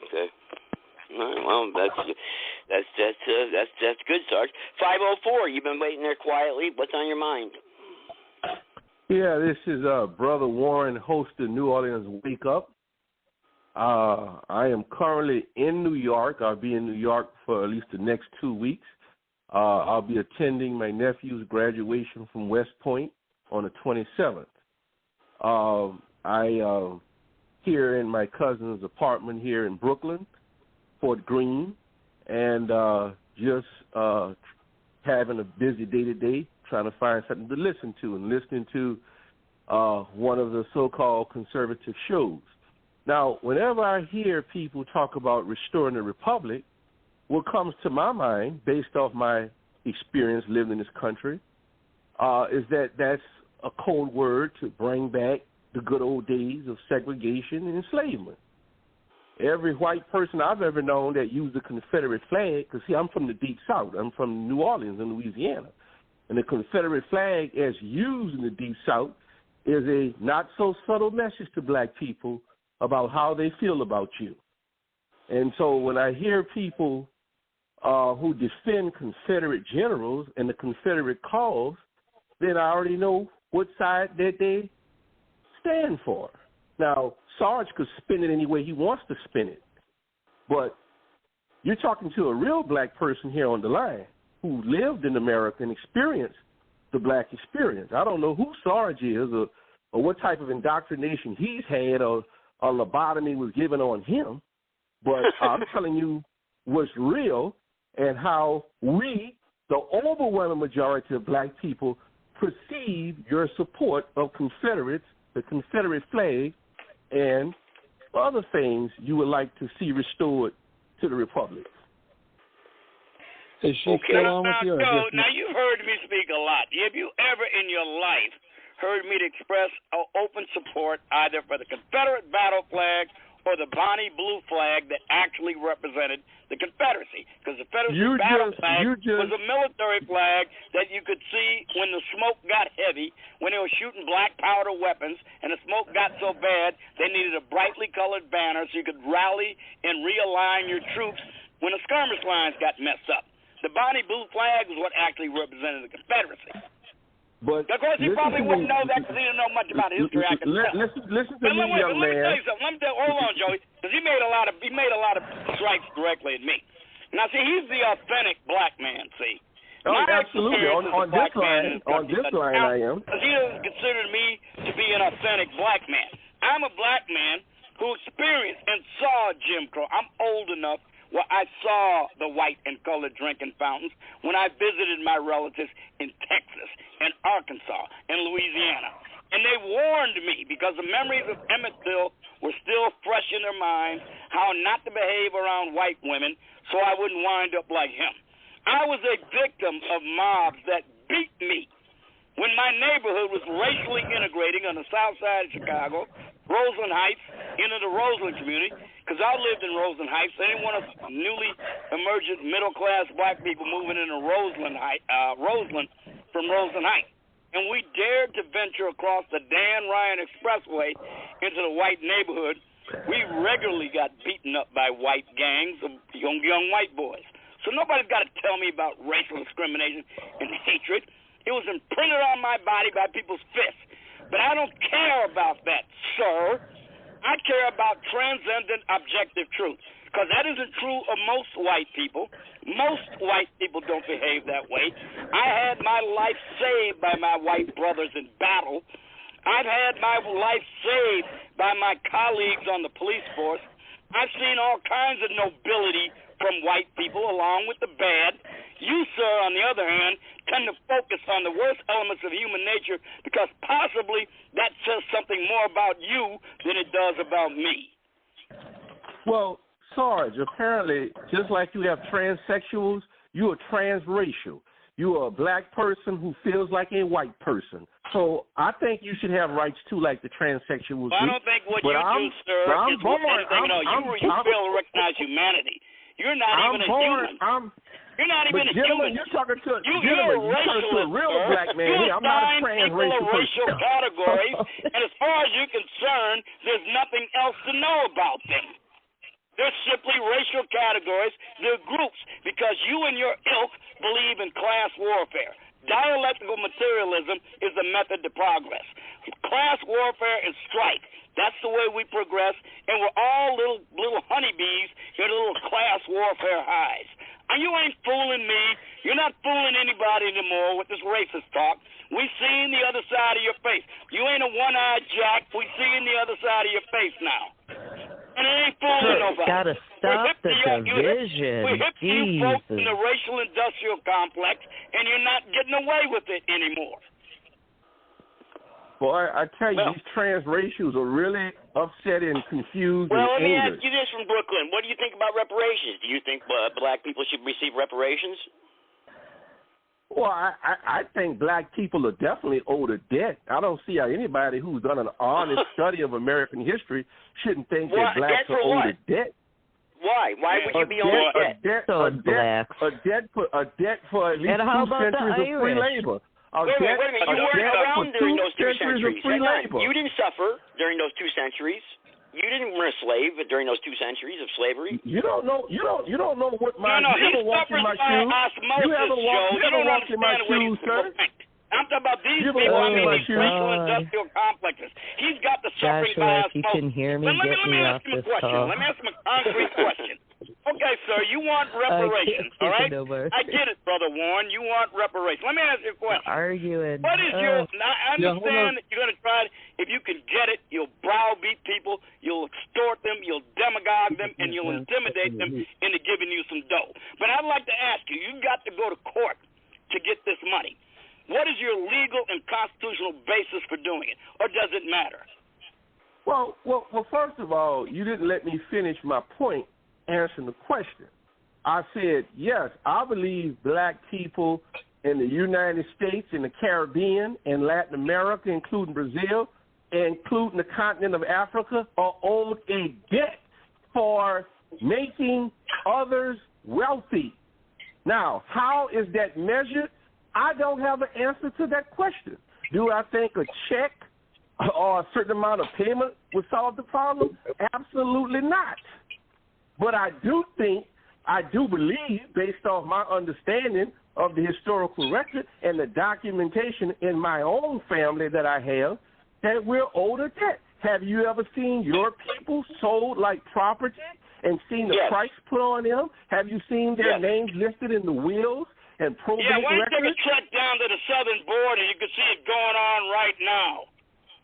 S8: Okay. Well, that's good, Sarge. 504, you've been waiting there quietly. What's on your mind?
S3: Yeah, this is Brother Warren, host of New Orleans Wake Up. I am currently in New York. I'll be in New York for at least the next 2 weeks. I'll be attending my nephew's graduation from West Point on the 27th. I here in my cousin's apartment here in Brooklyn, Fort Greene, and just having a busy day today, trying to find something to listen to, and listening to one of the so-called conservative shows. Now, whenever I hear people talk about restoring the republic, what comes to my mind, based off my experience living in this country, is that that's a code word to bring back the good old days of segregation and enslavement. Every white person I've ever known that used the Confederate flag, because, see, I'm from the Deep South. I'm from New Orleans in Louisiana. And the Confederate flag, as used in the Deep South, is a not-so-subtle message to black people about how they feel about you. And so when I hear people who defend Confederate generals and the Confederate cause, then I already know what side that they stand for. Now, Sarge could spin it any way he wants to spin it, but you're talking to a real black person here on the line who lived in America and experienced the black experience. I don't know who Sarge is or what type of indoctrination he's had or a lobotomy was given on him, but I'm telling you what's real and how we, the overwhelming majority of black people, perceive your support of Confederates, the Confederate flag, and other things you would like to see restored to the republic.
S21: Is she still on with you? Now, you've heard me speak a lot. Have you ever in your life heard me express open support either for the Confederate battle flag or the Bonnie Blue flag that actually represented the Confederacy? Because the Confederacy battle flag was a military flag that you could see when the smoke got heavy, when they were shooting black powder weapons, and the smoke got so bad they needed a brightly colored banner so you could rally and realign your troops when the skirmish lines got messed up. The Bonnie Blue flag was what actually represented the Confederacy.
S3: But
S21: of course, he probably wouldn't know that because he didn't know much about history. I can tell.
S3: Listen to me, young man.
S21: Let me tell you something. Hold on, Joey, because he made a lot of strikes directly at me. Now, see, he's the authentic black man. See,
S3: absolutely. On this line, I am.
S21: Because he doesn't consider me to be an authentic black man. I'm a black man who experienced and saw Jim Crow. I'm old enough where I saw the white and colored drinking fountains when I visited my relatives in Texas and Arkansas and Louisiana. And they warned me, because the memories of Emmett Till were still fresh in their minds, how not to behave around white women so I wouldn't wind up like him. I was a victim of mobs that beat me when my neighborhood was racially integrating on the south side of Chicago, Roseland Heights, into the Roseland community, because I lived in Roseland Heights. They didn't want us newly emergent middle-class black people moving into Roseland from Roseland Heights. And we dared to venture across the Dan Ryan Expressway into the white neighborhood. We regularly got beaten up by white gangs of young white boys. So nobody's got to tell me about racial discrimination and hatred. It was imprinted on my body by people's fists. But I don't care about that, sir. I care about transcendent objective truth. because that isn't true of most white people. Most white people don't behave that way. I had my life saved by my white brothers in battle. I've had my life saved by my colleagues on the police force. I've seen all kinds of nobility from white people along with the bad. You, sir, on the other hand, tend to focus on the worst elements of human nature because possibly that says something more about you than it does about me.
S3: Well, Sarge, apparently, just like you have transsexuals, you are transracial. You are a black person who feels like a white person. So I think you should have rights too, like the transsexuals.
S21: Well, I don't think what you do, sir, is anything. You fail to recognize humanity. You're not even a human. You're not even a human.
S3: You're talking to
S21: you're a
S3: real black man here. I'm not a transracial person.
S21: Racial categories, and as far as you're concerned, there's nothing else to know about them. They're simply racial categories. They're groups because you and your ilk believe in class warfare. Dialectical materialism is the method to progress. Class warfare is strife. That's the way we progress, and we're all little honeybees in little class warfare hives. And you ain't fooling me. You're not fooling anybody anymore with this racist talk. We seen the other side of your face. You ain't a one-eyed jack. We seen the other side of your face now. And it ain't fooling nobody.
S4: Gotta stop the division.
S21: We're hip to you folks in the racial industrial complex, and you're not getting away with it anymore.
S3: Boy, I tell you, these transracials are really upset and confused and
S8: let me
S3: angry.
S8: ask you this from Brooklyn. What do you think about reparations? Do you think black people should receive reparations?
S3: Well, I think black people are definitely owed a debt. I don't see how anybody who's done an honest study of American history shouldn't think that blacks are owed a debt.
S8: Why? Why would you be owed a debt?
S3: A debt for at least 2 centuries of free labor.
S8: Wait a minute. You weren't around during those 2 centuries.
S3: You
S8: didn't suffer during those 2 centuries. You didn't run a slave during those 2 centuries of slavery.
S3: You don't know. You don't know what my.
S21: No,
S3: you haven't walked in my shoes. You haven't walked in my shoes, sir.
S21: I'm talking about these people. I mean, these racial industrial complexes. He's got the suffering by
S4: Joshua, if you can hear me, get me off this call.
S21: Let me ask him a concrete question. Okay, sir, you want reparations, all right? I get it, Brother Warren. You want reparations. Let me ask you a question.
S4: Arguing.
S21: What is your... I understand that you're going to try... If you can get it, you'll browbeat people, you'll extort them, you'll demagogue them, and you'll intimidate them into giving you some dough. But I'd like to ask you, you've got to go to court to get this money. What is your legal and constitutional basis for doing it, or does it matter?
S3: Well, first of all, you didn't let me finish my point answering the question. I said, yes, I believe black people in the United States, in the Caribbean, and Latin America, including Brazil, including the continent of Africa, are owed a debt for making others wealthy. Now, how is that measured? I don't have an answer to that question. Do I think a check or a certain amount of payment would solve the problem? Absolutely not. But I do believe, based off my understanding of the historical record and the documentation in my own family that I have, that we're owed a debt. Have you ever seen your people sold like property and seen the price put on them? Have you seen their names listed in the wills and probate records?
S21: Why don't you take a trek down to the southern border? You can see it going on right now.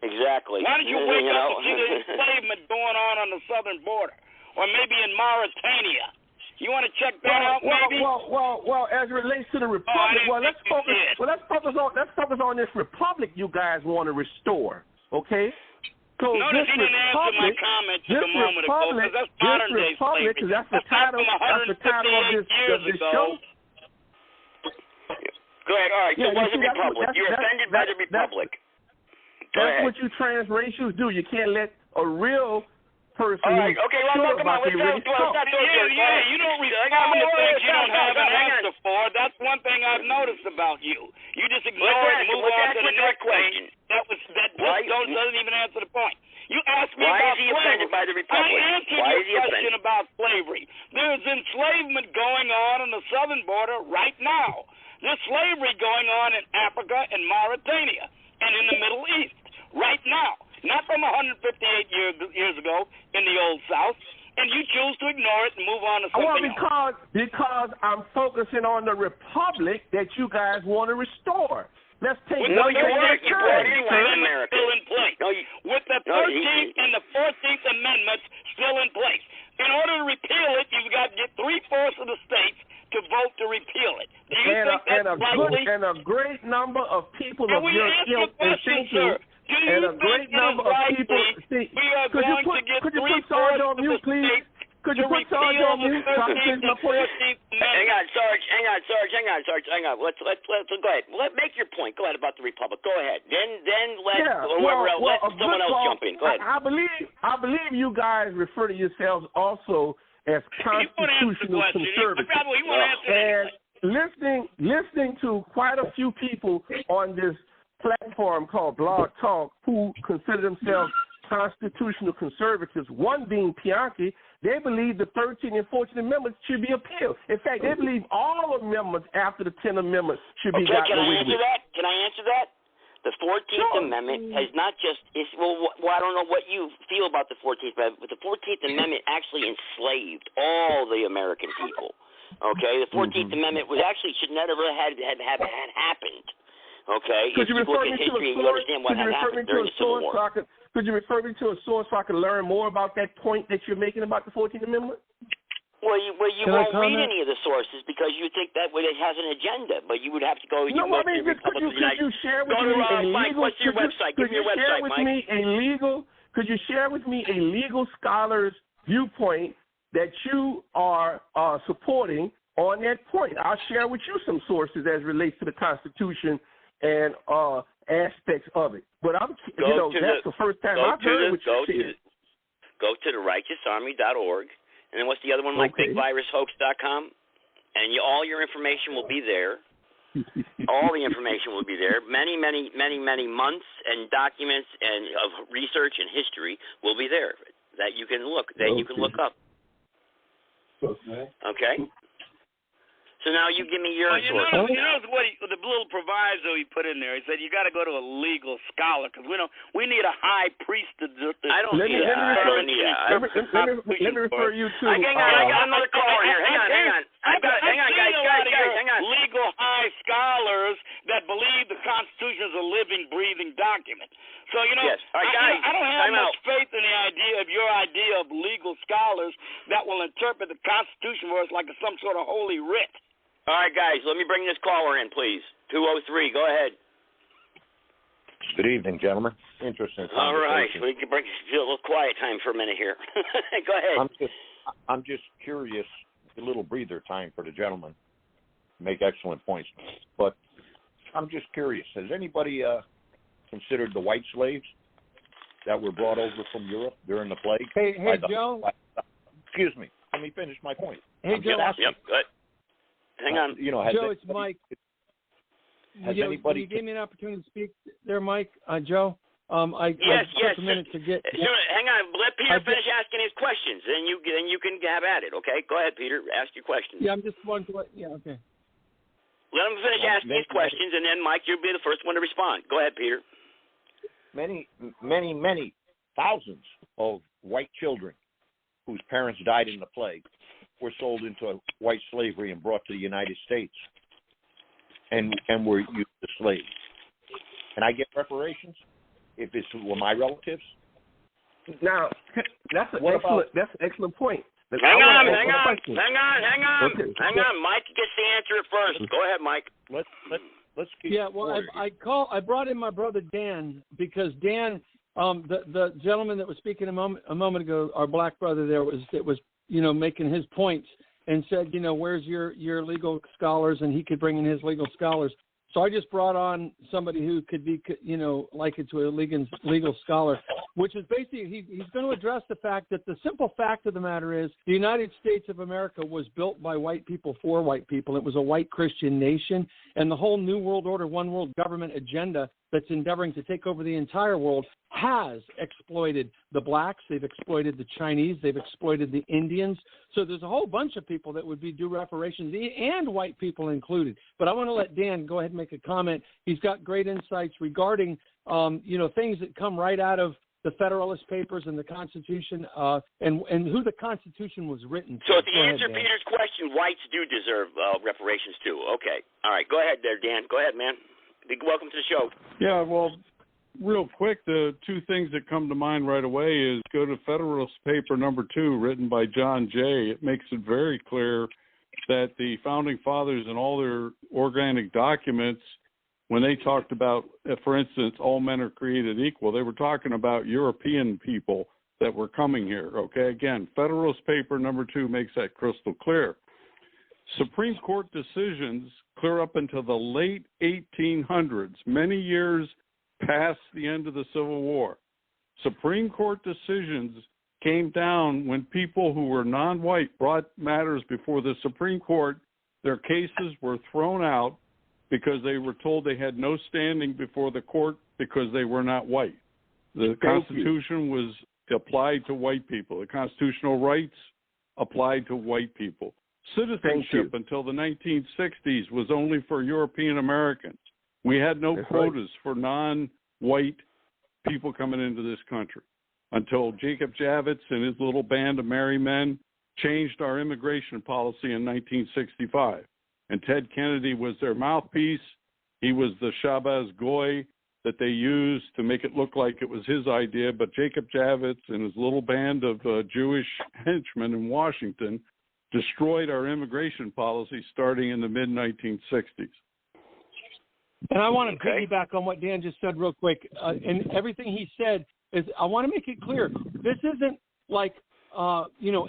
S8: Exactly.
S21: Why don't you wake up and see the enslavement going on the southern border, or maybe in Mauritania? You want to check that out, maybe?
S3: Well, as it relates to the republic, let's focus on this republic you guys want to restore, okay? So
S21: notice he didn't answer my comment just a moment ago, because that's modern day slavery.
S3: That's the title of this show.
S8: Go ahead. All right. So what's the republic? You're offended by the republic.
S3: That's what you transracials do. You can't let a real person.
S8: All right. Okay. Come on.
S21: You don't respond to things you don't have an answer for. That's one thing I've noticed about you. You just ignore it and move on to the next question. That doesn't even answer the point. You asked me about slavery.
S8: By the republic?
S21: I answered your question about slavery. There's enslavement going on the southern border right now. There's slavery going on in Africa and Mauritania and in the Middle East right now. Not from 158 years ago in the Old South. and you choose to ignore it and move on to something else.
S3: Because I'm focusing on the republic that you guys want to restore. Let's take
S21: With the 13th Amendment still in place. With the 13th and the 14th Amendments still in place. In order to repeal it, you've got to get 3/4 of the states to vote to repeal it. Do you think that's likely?
S3: And a great number of people
S21: and
S3: of your ilk and thinking, and a great number of people. See, could you put Sarge on mute, please? Could you put Sarge on mute?
S8: Hang on, Sarge. Hang on. Let's go ahead. Make your point. Go ahead about the Republic. Go ahead. Then let someone else jump in. Go ahead.
S3: I believe you guys refer to yourselves also as constitutional conservatives. And listening to quite a few people on this platform called Blog Talk who consider themselves constitutional conservatives, one being Bianchi, they believe the 13th and 14th Amendments should be appealed. In fact, they believe all amendments after the 10th Amendment should be gotten away with.
S8: Can I answer that? The 14th Amendment has not just I don't know what you feel about the 14th Amendment, but the 14th Amendment actually enslaved all the American people. Okay, the 14th Amendment should never have happened. Okay,
S3: could you refer me to a source?
S8: You understand what happened during the Civil War.
S3: Could you refer me to a source so I can learn more about that point that you're making about the 14th Amendment?
S8: Well, you won't read any of the sources because you think that it has an agenda, but you would have to go. Could you share with me a legal? What's your website? Give me your website, Mike.
S3: Could you share with me a legal scholar's viewpoint that you are supporting on that point? I'll share with you some sources as relates to the Constitution and aspects of it. But that's the first time I've heard what you said.
S8: Go to therighteousarmy.org, and then what's the other one, like BigVirusHoax.com? And all your information will be there. All the information will be there. Many months and documents and of research and history will be there that you can look up. Okay. So now you give me your source.
S21: You notice what the little proviso he put in there. He said you got to go to a legal scholar because we need a high priest to do this.
S8: I don't need that.
S3: Let me refer you to.
S8: I got another caller here. Hang on.
S21: Hang on. Legal high scholars that believe the Constitution is a living, breathing document. So
S8: yes. All right, guys,
S21: I don't have much faith in the idea of legal scholars that will interpret the Constitution for us like some sort of holy writ.
S8: All right, guys, let me bring this caller in, please. 203, go ahead.
S6: Good evening, gentlemen. Interesting conversation.
S8: All right, we can feel a little quiet time for a minute here. Go ahead.
S6: I'm just curious, a little breather time for the gentleman. Make excellent points. But I'm just curious, has anybody considered the white slaves that were brought over from Europe during the plague?
S2: Hey, Joe.
S6: Excuse me. Let me finish my point.
S2: Hey, Joe.
S8: Yep, go ahead. Hang on.
S2: Joe, it's Mike. You gave me an opportunity to speak there, Mike. Joe. I took a minute to get.
S8: Hang on. Let Peter finish asking his questions, then you can have at it. Okay. Go ahead, Peter. Ask your questions.
S2: Yeah, I'm just wanting to. Yeah. Okay.
S8: Let him finish asking his questions, and then Mike, you'll be the first one to respond. Go ahead, Peter.
S6: Many thousands of white children whose parents died in the plague were sold into white slavery and brought to the United States and were used as slaves. Can I get reparations if it were my relatives?
S3: Now, that's an excellent point.
S8: Hang on. Mike gets the answer first. Go ahead, Mike.
S6: Let's keep.
S2: Yeah, well, I brought in my brother Dan because Dan, the gentleman that was speaking a moment ago, our black brother there was making his points and said, where's your legal scholars, and he could bring in his legal scholars. So I just brought on somebody who could be, likened to a legal scholar, which is basically he's going to address the fact that the simple fact of the matter is the United States of America was built by white people for white people. It was a white Christian nation, and the whole New World Order, one world government agenda that's endeavoring to take over the entire world has exploited the blacks. They've exploited the Chinese. They've exploited the Indians. So there's a whole bunch of people that would be due reparations, and white people included. But I want to let Dan go ahead and make a comment. He's got great insights regarding, things that come right out of the Federalist Papers and the Constitution, and who the Constitution was written to.
S8: So to answer Peter's question, whites do deserve reparations too. Okay. All right. Go ahead there, Dan. Go ahead, man. Welcome to the show.
S7: Yeah, well, real quick, the two things that come to mind right away is go to Federalist Paper number 2, written by John Jay. It makes it very clear that the Founding Fathers and all their organic documents, when they talked about, for instance, all men are created equal, they were talking about European people that were coming here, okay? Again, Federalist Paper number 2 makes that crystal clear. Supreme Court decisions clear up into the late 1800s, many years past the end of the Civil War. Supreme Court decisions came down when people who were non-white brought matters before the Supreme Court. Their cases were thrown out because they were told they had no standing before the court because they were not white. The Constitution was applied to white people. The constitutional rights applied to white people. Citizenship until the 1960s was only for European Americans. We had no quotas for non-white people coming into this country until Jacob Javits and his little band of merry men changed our immigration policy in 1965. And Ted Kennedy was their mouthpiece. He was the Shabbos Goy that they used to make it look like it was his idea. But Jacob Javits and his little band of Jewish henchmen in Washington destroyed our immigration policy starting in the mid-1960s.
S2: And I want to piggyback on what Dan just said real quick. And everything he said is, I want to make it clear, this isn't like,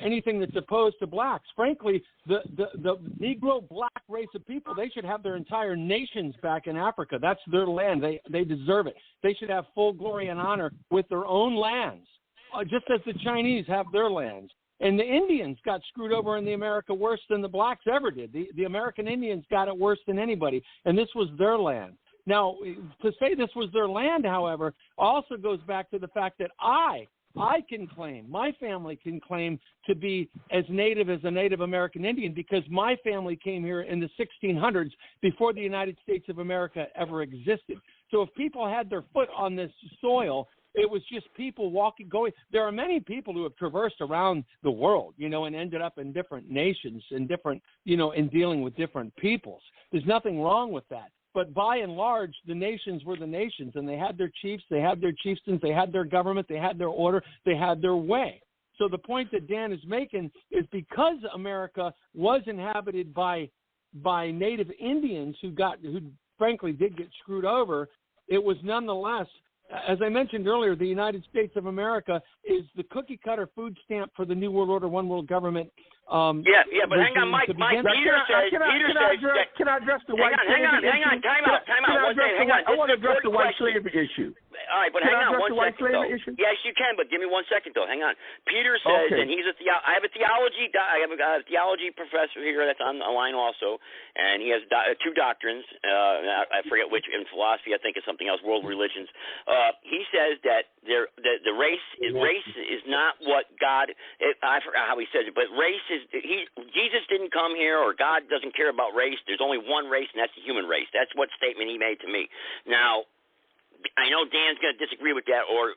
S2: anything that's opposed to blacks. Frankly, the Negro black race of people, they should have their entire nations back in Africa. That's their land. They deserve it. They should have full glory and honor with their own lands, just as the Chinese have their lands. And the Indians got screwed over in the America worse than the blacks ever did. The American Indians got it worse than anybody, and this was their land. Now, to say this was their land, however, also goes back to the fact that I can claim, my family can claim to be as native as a Native American Indian because my family came here in the 1600s before the United States of America ever existed. So if people had their foot on this soil, it was just people going. There are many people who have traversed around the world, and ended up in different nations and different, in dealing with different peoples. There's nothing wrong with that. But by and large, the nations were the nations, and they had their chiefs, they had their chieftains, they had their government, they had their order, they had their way. So the point that Dan is making is because America was inhabited by Native Indians who frankly did get screwed over, it was nonetheless, as I mentioned earlier, the United States of America is the cookie-cutter food stamp for the New World Order, one world government.
S8: But hang on, Mike. Peter says. Can
S3: I address the white slavery issue?
S8: Hang on. Time out. Hang on.
S3: I want to address the white slavery issue.
S8: All right, but hang on 1 second, though. Yes, you can, but give me 1 second, though. Hang on. Peter says, and he's I have a theology professor here that's on the line also, and he has 2 doctrines. I forget which. In philosophy, I think it's something else. World religions. He says that the race is not what God. I forgot how he says it, but race is. Jesus didn't come here, or God doesn't care about race. There's only one race, and that's the human race. That's what statement he made to me. Now, I know Dan's going to disagree with that, or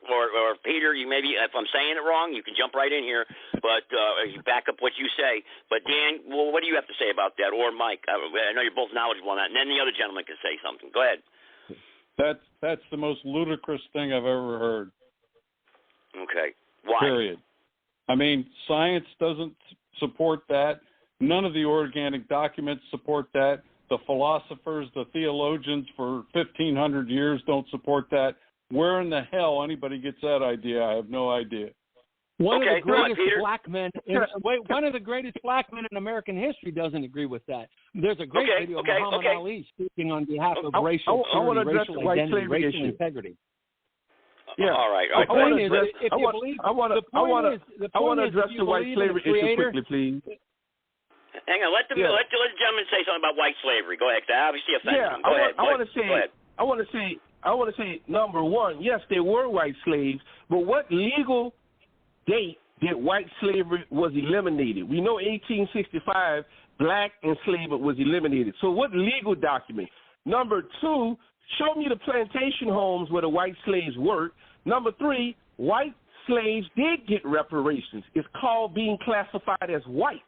S8: Peter, you maybe, if I'm saying it wrong, you can jump right in here, but you back up what you say. But Dan, well, what do you have to say about that? Or Mike, I know you're both knowledgeable on that, and then the other gentleman can say something. Go ahead.
S7: That's the most ludicrous thing I've ever heard.
S8: Okay. Why?
S7: Period. I mean, science doesn't support that. None of the organic documents support that. The philosophers, the theologians for 1,500 years don't support that. Where in the hell anybody gets that idea, I have no idea.
S2: One of the greatest black men in American history doesn't agree with that. There's a great video of Muhammad Ali speaking on behalf of racial purity, racial identity, racial integrity.
S3: Yeah.
S8: All right.
S3: I want to address the white slavery issue quickly, please.
S8: Hang on, let the gentleman say something about white slavery. Go ahead, I obviously offended him. Go ahead.
S3: I want to say, number one, yes, there were white slaves, but what legal date did white slavery was eliminated? We know 1865, black enslavement was eliminated. So what legal document? Number two, show me the plantation homes where the white slaves worked. Number 3, white slaves did get reparations. It's called being classified as white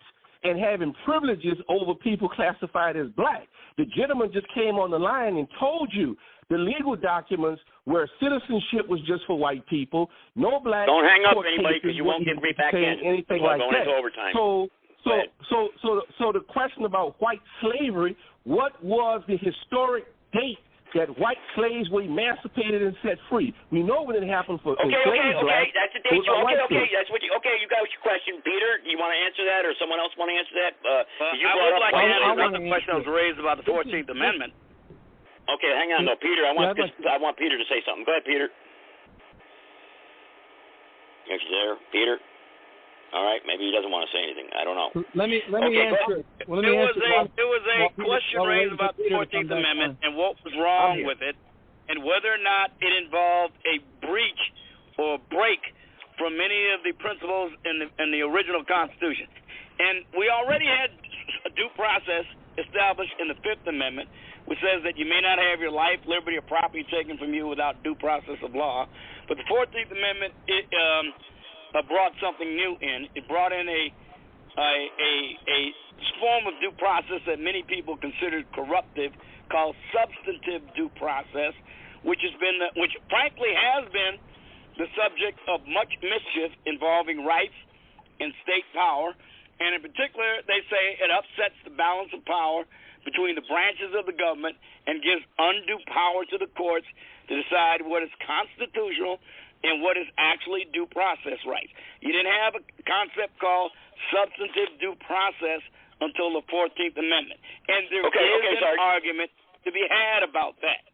S3: and having privileges over people classified as black. The gentleman just came on the line and told you the legal documents where citizenship was just for white people, no black.
S8: Don't hang up anybody because you won't get me back in.
S3: Anything like that.
S8: Overtime.
S3: So the question about white slavery, what was the historic date that white slaves were emancipated and set free? We know when it happened for
S8: Okay. That's the date. You got your question, Peter. Do you want to answer that, or someone else want to answer that?
S21: I would like to answer another question that was raised about the 14th Amendment.
S8: Okay, hang on, though, Peter. I want Peter to say something. Go ahead, Peter. Is he there, Peter? All right, maybe he doesn't want to say anything. I don't know.
S2: Let me answer. Well,
S21: there was a question raised about the 14th Amendment and what was wrong with it, and whether or not it involved a breach or break from many of the principles in the original Constitution. And we already had a due process established in the Fifth Amendment, which says that you may not have your life, liberty, or property taken from you without due process of law. But the 14th Amendment brought something new in. It brought in a form of due process that many people considered corruptive, called substantive due process, which frankly has been the subject of much mischief involving rights and state power. And in particular, they say it upsets the balance of power between the branches of the government and gives undue power to the courts to decide what is constitutional and what is actually due process rights. You didn't have a concept called substantive due process until the 14th Amendment. And there is an argument to be had about that.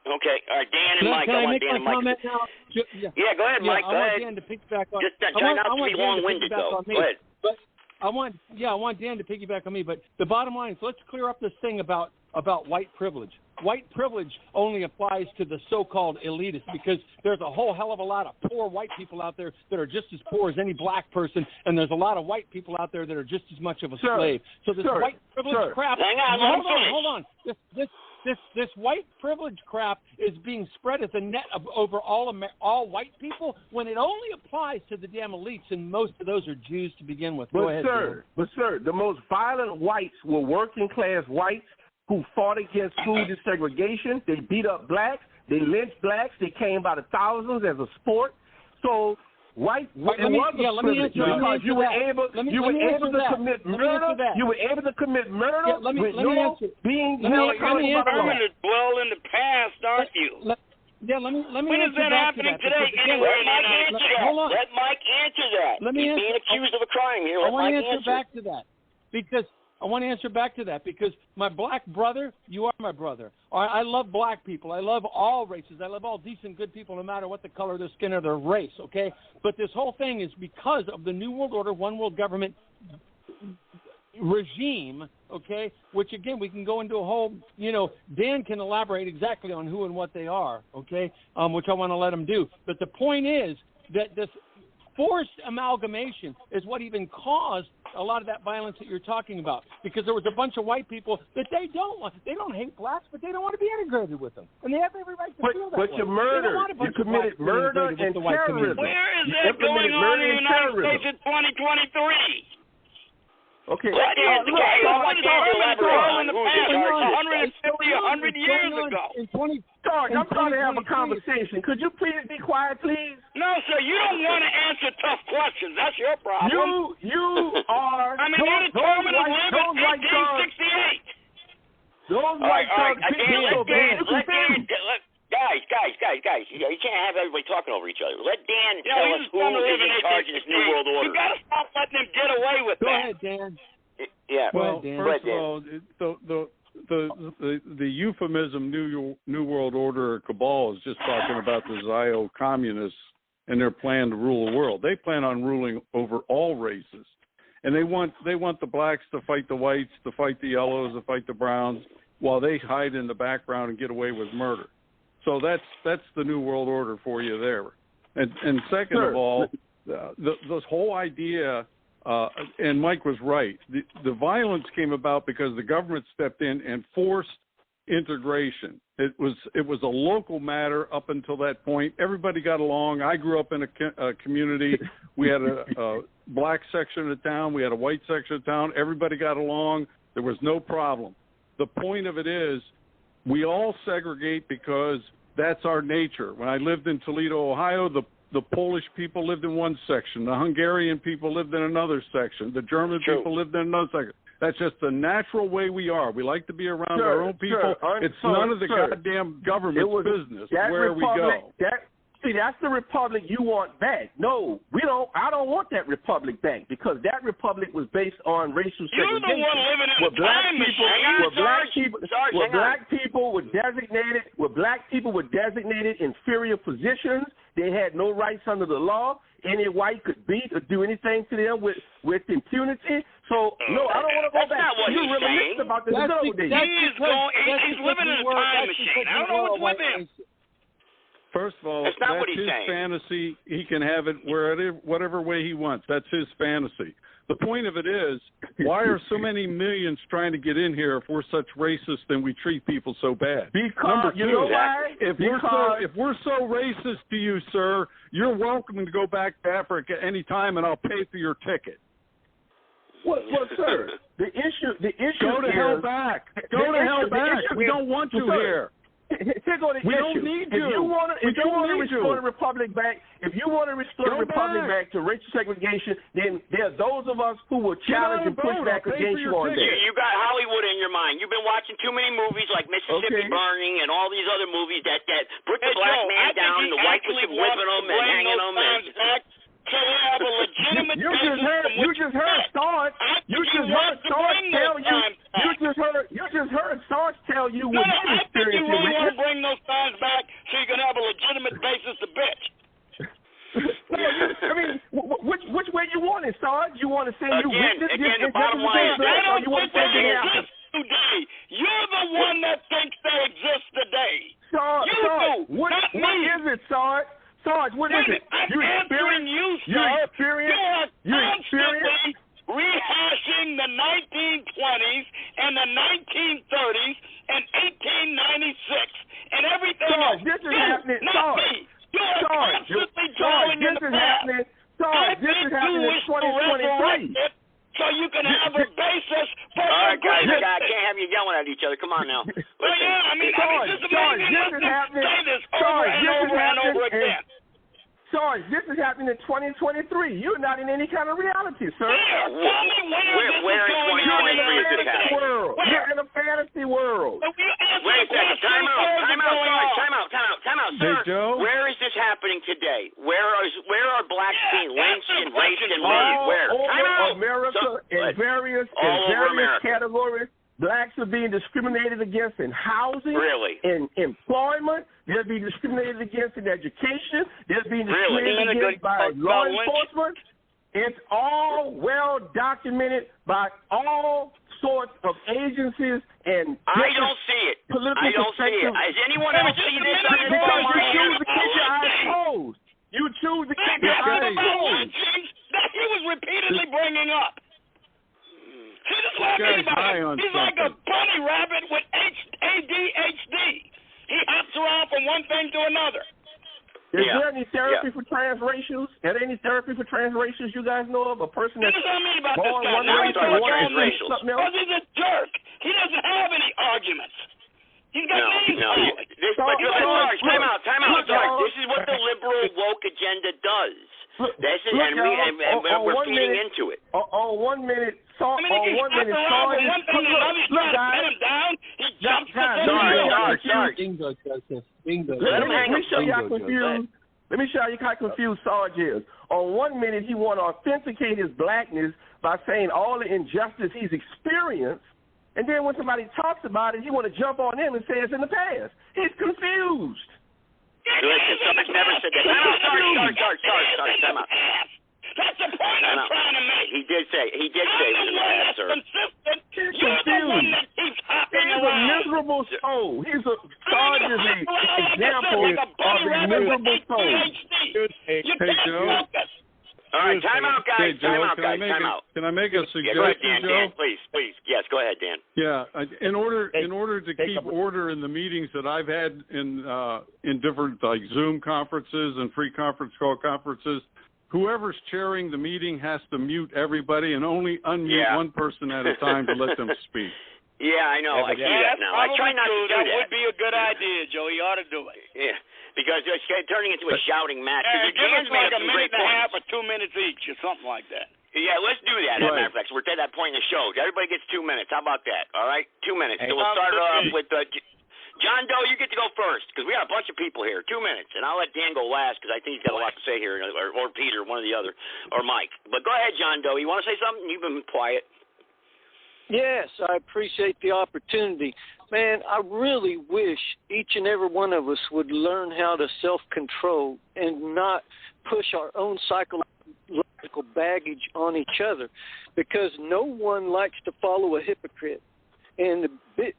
S8: Okay. All right, Dan and Mike.
S2: Can I make
S8: Dan
S2: my comment now?
S8: Yeah, go ahead, Mike. Go ahead.
S2: I want Dan to piggyback on.
S8: Just try not to be long-winded, though. Go ahead.
S2: But I want Dan to piggyback on me. But the bottom line is, let's clear up this thing about white privilege. White privilege only applies to the so-called elitists, because there's a whole hell of a lot of poor white people out there that are just as poor as any black person, and there's a lot of white people out there that are just as much of a slave. So this white privilege crap.
S8: Hang on,
S2: hold on. This white privilege crap is being spread as a net over all white people, when it only applies to the damn elites, and most of those are Jews to begin with. Go ahead,
S3: sir, the most violent whites were working class whites who fought against food desegregation. They beat up blacks. They lynched blacks. They came by the thousands as a sport. So white was a privilege because you were able to commit murder. You were able to commit murder with being held accountable by the law.
S21: Dwell in the past, aren't you?
S2: Let me
S21: when is that happening today?
S8: Let Mike answer that. He's being accused of a crime here.
S2: I want to answer back to that because my black brother, you are my brother. I love black people. I love all races. I love all decent, good people, no matter what the color of their skin or their race, okay? But this whole thing is because of the New World Order, one world government regime, okay, which, again, we can go into a whole, Dan can elaborate exactly on who and what they are, okay, which I want to let him do. But the point is that this forced amalgamation is what even caused a lot of that violence that you're talking about, because there was a bunch of white people that they don't hate blacks, but they don't want to be integrated with them, and they have every right to feel that way.
S3: But you murdered. You committed murder and terrorism.
S21: Where is that going on in the United States in 2023?
S3: Okay.
S21: What is the guy? What is in the past? 100 years ago.
S3: Sarge, I'm trying to have a conversation. Could you please be quiet, please?
S21: No, sir. You don't want to answer tough questions. That's your problem.
S3: You are.
S21: I mean, you're determined to live in 1868.
S3: Those white thugs.
S8: Guys, you can't have everybody talking over each other. Let Dan tell us who is in charge of this New World Order.
S21: You got to stop letting him get away with that.
S2: Go ahead, Dan.
S7: Yeah. Well, first of all, the euphemism New World Order or cabal is just talking about the Zio communists and their plan to rule the world. They plan on ruling over all races, and they want the blacks to fight the whites, to fight the yellows, to fight the browns, while they hide in the background and get away with murder. So that's the New World Order for you there. And second of all, this whole idea, and Mike was right, the violence came about because the government stepped in and forced integration. It was a local matter up until that point. Everybody got along. I grew up in a community. We had a black section of town. We had a white section of town. Everybody got along. There was no problem. The point of it is we all segregate because that's our nature. When I lived in Toledo, Ohio, the Polish people lived in one section. The Hungarian people lived in another section. The German people lived in another section. That's just the natural way we are. We like to be around our own people. It's none of the goddamn government's business where we go.
S3: That's the republic you want back. No, we don't. I don't want that republic back because that republic was based on racial segregation.
S21: You're the one living in a time machine.
S3: Black people were designated inferior positions. They had no rights under the law. Any white could beat or do anything to them with impunity. So, no, I don't want to go back.
S21: That's not what
S3: You're
S21: he's saying.
S3: about this
S21: He's living in a time machine. I don't know what's with him.
S7: First of all,
S21: that's
S7: his fantasy. He can have it whatever way he wants. That's his fantasy. The point of it is, why are so many millions trying to get in here if we're such racists and we treat people so bad?
S3: Because
S7: you know why? If we're so racist to you, sir, you're welcome to go back to Africa any time, and I'll pay for your ticket.
S3: Well, sir, the issue.
S7: Go to hell back. Go to hell back. We don't want you here.
S3: Here go the
S7: we
S3: issue.
S7: Don't need you.
S3: If you want to restore the republic back, to racial segregation, then there are those of us who will challenge and push back against you on that.
S8: You got Hollywood in your mind. You've been watching too many movies like Mississippi Burning and all these other movies that put the black man down, and the white was whipping them and hanging them.
S21: So we have a legitimate
S3: You just heard Sarge tell you what he
S21: I think you
S3: experienced.
S21: really want to bring those signs back so you can have a legitimate basis to bitch.
S3: I mean, which way you want it, Sarge? You want to say you witnessed this?
S21: The bottom line is that today. You're the one that thinks they exist today.
S3: Sarge, what is it, Sarge? Sarge, what is it?
S21: I'm answering you, sir. You are constantly rehashing the 1920s and the 1930s and 1896 and everything else.
S3: This is happening. Sarge,
S21: you are constantly dwelling in the past.
S3: Sarge, this is happening in 2023.
S21: So you can have a basis for
S8: all right, guys, I can't have you yelling at each other. Come on now.
S21: Well, yeah, I mean, this is amazing.
S3: This is happening.
S21: Say this over and over again.
S3: Sarge, this is happening in 2023. You're not in any kind of reality, sir.
S8: Where in 2023 is this happening?
S3: You're in a fantasy world.
S8: Wait a second. Time out, sir.
S7: Hey, Joe?
S8: Where is this happening today? Where are blacks being lynched and raped and murdered? Where? Time out.
S3: America, in various categories. Blacks are being discriminated against in housing, in employment. They're being discriminated against in education. They're being discriminated against by law enforcement. It's all well documented by all sorts of agencies and
S8: I don't see it. I don't see it. Has anyone else seen this?
S3: Because you choose to keep your eyes closed. You choose to keep your eyes closed.
S21: That he was repeatedly bringing up. See, this is what I mean about him. He's like a bunny rabbit with ADHD. He hops around from one thing to another.
S3: Is there any therapy for transracials? Are there any therapy for transracials you guys know of? A person that's born one race or one race, something else?
S21: Because he's a jerk. He doesn't have any arguments. He's got names.
S8: Time out. This is what the liberal woke agenda does. We're feeding into it.
S3: On 1 minute, Sarge.
S8: Bingo.
S3: Let me show you how confused Sarge is. On 1 minute, he want to authenticate his blackness by saying all the injustice he's experienced, and then when somebody talks about it, he want to jump on them and say it's in the past. He's confused.
S8: Listen, somebody's never said that. Sorry, time out.
S21: That's the point I'm trying to make.
S8: He did say it was in the past, sir.
S21: You're the one that keeps hopping around.
S3: He's a miserable soul. Sarge is an example of a miserable soul.
S7: Hey, Joe.
S8: All right, time out, guys.
S7: Hey, Joe,
S8: time out.
S7: Can I make a suggestion,
S8: go ahead, Dan,
S7: Joe?
S8: Dan, please. Yes, Go ahead, Dan.
S7: Yeah, in order to keep order in the meetings that I've had in different like Zoom conferences and free conference call conferences, whoever's chairing the meeting has to mute everybody and only unmute one person at a time to let them speak.
S8: Yeah, I know. I see that now. I try not to do that.
S21: That would be a good idea, Joe. You ought to do it.
S8: Yeah, because it's turning into a shouting match.
S21: Give us like a minute and a half or 2 minutes each or something like that.
S8: Yeah, let's do that. As a matter of fact, we're at that point in the show. Everybody gets 2 minutes. How about that? All right, 2 minutes. So we'll start off with John Doe. You get to go first because we got a bunch of people here. 2 minutes, and I'll let Dan go last because I think he's got a lot to say here, or Peter, one or the other, or Mike. But go ahead, John Doe. You want to say something? You've been quiet.
S15: Yes, I appreciate the opportunity. Man, I really wish each and every one of us would learn how to self-control and not push our own psychological baggage on each other, because no one likes to follow a hypocrite. And the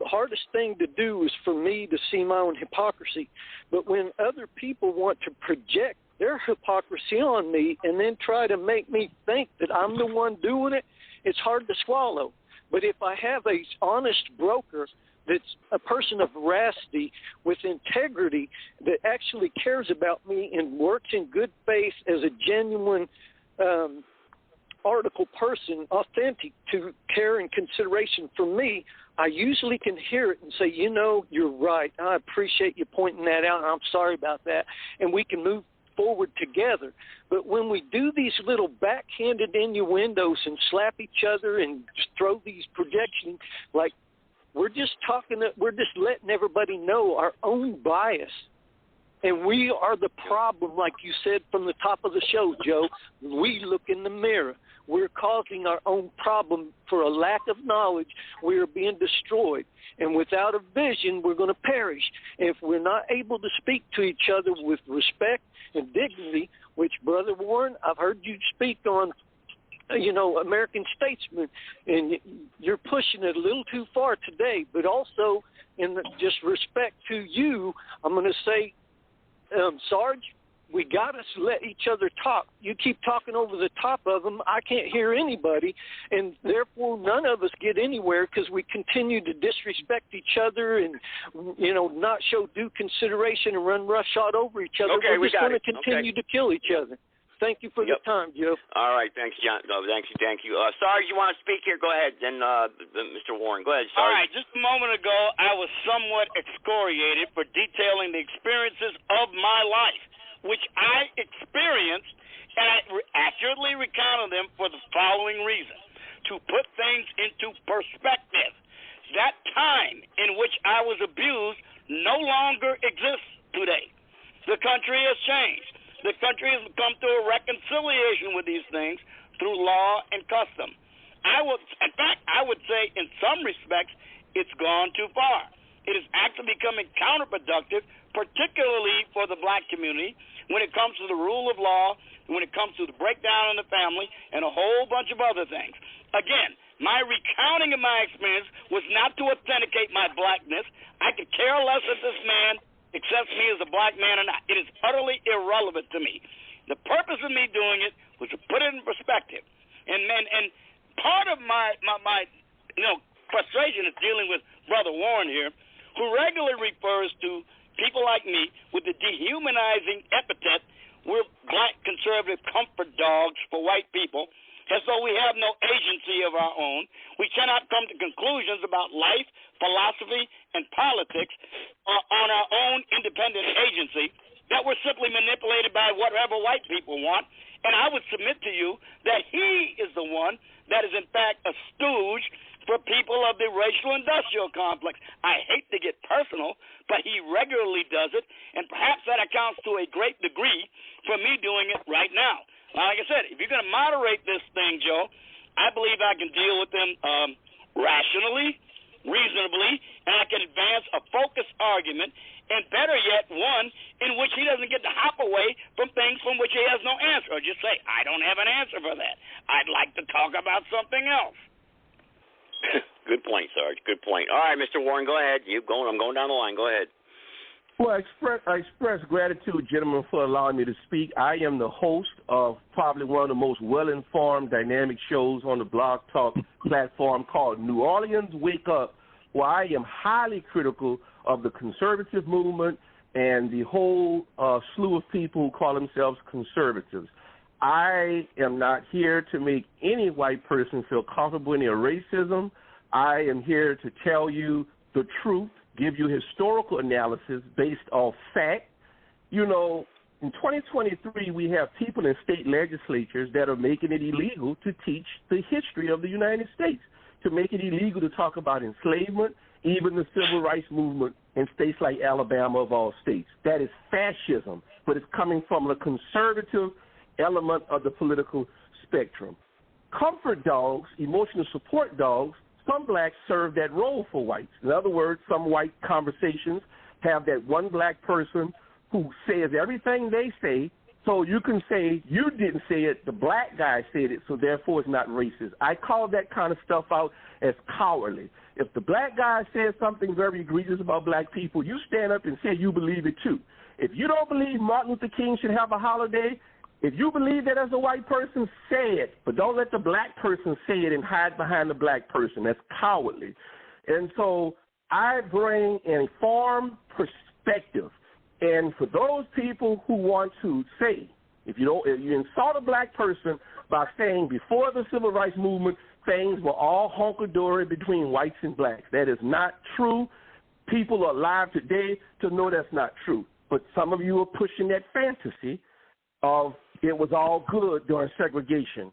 S15: hardest thing to do is for me to see my own hypocrisy. But when other people want to project their hypocrisy on me and then try to make me think that I'm the one doing it, it's hard to swallow. But if I have a honest broker that's a person of veracity with integrity that actually cares about me and works in good faith as a genuine article person, authentic to care and consideration for me, I usually can hear it and say, you know, you're right. I appreciate you pointing that out. I'm sorry about that. And we can move forward together. But when we do these little backhanded innuendos and slap each other and just throw these projections, like we're just letting everybody know our own bias. And we are the problem, like you said from the top of the show, Joe. We look in the mirror. We're causing our own problem for a lack of knowledge. We are being destroyed. And without a vision, we're going to perish. And if we're not able to speak to each other with respect and dignity, which, Brother Warren, I've heard you speak on, American statesmen, and you're pushing it a little too far today. But also, in just respect to you, I'm going to say, Sarge, we got to let each other talk. You keep talking over the top of them. I can't hear anybody, and therefore none of us get anywhere because we continue to disrespect each other and, not show due consideration and run roughshod over each other.
S8: Okay,
S15: we're just going to continue to kill each other. Thank you for the time, Joe.
S8: All right, thanks, John. No, thank you. Sarge, you want to speak here? Go ahead. Then Mr. Warren, go ahead, Sarge.
S21: All right, just a moment ago, I was somewhat excoriated for detailing the experiences of my life, which I experienced, and I accurately recounted them for the following reason: to put things into perspective. That time in which I was abused no longer exists today. The country has changed. The country has come to a reconciliation with these things through law and custom. I would say in some respects it's gone too far. It is actually becoming counterproductive, particularly for the black community, when it comes to the rule of law, when it comes to the breakdown in the family, and a whole bunch of other things. Again, my recounting of my experience was not to authenticate my blackness. I could care less if this man accepts me as a black man or not. It is utterly irrelevant to me. The purpose of me doing it was to put it in perspective. And part of my frustration is dealing with Brother Warren here, who regularly refers to people like me with the dehumanizing epithet, we're black conservative comfort dogs for white people, as though we have no agency of our own. We cannot come to conclusions about life, philosophy, and politics on our own independent agency, that we're simply manipulated by whatever white people want. And I would submit to you that he is the one that is, in fact, a stooge for people of the racial industrial complex. I hate to get personal, but he regularly does it, and perhaps that accounts to a great degree for me doing it right now. Like I said, if you're going to moderate this thing, Joe, I believe I can deal with them rationally, reasonably, and I can advance a focused argument, and better yet, one in which he doesn't get to hop away from things from which he has no answer, or just say, I don't have an answer for that. I'd like to talk about something else.
S8: Good point, Sarge. Good point. All right, Mr. Warren, go ahead. I'm going down the line. Go ahead.
S3: Well, I express gratitude, gentlemen, for allowing me to speak. I am the host of probably one of the most well-informed, dynamic shows on the Blog Talk platform called New Orleans Wake Up, where I am highly critical of the conservative movement and the whole slew of people who call themselves conservatives. I am not here to make any white person feel comfortable in their racism. I am here to tell you the truth, give you historical analysis based off fact. You know, in 2023, we have people in state legislatures that are making it illegal to teach the history of the United States, to make it illegal to talk about enslavement, even the civil rights movement in states like Alabama, of all states. That is fascism, but it's coming from a conservative element of the political spectrum. Comfort dogs, emotional support dogs, some blacks serve that role for whites. In other words, some white conversations have that one black person who says everything they say, so you can say you didn't say it, the black guy said it, so therefore it's not racist. I call that kind of stuff out as cowardly. If the black guy says something very egregious about black people, you stand up and say you believe it too. If you don't believe Martin Luther King should have a holiday, if you believe that as a white person, say it, but don't let the black person say it and hide behind the black person. That's cowardly. And so I bring an informed perspective. And for those people who want to say, if you insult a black person by saying before the civil rights movement, things were all hunky-dory between whites and blacks. That is not true. People are alive today to know that's not true. But some of you are pushing that fantasy of it was all good during segregation.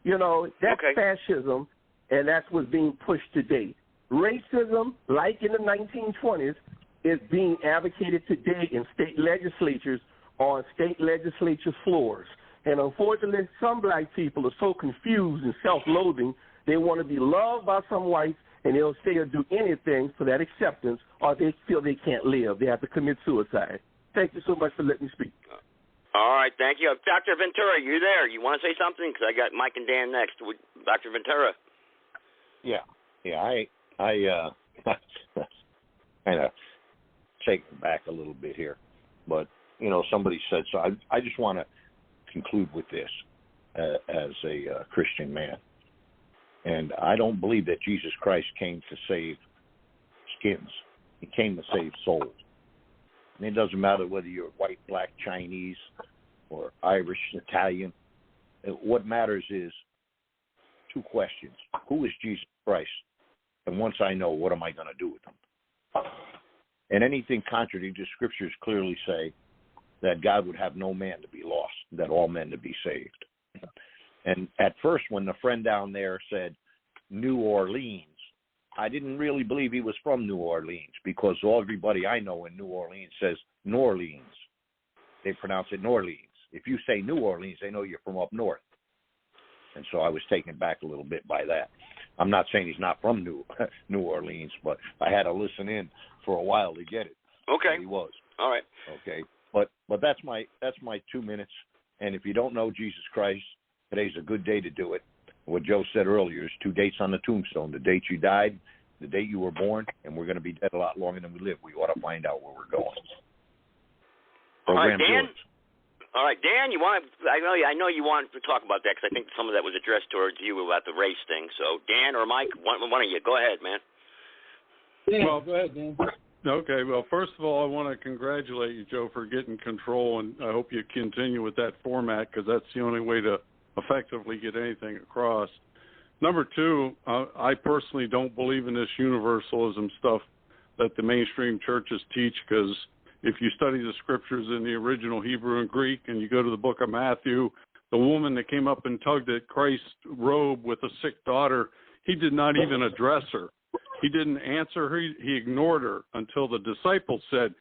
S3: You know, that's fascism, and that's what's being pushed today. Racism, like in the 1920s, is being advocated today in state legislatures on state legislature floors. And unfortunately, some black people are so confused and self-loathing, they want to be loved by some whites, and they'll say or do anything for that acceptance, or they feel they can't live. They have to commit suicide. Thank you so much for letting me speak.
S8: All right, thank you. Dr. Ventura, you there? You want to say something? Because I got Mike and Dan next. Dr. Ventura.
S6: Yeah, I kind of taken back a little bit here. But, you know, somebody said so. I just want to conclude with this as a Christian man. And I don't believe that Jesus Christ came to save skins. He came to save souls. And it doesn't matter whether you're white, black, Chinese, or Irish, Italian. What matters is two questions. Who is Jesus Christ? And once I know, what am I going to do with him? And anything contrary to Scriptures clearly say that God would have no man to be lost, that all men to be saved. And at first, when the friend down there said New Orleans, I didn't really believe he was from New Orleans, because everybody I know in New Orleans says New Orleans. They pronounce it New Orleans. If you say New Orleans, they know you're from up north. And so I was taken back a little bit by that. I'm not saying he's not from New Orleans, but I had to listen in for a while to get it.
S8: Okay.
S6: He was.
S8: All right.
S6: Okay. But that's my 2 minutes. And if you don't know Jesus Christ, today's a good day to do it. What Joe said earlier is 2 dates on the tombstone: the date you died, the date you were born, and we're going to be dead a lot longer than we live. We ought to find out where we're going.
S8: All right, Dan. All right, Dan. I know you wanted to talk about that because I think some of that was addressed towards you about the race thing. So, Dan or Mike, one of you, go ahead, man.
S7: Well, go ahead, Dan. Okay. Well, first of all, I want to congratulate you, Joe, for getting control, and I hope you continue with that format, because that's the only way to effectively get anything across. Number two, I personally don't believe in this universalism stuff that the mainstream churches teach, because if you study the scriptures in the original Hebrew and Greek and you go to the book of Matthew, the woman that came up and tugged at Christ's robe with a sick daughter, he did not even address her. He didn't answer her. He ignored her until the disciples said,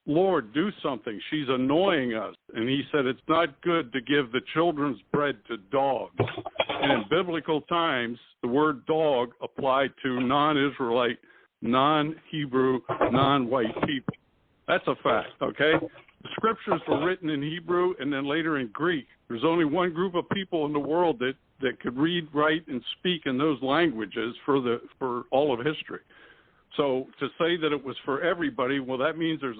S7: Lord, do something. She's annoying us. And he said, it's not good to give the children's bread to dogs. And in biblical times, the word dog applied to non-Israelite, non-Hebrew, non-white people. That's a fact, okay? The scriptures were written in Hebrew and then later in Greek. There's only one group of people in the world that could read, write, and speak in those languages for all of history. So to say that it was for everybody, well, that means there's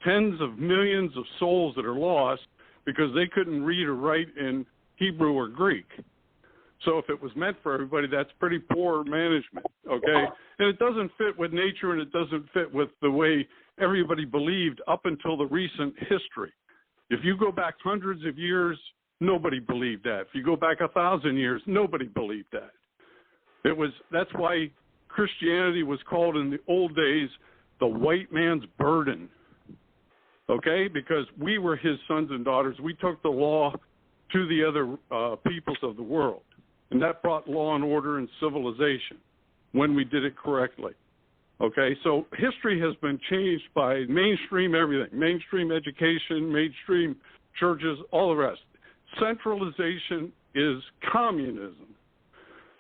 S7: tens of millions of souls that are lost because they couldn't read or write in Hebrew or Greek. So if it was meant for everybody, that's pretty poor management, okay? And it doesn't fit with nature, and it doesn't fit with the way everybody believed up until the recent history. If you go back hundreds of years, nobody believed that. If you go back 1,000 years, nobody believed that. That's why Christianity was called in the old days the white man's burden, okay? Because we were his sons and daughters. We took the law to the other peoples of the world, and that brought law and order and civilization when we did it correctly, okay? So history has been changed by mainstream everything, mainstream education, mainstream churches, all the rest. Centralization is communism,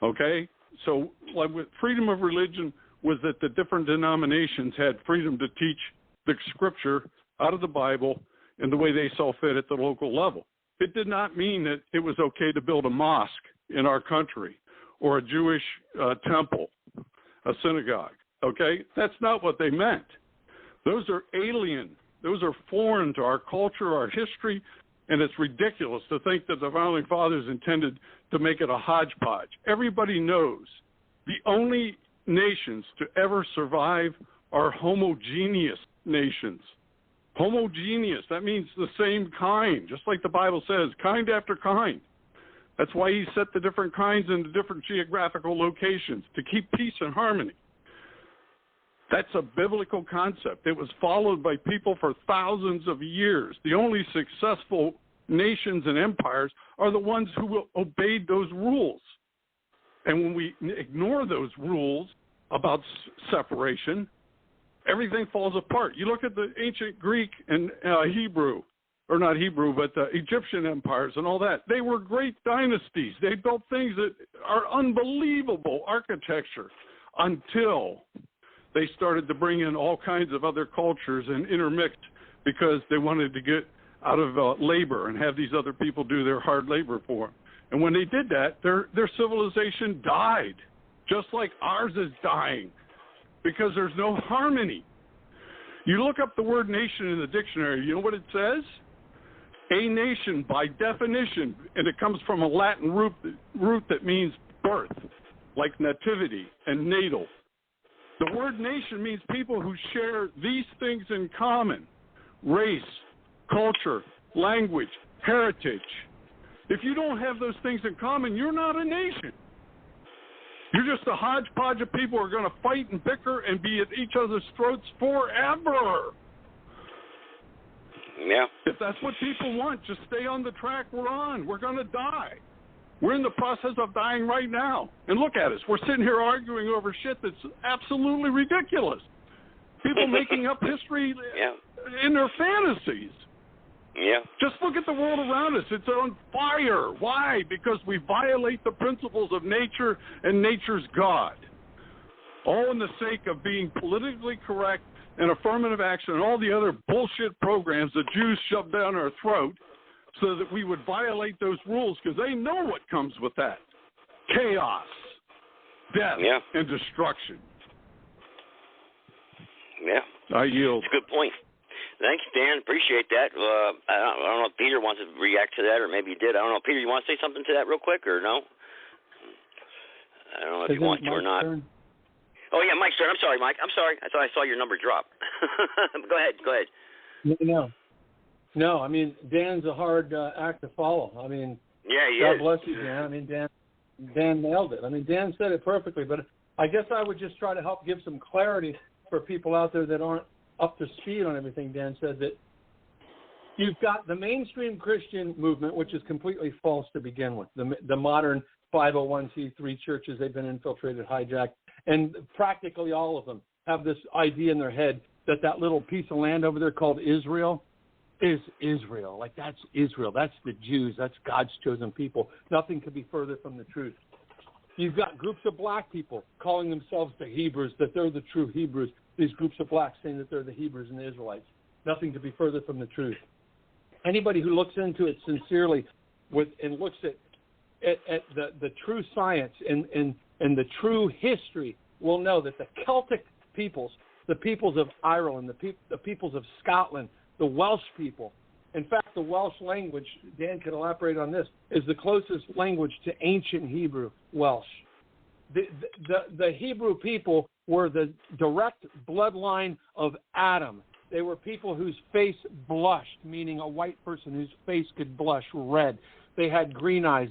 S7: okay? So like with freedom of religion was that the different denominations had freedom to teach the scripture out of the Bible in the way they saw fit at the local level. It did not mean that it was okay to build a mosque in our country or a Jewish temple, a synagogue, okay? That's not what they meant. Those are alien. Those are foreign to our culture, our history, and it's ridiculous to think that the Founding Fathers intended to make it a hodgepodge. Everybody knows the only nations to ever survive are homogeneous nations. Homogeneous, that means the same kind, just like the Bible says, kind after kind. That's why he set the different kinds into different geographical locations, to keep peace and harmony. That's a biblical concept. It was followed by people for thousands of years. The only successful nations and empires are the ones who obeyed those rules. And when we ignore those rules about separation, everything falls apart. You look at the ancient Greek and Hebrew, or not Hebrew, but the Egyptian empires and all that. They were great dynasties. They built things that are unbelievable architecture until they started to bring in all kinds of other cultures and intermixed because they wanted to get out of labor and have these other people do their hard labor for them. And when they did that, their civilization died, just like ours is dying, because there's no harmony. You look up the word nation in the dictionary, you know what it says? A nation, by definition, and it comes from a Latin root that means birth, like nativity and natal. The word nation means people who share these things in common: race, culture, language, heritage. If you don't have those things in common, you're not a nation. You're just a hodgepodge of people who are going to fight and bicker and be at each other's throats forever.
S8: Yeah.
S7: If that's what people want, just stay on the track we're on. We're going to die. We're in the process of dying right now. And look at us. We're sitting here arguing over shit that's absolutely ridiculous. People making up history in their fantasies.
S8: Yeah.
S7: Just look at the world around us. It's on fire. Why? Because we violate the principles of nature and nature's God. All in the sake of being politically correct and affirmative action and all the other bullshit programs the Jews shoved down our throat so that we would violate those rules, because they know what comes with that. Chaos, death, and destruction.
S8: Yeah.
S7: I yield.
S8: That's a good point. Thanks, Dan. Appreciate that. I don't know if Peter wants to react to that, or maybe he did. I don't know. Peter, you want to say something to that real quick, or no? I don't know if you want to or not.
S9: Turn?
S8: Oh, yeah, Mike's turn. I'm sorry, Mike. I'm sorry. I thought I saw your number drop. Go ahead.
S9: No, I mean, Dan's a hard act to follow. I mean, God bless you, Dan. I mean, Dan nailed it. I mean, Dan said it perfectly, but I guess I would just try to help give some clarity for people out there that aren't up to speed on everything Dan said. That you've got the mainstream Christian movement, which is completely false to begin with. The modern 501c3 churches, they've been infiltrated, hijacked, and practically all of them have this idea in their head that that little piece of land over there called Israel is Israel. Like, that's Israel. That's the Jews. That's God's chosen people. Nothing could be further from the truth. You've got groups of black people calling themselves the Hebrews, that they're the true Hebrews. These groups of blacks saying that they're the Hebrews and the Israelites. Nothing could be further from the truth. Anybody who looks into it sincerely and looks at the true science and the true history will know that the Celtic peoples, the peoples of Ireland, the peoples of Scotland, the Welsh people. In fact, the Welsh language, Dan could elaborate on this, is the closest language to ancient Hebrew, Welsh. The Hebrew people were the direct bloodline of Adam. They were people whose face blushed, meaning a white person whose face could blush red. They had green eyes,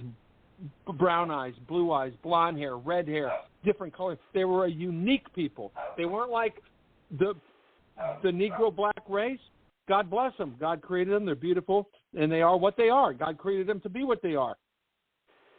S9: brown eyes, blue eyes, blonde hair, red hair, different colors. They were a unique people. They weren't like the Negro black race. God bless them. God created them. They're beautiful, and they are what they are. God created them to be what they are.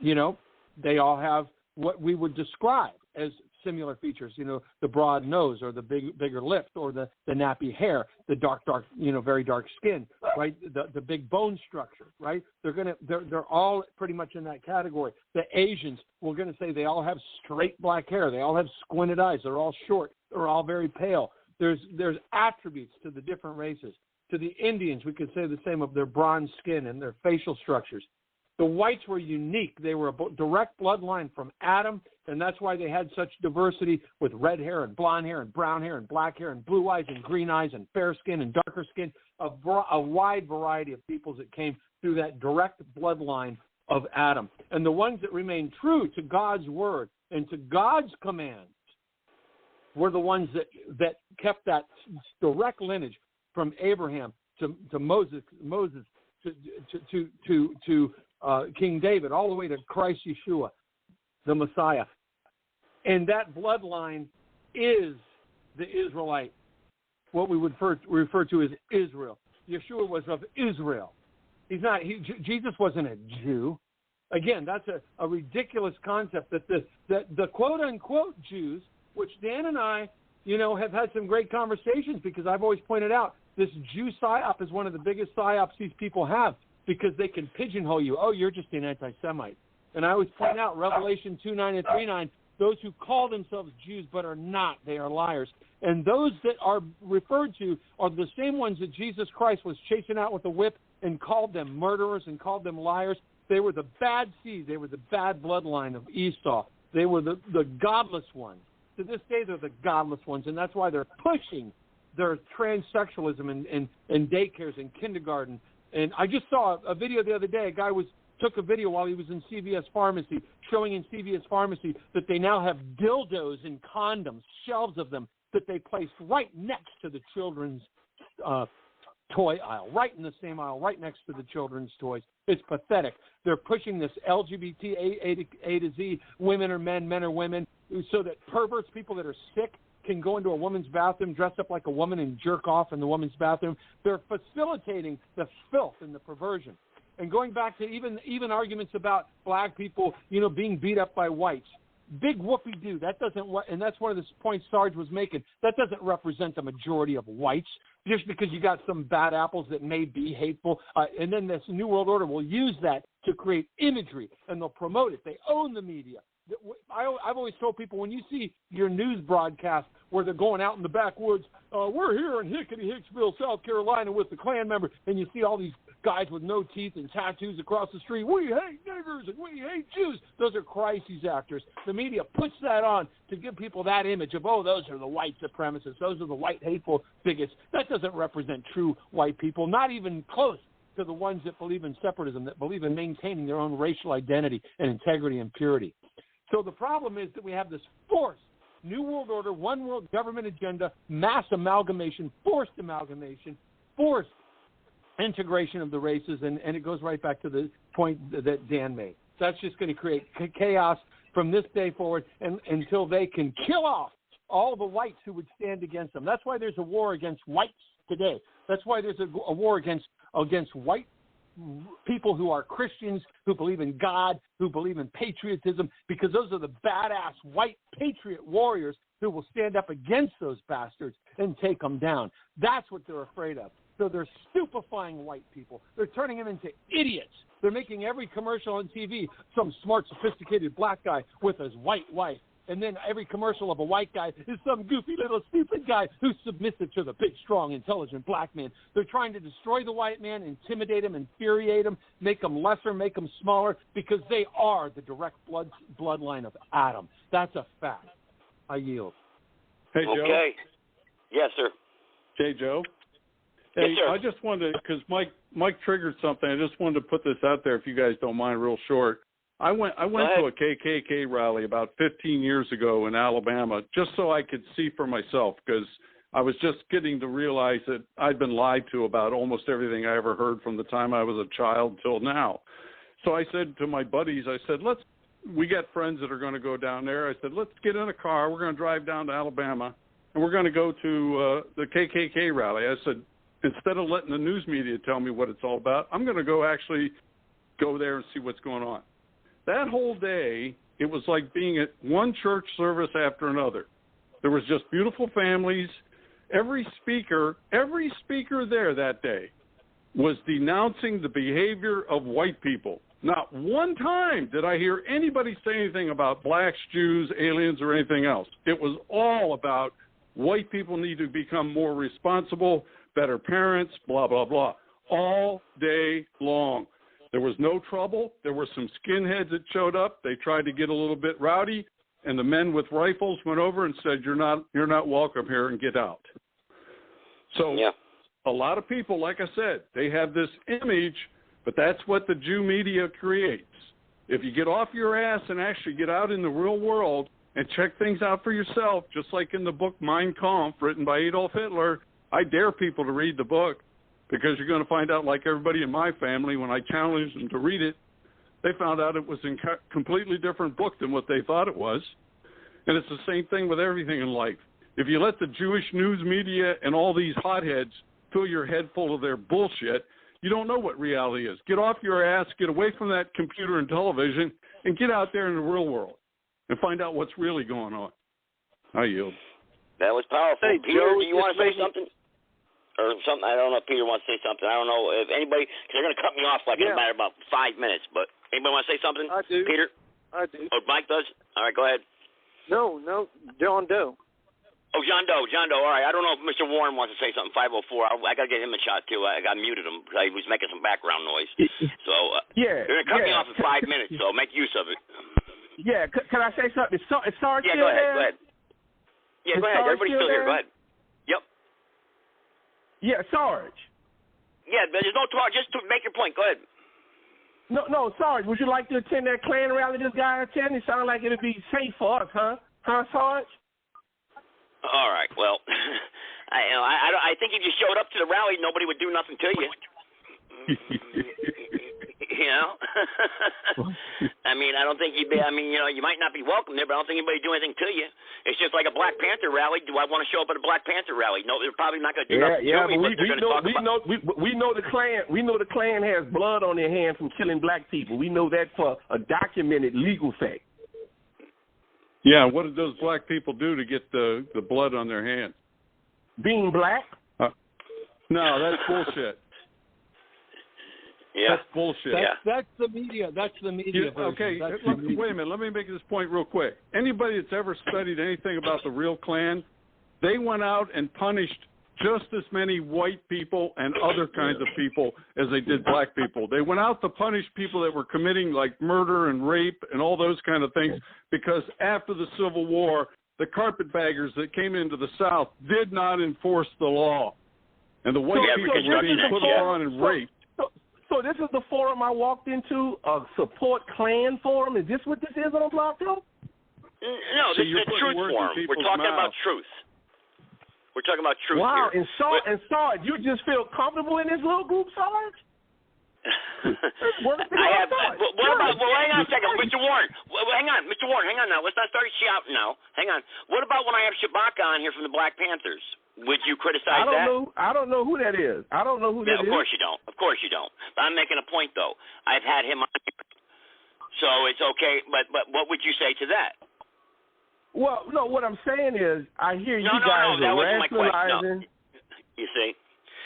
S9: You know, they all have what we would describe as similar features, you know, the broad nose or the bigger lips or the nappy hair, the dark, you know, very dark skin, right? The big bone structure, right? They're all pretty much in that category. The Asians, we're going to say they all have straight black hair. They all have squinted eyes. They're all short. They're all very pale. There's attributes to the different races. To the Indians, we could say the same of their bronze skin and their facial structures. The whites were unique. They were a direct bloodline from Adam, and that's why they had such diversity with red hair and blonde hair and brown hair and black hair and blue eyes and green eyes and fair skin and darker skin, a wide variety of peoples that came through that direct bloodline of Adam. And the ones that remained true to God's word and to God's commands were the ones that kept that direct lineage from Abraham to Moses to King David, all the way to Christ Yeshua, the Messiah. And that bloodline is the Israelite, what we would refer to as Israel. Yeshua was of Israel. Jesus wasn't a Jew. Again, that's a ridiculous concept that the quote-unquote Jews, which Dan and I, you know, have had some great conversations, because I've always pointed out this Jew psyop is one of the biggest psyops these people have, because they can pigeonhole you. Oh, you're just an anti-Semite. And I always point out Revelation 2:9 and 3:9, those who call themselves Jews but are not, they are liars. And those that are referred to are the same ones that Jesus Christ was chasing out with a whip and called them murderers and called them liars. They were the bad seed. They were the bad bloodline of Esau. They were the godless ones. To this day, they're the godless ones, and that's why they're pushing their transsexualism in daycares and kindergarten. And I just saw a video the other day. A guy took a video while he was in CVS Pharmacy, showing in CVS Pharmacy that they now have dildos and condoms, shelves of them, that they placed right next to the children's toy aisle, right in the same aisle, right next to the children's toys. It's pathetic. They're pushing this LGBT A to Z, women are men, men are women, so that perverts, people that are sick, can go into a woman's bathroom, dress up like a woman, and jerk off in the woman's bathroom. They're facilitating the filth and the perversion. And going back to even arguments about black people, you know, being beat up by whites. Big whoopee-doo. That doesn't, and that's one of the points Sarge was making. That doesn't represent the majority of whites. Just because you got some bad apples that may be hateful, and then this New World Order will use that to create imagery, and they'll promote it. They own the media. I've always told people, when you see your news broadcast where they're going out in the backwoods, we're here in Hicksville, South Carolina with the Klan member, and you see all these guys with no teeth and tattoos across the street. We hate niggers and we hate Jews. Those are crises actors. The media puts that on to give people that image of, oh, those are the white supremacists. Those are the white hateful bigots. That doesn't represent true white people, not even close to the ones that believe in separatism, that believe in maintaining their own racial identity and integrity and purity. So the problem is that we have this forced New World Order, one world government agenda, mass amalgamation, forced integration of the races, and it goes right back to the point that Dan made. That's just going to create chaos from this day forward and until they can kill off all the whites who would stand against them. That's why there's a war against whites today. That's why there's a war against white people who are Christians, who believe in God, who believe in patriotism, because those are the badass white patriot warriors who will stand up against those bastards and take them down. That's what they're afraid of. So they're stupefying white people. They're turning them into idiots. They're making every commercial on TV some smart, sophisticated black guy with his white wife. And then every commercial of a white guy is some goofy little stupid guy who's submissive to the big, strong, intelligent black man. They're trying to destroy the white man, intimidate him, infuriate him, make him lesser, make him smaller, because they are the direct bloodline of Adam. That's a fact. I yield.
S7: Hey, Joe.
S8: Okay. Yes, sir.
S7: Hey, Joe. Hey,
S8: yes, sir.
S7: I just wanted to, because Mike triggered something. I just wanted to put this out there, if you guys don't mind, real short. I went to a KKK rally about 15 years ago in Alabama, just so I could see for myself, because I was just getting to realize that I'd been lied to about almost everything I ever heard from the time I was a child till now. So I said to my buddies, I said, we got friends that are going to go down there. I said, let's get in a car. We're going to drive down to Alabama, and we're going to go to the KKK rally. I said, instead of letting the news media tell me what it's all about, I'm going to go actually go there and see what's going on. That whole day, it was like being at one church service after another. There was just beautiful families. Every speaker there that day was denouncing the behavior of white people. Not one time did I hear anybody say anything about blacks, Jews, aliens, or anything else. It was all about white people need to become more responsible, better parents, blah, blah, blah, all day long. There was no trouble. There were some skinheads that showed up. They tried to get a little bit rowdy, and the men with rifles went over and said, you're not welcome here, and get out. So a lot of people, like I said, they have this image, but that's what the Jew media creates. If you get off your ass and actually get out in the real world and check things out for yourself, just like in the book Mein Kampf, written by Adolf Hitler, I dare people to read the book, because you're going to find out, like everybody in my family, when I challenged them to read it, they found out it was a completely different book than what they thought it was. And it's the same thing with everything in life. If you let the Jewish news media and all these hotheads fill your head full of their bullshit, you don't know what reality is. Get off your ass, get away from that computer and television, and get out there in the real world and find out what's really going on. I yield.
S8: That was powerful.
S15: Hey,
S8: Peter,
S15: Joe,
S8: do you want to say something? Or something? I don't know if Peter wants to say something. I don't know if anybody, because they're going to cut me off like in a matter of about 5 minutes. But anybody want to say something?
S15: I do.
S8: Peter?
S15: I do.
S8: Oh, Mike does? All right, go ahead.
S15: No, John Doe.
S8: Oh, John Doe. All right. I don't know if Mr. Warren wants to say something. 504. I got to get him a shot, too. I got muted him because he was making some background noise. So they're going to cut me off in 5 minutes, so make use of it.
S3: Yeah, can I say something? Is Sarge
S8: go
S3: still
S8: ahead.
S3: there?
S8: Go ahead. Yeah, go ahead. Everybody's still here. Go ahead. Yep.
S3: Yeah, Sarge.
S8: Yeah, there's no talk. Just to make your point. Go ahead.
S3: No, Sarge, would you like to attend that Klan rally this guy attended? It sounded like it would be safe for us, huh? Huh, Sarge?
S8: All right. Well, I think if you showed up to the rally, nobody would do nothing to you. You know? I mean, I don't think you'd be, you might not be welcome there, but I don't think anybody would do anything to you. It's just like a Black Panther rally. Do I want to show up at a Black Panther rally? No, they're probably not going to do nothing to me, but they're going to talk about it.
S3: We know the Klan has blood on their hands from killing black people. We know that for a documented legal fact.
S7: Yeah, what did those black people do to get the blood on their hands?
S3: Being black?
S7: No, that's bullshit.
S8: Yeah.
S7: That's bullshit.
S9: That's the media. That's the media version.
S7: Okay, wait a minute. Let me make this point real quick. Anybody that's ever studied anything about the real Klan, they went out and punished just as many white people and other kinds of people as they did black people. They went out to punish people that were committing like murder and rape and all those kind of things, because after the Civil War, the carpetbaggers that came into the South did not enforce the law. And the white people were being put on and raped.
S3: So this is the forum I walked into, a support Klan forum? Is this what this is on Blog Talk?
S8: No, this is a truth forum. We're talking about truth. We're talking about truth
S3: here. Wow, and Sarge, you just feel comfortable in this little group, Sarge?
S8: What about, hang on a second, Mr. Warren. Hang on, Mr. Warren, hang on now. Let's not start shouting now. Hang on. What about when I have Shabaka on here from the Black Panthers? Would you criticize that?
S3: I don't know who that is. That is.
S8: Of course you don't. Of course you don't. I'm making a point, though. I've had him on here. So it's okay, but what would you say to that?
S3: Well, no, what I'm saying is I hear you
S8: No,
S3: guys
S8: that
S3: are
S8: wasn't my question.
S3: rationalizing.
S8: No. You see?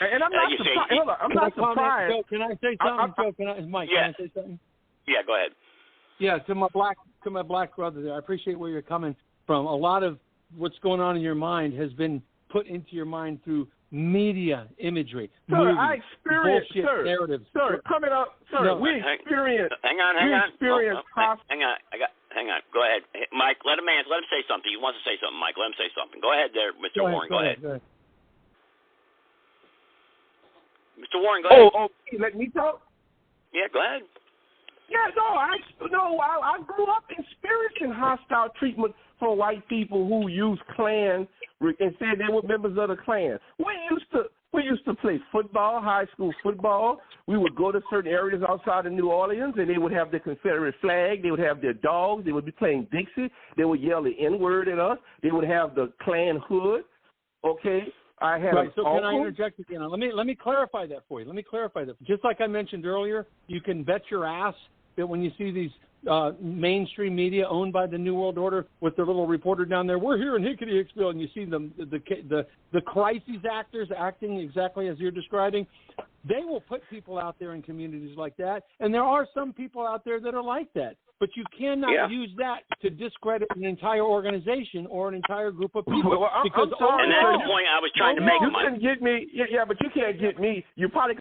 S3: And I'm not surprised. I'm not surprised.
S9: Joe, can I say something? Mike, can I say something?
S8: Yeah, go ahead.
S9: Yeah, to my black brother there, I appreciate where you're coming from. A lot of what's going on in your mind has been put into your mind through media imagery,
S3: movies,
S9: I experienced, bullshit narratives.
S3: Sir, coming up, sir, we experienced.
S8: Hang on. Hang on. Go ahead, Mike. Let him say something. He wants to say something, Mike. Let him say something. Go ahead, there, Mr. Warren. Go ahead. Mr. Warren, go ahead.
S3: Oh, let me talk?
S8: Yeah, go ahead.
S3: Yeah, I grew up experiencing hostile treatment from white people who used Klan and said they were members of the Klan. We used to play football, high school football. We would go to certain areas outside of New Orleans, and they would have the Confederate flag. They would have their dogs. They would be playing Dixie. They would yell the N-word at us. They would have the Klan hood. Okay, I had
S9: right. So
S3: uncle.
S9: Can I interject again? Let me clarify that for you. Let me clarify that. Just like I mentioned earlier, you can bet your ass that when you see these mainstream media owned by the New World Order with their little reporter down there, we're here in Hickety-Hicksville, and you see the crises actors acting exactly as you're describing, they will put people out there in communities like that, and there are some people out there that are like that. But you cannot use that to discredit an entire organization or an entire group of people.
S3: Well,
S8: and that's the point I was trying to make.
S3: You can get me, but you can't get me. You probably